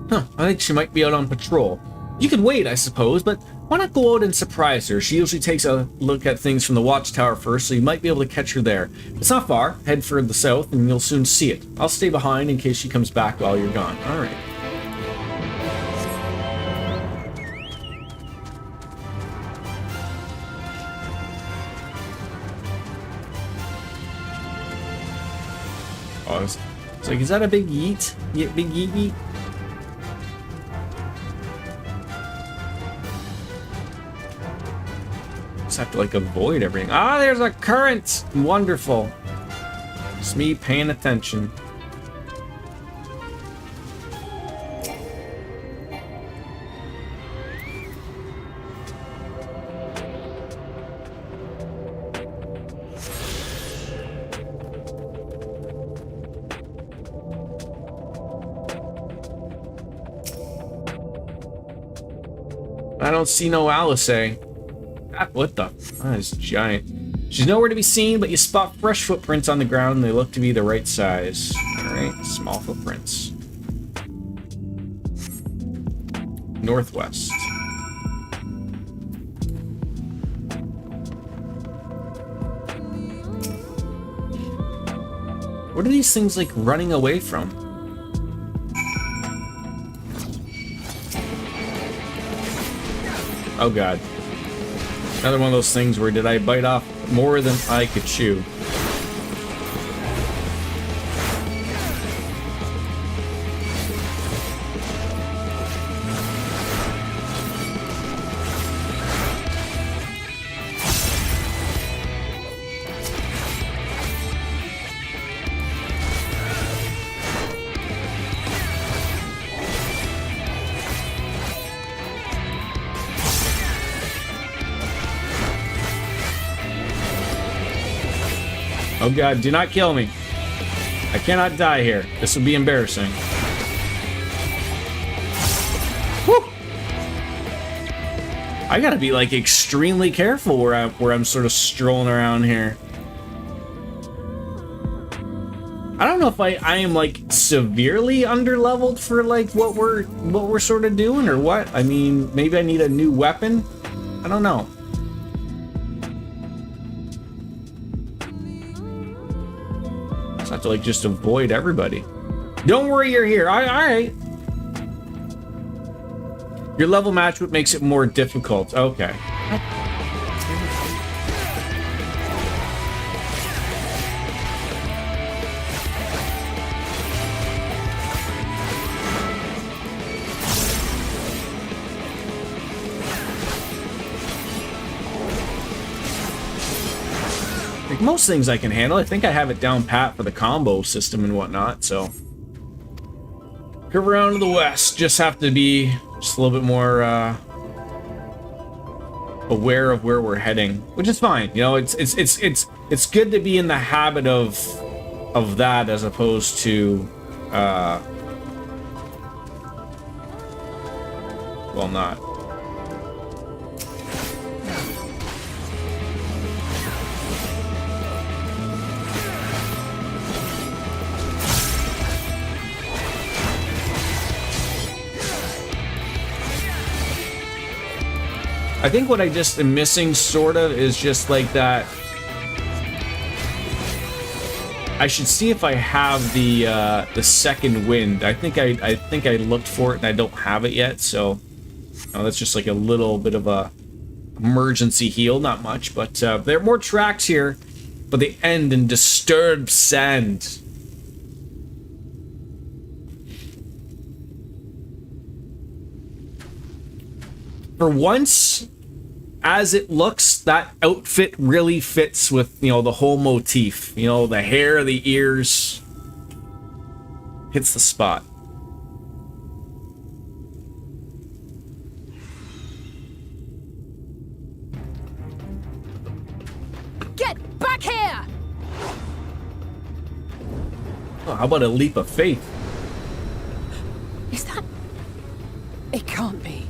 Huh, I think she might be out on patrol. You could wait, I suppose, but why not go out and surprise her? She usually takes a look at things from the watchtower first, so you might be able to catch her there. It's not far. Head for the south, and you'll soon see it. I'll stay behind in case she comes back while you're gone. All right. Oh, it's like, is that a big yeet? Yeah, big yeet yeet? Just have to like avoid everything. Ah, there's a current! Wonderful. It's me paying attention. I don't see no Alice. Ah, what the? That is giant. She's nowhere to be seen, but you spot fresh footprints on the ground and they look to be the right size. Alright, small footprints. Northwest. What are these things like running away from? Oh god. Another one of those things where did I bite off more than I could chew? Oh god, do not kill me. I cannot die here. This would be embarrassing. Whew. I gotta be like extremely careful where I'm sort of strolling around here. I don't know if I am like severely underleveled for like what we're sort of doing or what. I mean, maybe I need a new weapon. I don't know. I have to like just avoid everybody. Don't worry, you're here. All right. Your level match makes it more difficult. Okay. Like most things I can handle. I think I have it down pat for the combo system and whatnot, so. Curve around to the west. Just have to be just a little bit more aware of where we're heading, which is fine. You know, it's good to be in the habit of that as opposed to well, not. I think what I just am missing, sort of, is just like that. I should see if I have the second wind. I think I looked for it and I don't have it yet. So that's just like a little bit of a emergency heal, not much. But there are more tracks here, but they end in disturbed sand. For once, as it looks, that outfit really fits with, you know, the whole motif. You know, the hair, the ears. Hits the spot. Get back here! Oh, how about a leap of faith? Is that... It can't be.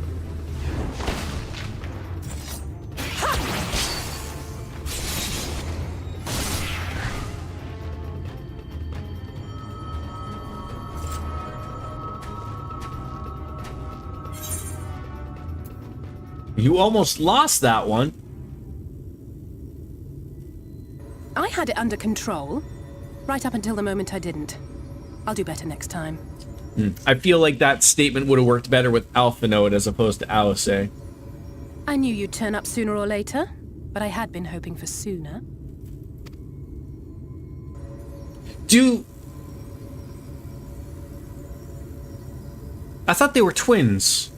You almost lost that one. I had it under control, right up until the moment I didn't. I'll do better next time. I feel like that statement would have worked better with Alpha Node as opposed to Alice. I knew you'd turn up sooner or later, but I had been hoping for sooner. I thought they were twins,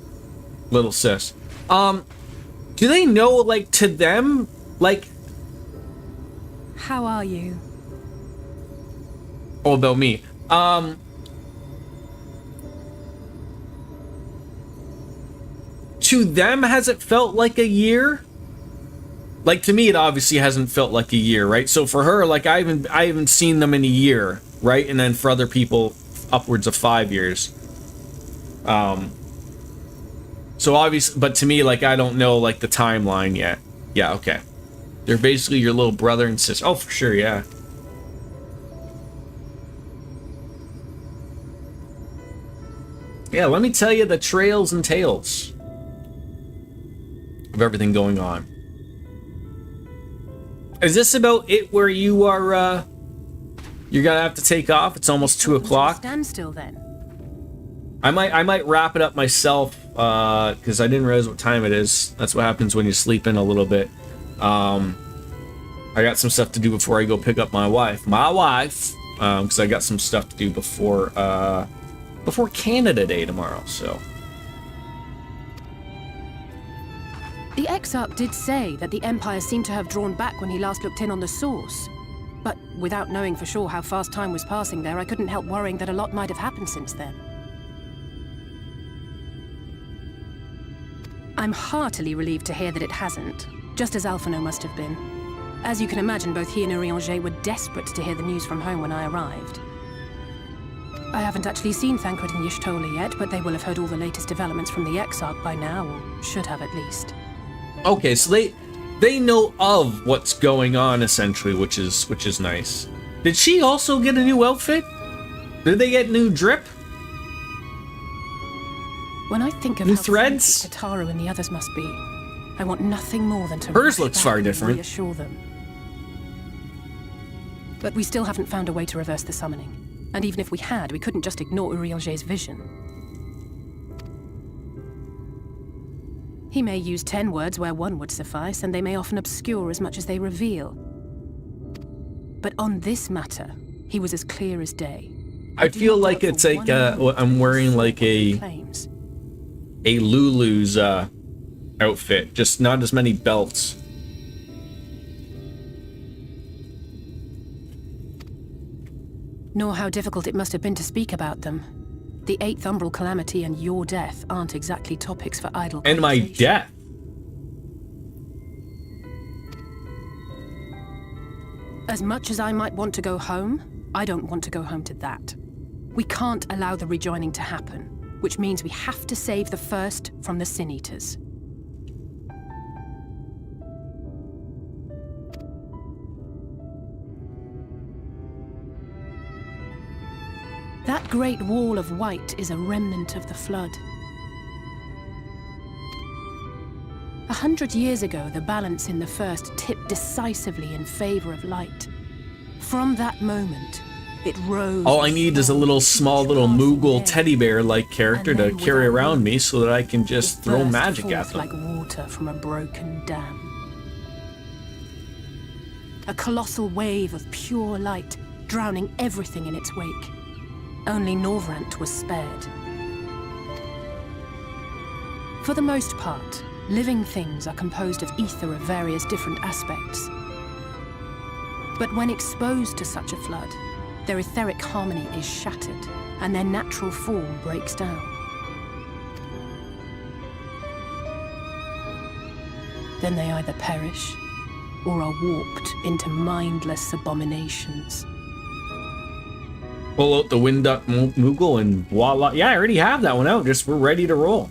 little sis. Do they know, like, to them, like... How are you? Oh, about me. To them, has it felt like a year? Like, to me, it obviously hasn't felt like a year, right? So for her, like, I haven't seen them in a year, right? And then for other people, upwards of 5 years. So obviously, but to me, like, I don't know, like, the timeline yet. Yeah, okay. They're basically your little brother and sister. Oh, for sure, yeah. Yeah, let me tell you the trails and tales of everything going on. Is this about it where you are, you're gonna have to take off? It's almost 2 o'clock. Stand still then. I might wrap it up myself, because I didn't realize what time it is. That's what happens when you sleep in a little bit. I got some stuff to do before I go pick up my wife. Because I got some stuff to do before Canada Day tomorrow, so. The Exarch did say that the Empire seemed to have drawn back when he last looked in on the source. But without knowing for sure how fast time was passing there, I couldn't help worrying that a lot might have happened since then. I'm heartily relieved to hear that it hasn't, just as Alphino must have been. As you can imagine, both he and Urianger were desperate to hear the news from home when I arrived. I haven't actually seen Thancred and Y'shtola yet, but they will have heard all the latest developments from the Exarch by now, or should have at least. Okay, so they know of what's going on, essentially, which is nice. Did she also get a new outfit? Did they get new drip? When I think of new how threads? Kataru and the others must be, I want nothing more than to hers rush looks back far and different. reassure them. But we still haven't found a way to reverse the summoning. And even if we had, we couldn't just ignore Urianger's vision. He may use 10 words where 1 would suffice, and they may often obscure as much as they reveal. But on this matter, he was as clear as day. I feel like it's like I'm wearing like a Lulu's outfit, just not as many belts. Nor how difficult it must have been to speak about them. The 8th Umbral Calamity and your death aren't exactly topics for idle And my conversation. death. As much as I might want to go home, I don't want to go home to that. We can't allow the rejoining to happen, which means we have to save the first from the Sin Eaters. That great wall of white is a remnant of the flood. 100 years ago, the balance in the first tipped decisively in favor of light. From that moment, it rose. All I need is a little small little Moogle teddy bear like character to carry around me so that I can just throw magic at them. Like water from a broken dam. A colossal wave of pure light, drowning everything in its wake. Only Norvrant was spared. For the most part, living things are composed of ether of various different aspects. But when exposed to such a flood, their etheric harmony is shattered, and their natural form breaks down. Then they either perish, or are warped into mindless abominations. Pull out the Wind Duck Moogle and voila. Yeah, I already have that one out. Just we're ready to roll.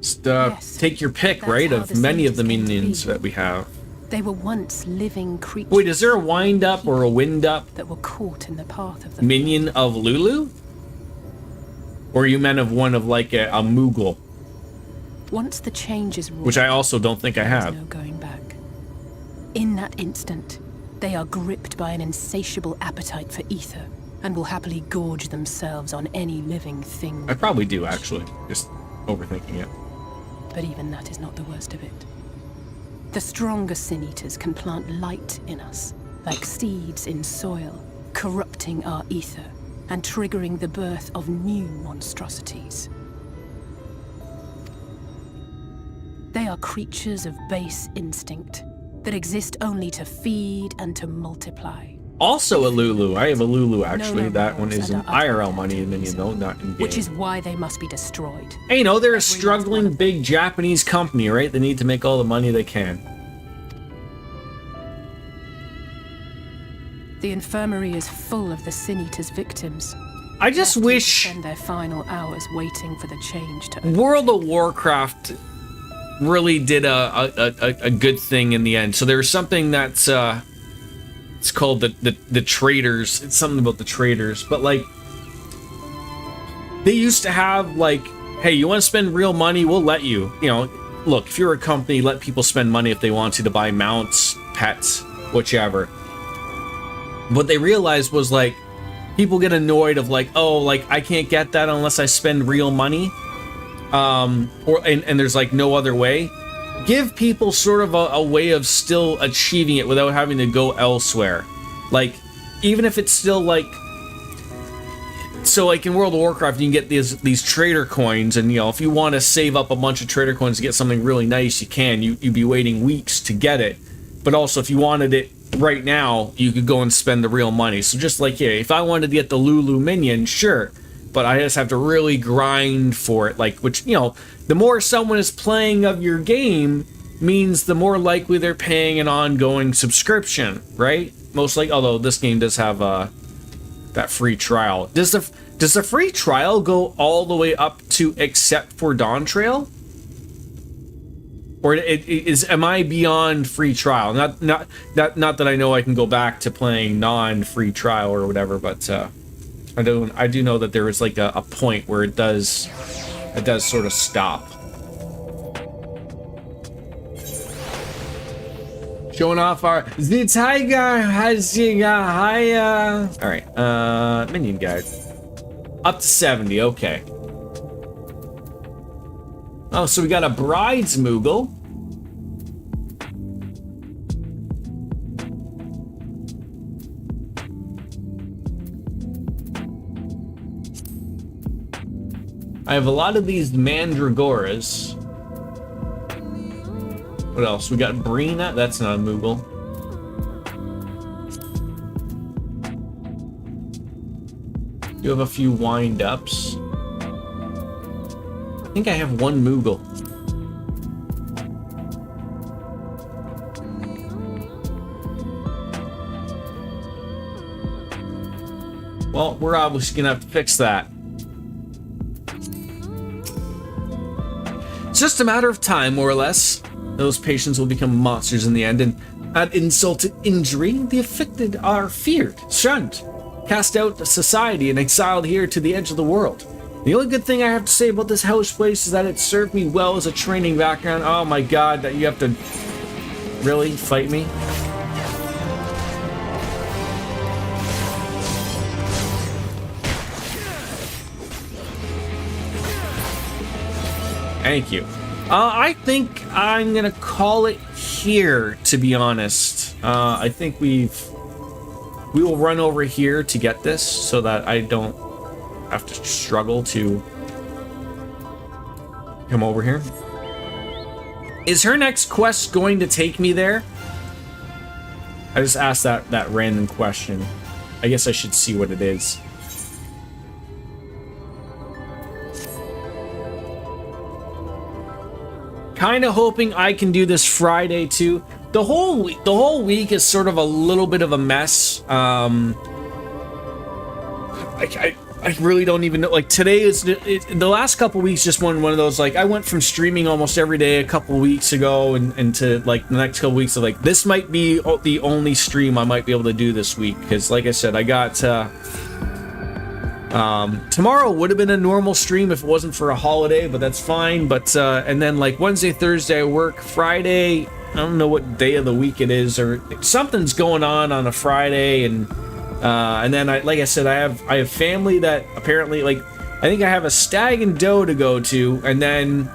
Just take your pick, right, of many of the minions that we have. They were once living creatures. Wait, is there a wind up or a wind up that were caught in the path of the minion of Lulu? Or you meant of one of like a Moogle? Once the change is wrought, which I also don't think I have. No going back. In that instant, they are gripped by an insatiable appetite for ether, and will happily gorge themselves on any living thing. I probably do, actually. Just overthinking it. But even that is not the worst of it. The stronger Sin Eaters can plant light in us, like seeds in soil, corrupting our ether, and triggering the birth of new monstrosities. They are creatures of base instinct that exist only to feed and to multiply. Also a Lulu. I have a Lulu, actually. That one is an IRL money minion, though, not in game. Which is why they must be destroyed. Hey, you know, they're a struggling big Japanese company, right? They need to make all the money they can. The infirmary is full of the Sin Eater's victims. I just Left wish to spend their final hours waiting for the change to occur. World of Warcraft really did a good thing in the end. So there's something that's it's called the traders. It's something about the traders, but like they used to have like, hey, you want to spend real money? We'll let you. You know, look, if you're a company, let people spend money if they want to buy mounts, pets, whichever. What they realized was like people get annoyed of like, oh, like I can't get that unless I spend real money. And there's like no other way. Give people sort of a way of still achieving it without having to go elsewhere. Like, even if it's still like, so like in World of Warcraft, you can get these trader coins, and you know, if you want to save up a bunch of trader coins to get something really nice, you can. You'd be waiting weeks to get it. But also, if you wanted it right now, you could go and spend the real money. So just like, yeah, if I wanted to get the Lulu minion, sure, but I just have to really grind for it. Like, which, you know, the more someone is playing of your game means the more likely they're paying an ongoing subscription, right? Most likely, although this game does have that free trial. Does the free trial go all the way up to except for Dawn Trail? Or am I beyond free trial? Not that I know I can go back to playing non-free trial or whatever, but I do know that there is like a point where it does sort of stop. Showing off the tiger has high. All right, minion guide up to 70. Okay. Oh, so we got a bride's Moogle. I have a lot of these Mandragoras. What else? We got Brina. That's not a Moogle. You have a few wind-ups. I think I have one Moogle. Well, we're obviously gonna have to fix that. It's just a matter of time, more or less. Those patients will become monsters in the end, and add insult to injury, the afflicted are feared, shunned, cast out of society, and exiled here to the edge of the world. The only good thing I have to say about this house place is that it served me well as a training background. Oh my god, that you have to really fight me? Thank you. I think I'm gonna call it here, to be honest. I think we will run over here to get this so that I don't have to struggle to come over here. Is her next quest going to take me there? I just asked that random question. I guess I should see what it is. Kind of hoping I can do this Friday too. The whole week is sort of a little bit of a mess. I really don't even know. Like today is the last couple weeks just one of those, like I went from streaming almost every day a couple weeks ago and to like the next couple weeks of like this might be the only stream I might be able to do this week, because like I said, I got tomorrow would have been a normal stream if it wasn't for a holiday, but that's fine. But and then like Wednesday, Thursday I work. Friday, I don't know what day of the week it is, or something's going on a Friday, and then like I said, I have family that apparently, like, I think I have a stag and doe to go to, and then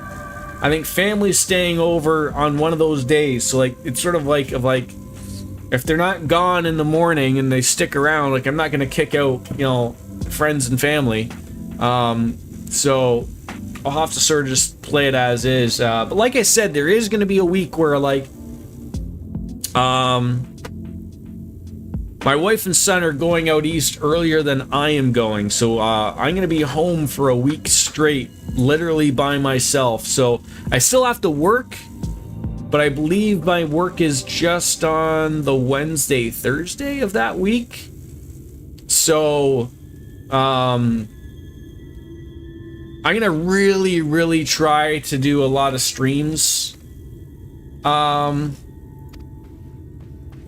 I think family's staying over on one of those days. So like it's sort of like if they're not gone in the morning and they stick around, like I'm not gonna kick out, you know, friends and family. So I'll have to sort of just play it as is. But like I said, there is gonna be a week where like my wife and son are going out east earlier than I am going, so I'm gonna be home for a week straight, literally by myself. So I still have to work, but I believe my work is just on the Wednesday, Thursday of that week. So, I'm gonna really try to do a lot of streams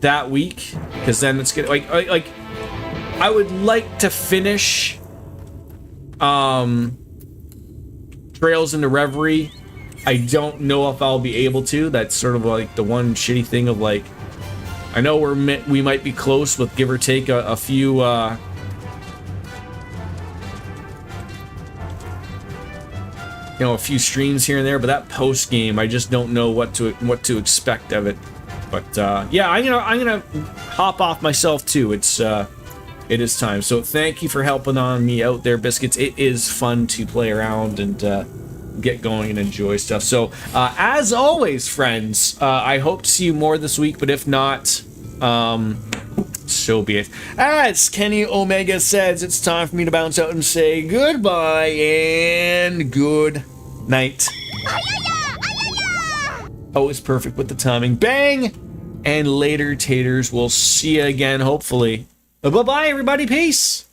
that week, because then it's gonna like I would like to finish Trails into Reverie. I don't know if I'll be able to. That's sort of like the one shitty thing of like, I know we might be close with give or take a few you know, a few streams here and there, but that post game, I just don't know what to expect of it. But yeah, I'm gonna hop off myself too. It is time. So thank you for helping on me out there, Biscuits. It is fun to play around and get going and enjoy stuff. So as always, friends, I hope to see you more this week, but if not, so be it. As Kenny Omega says, it's time for me to bounce out and say goodbye and good night. Always perfect with the timing. Bang! And later, taters. We'll see you again, hopefully. Bye-bye, everybody. Peace!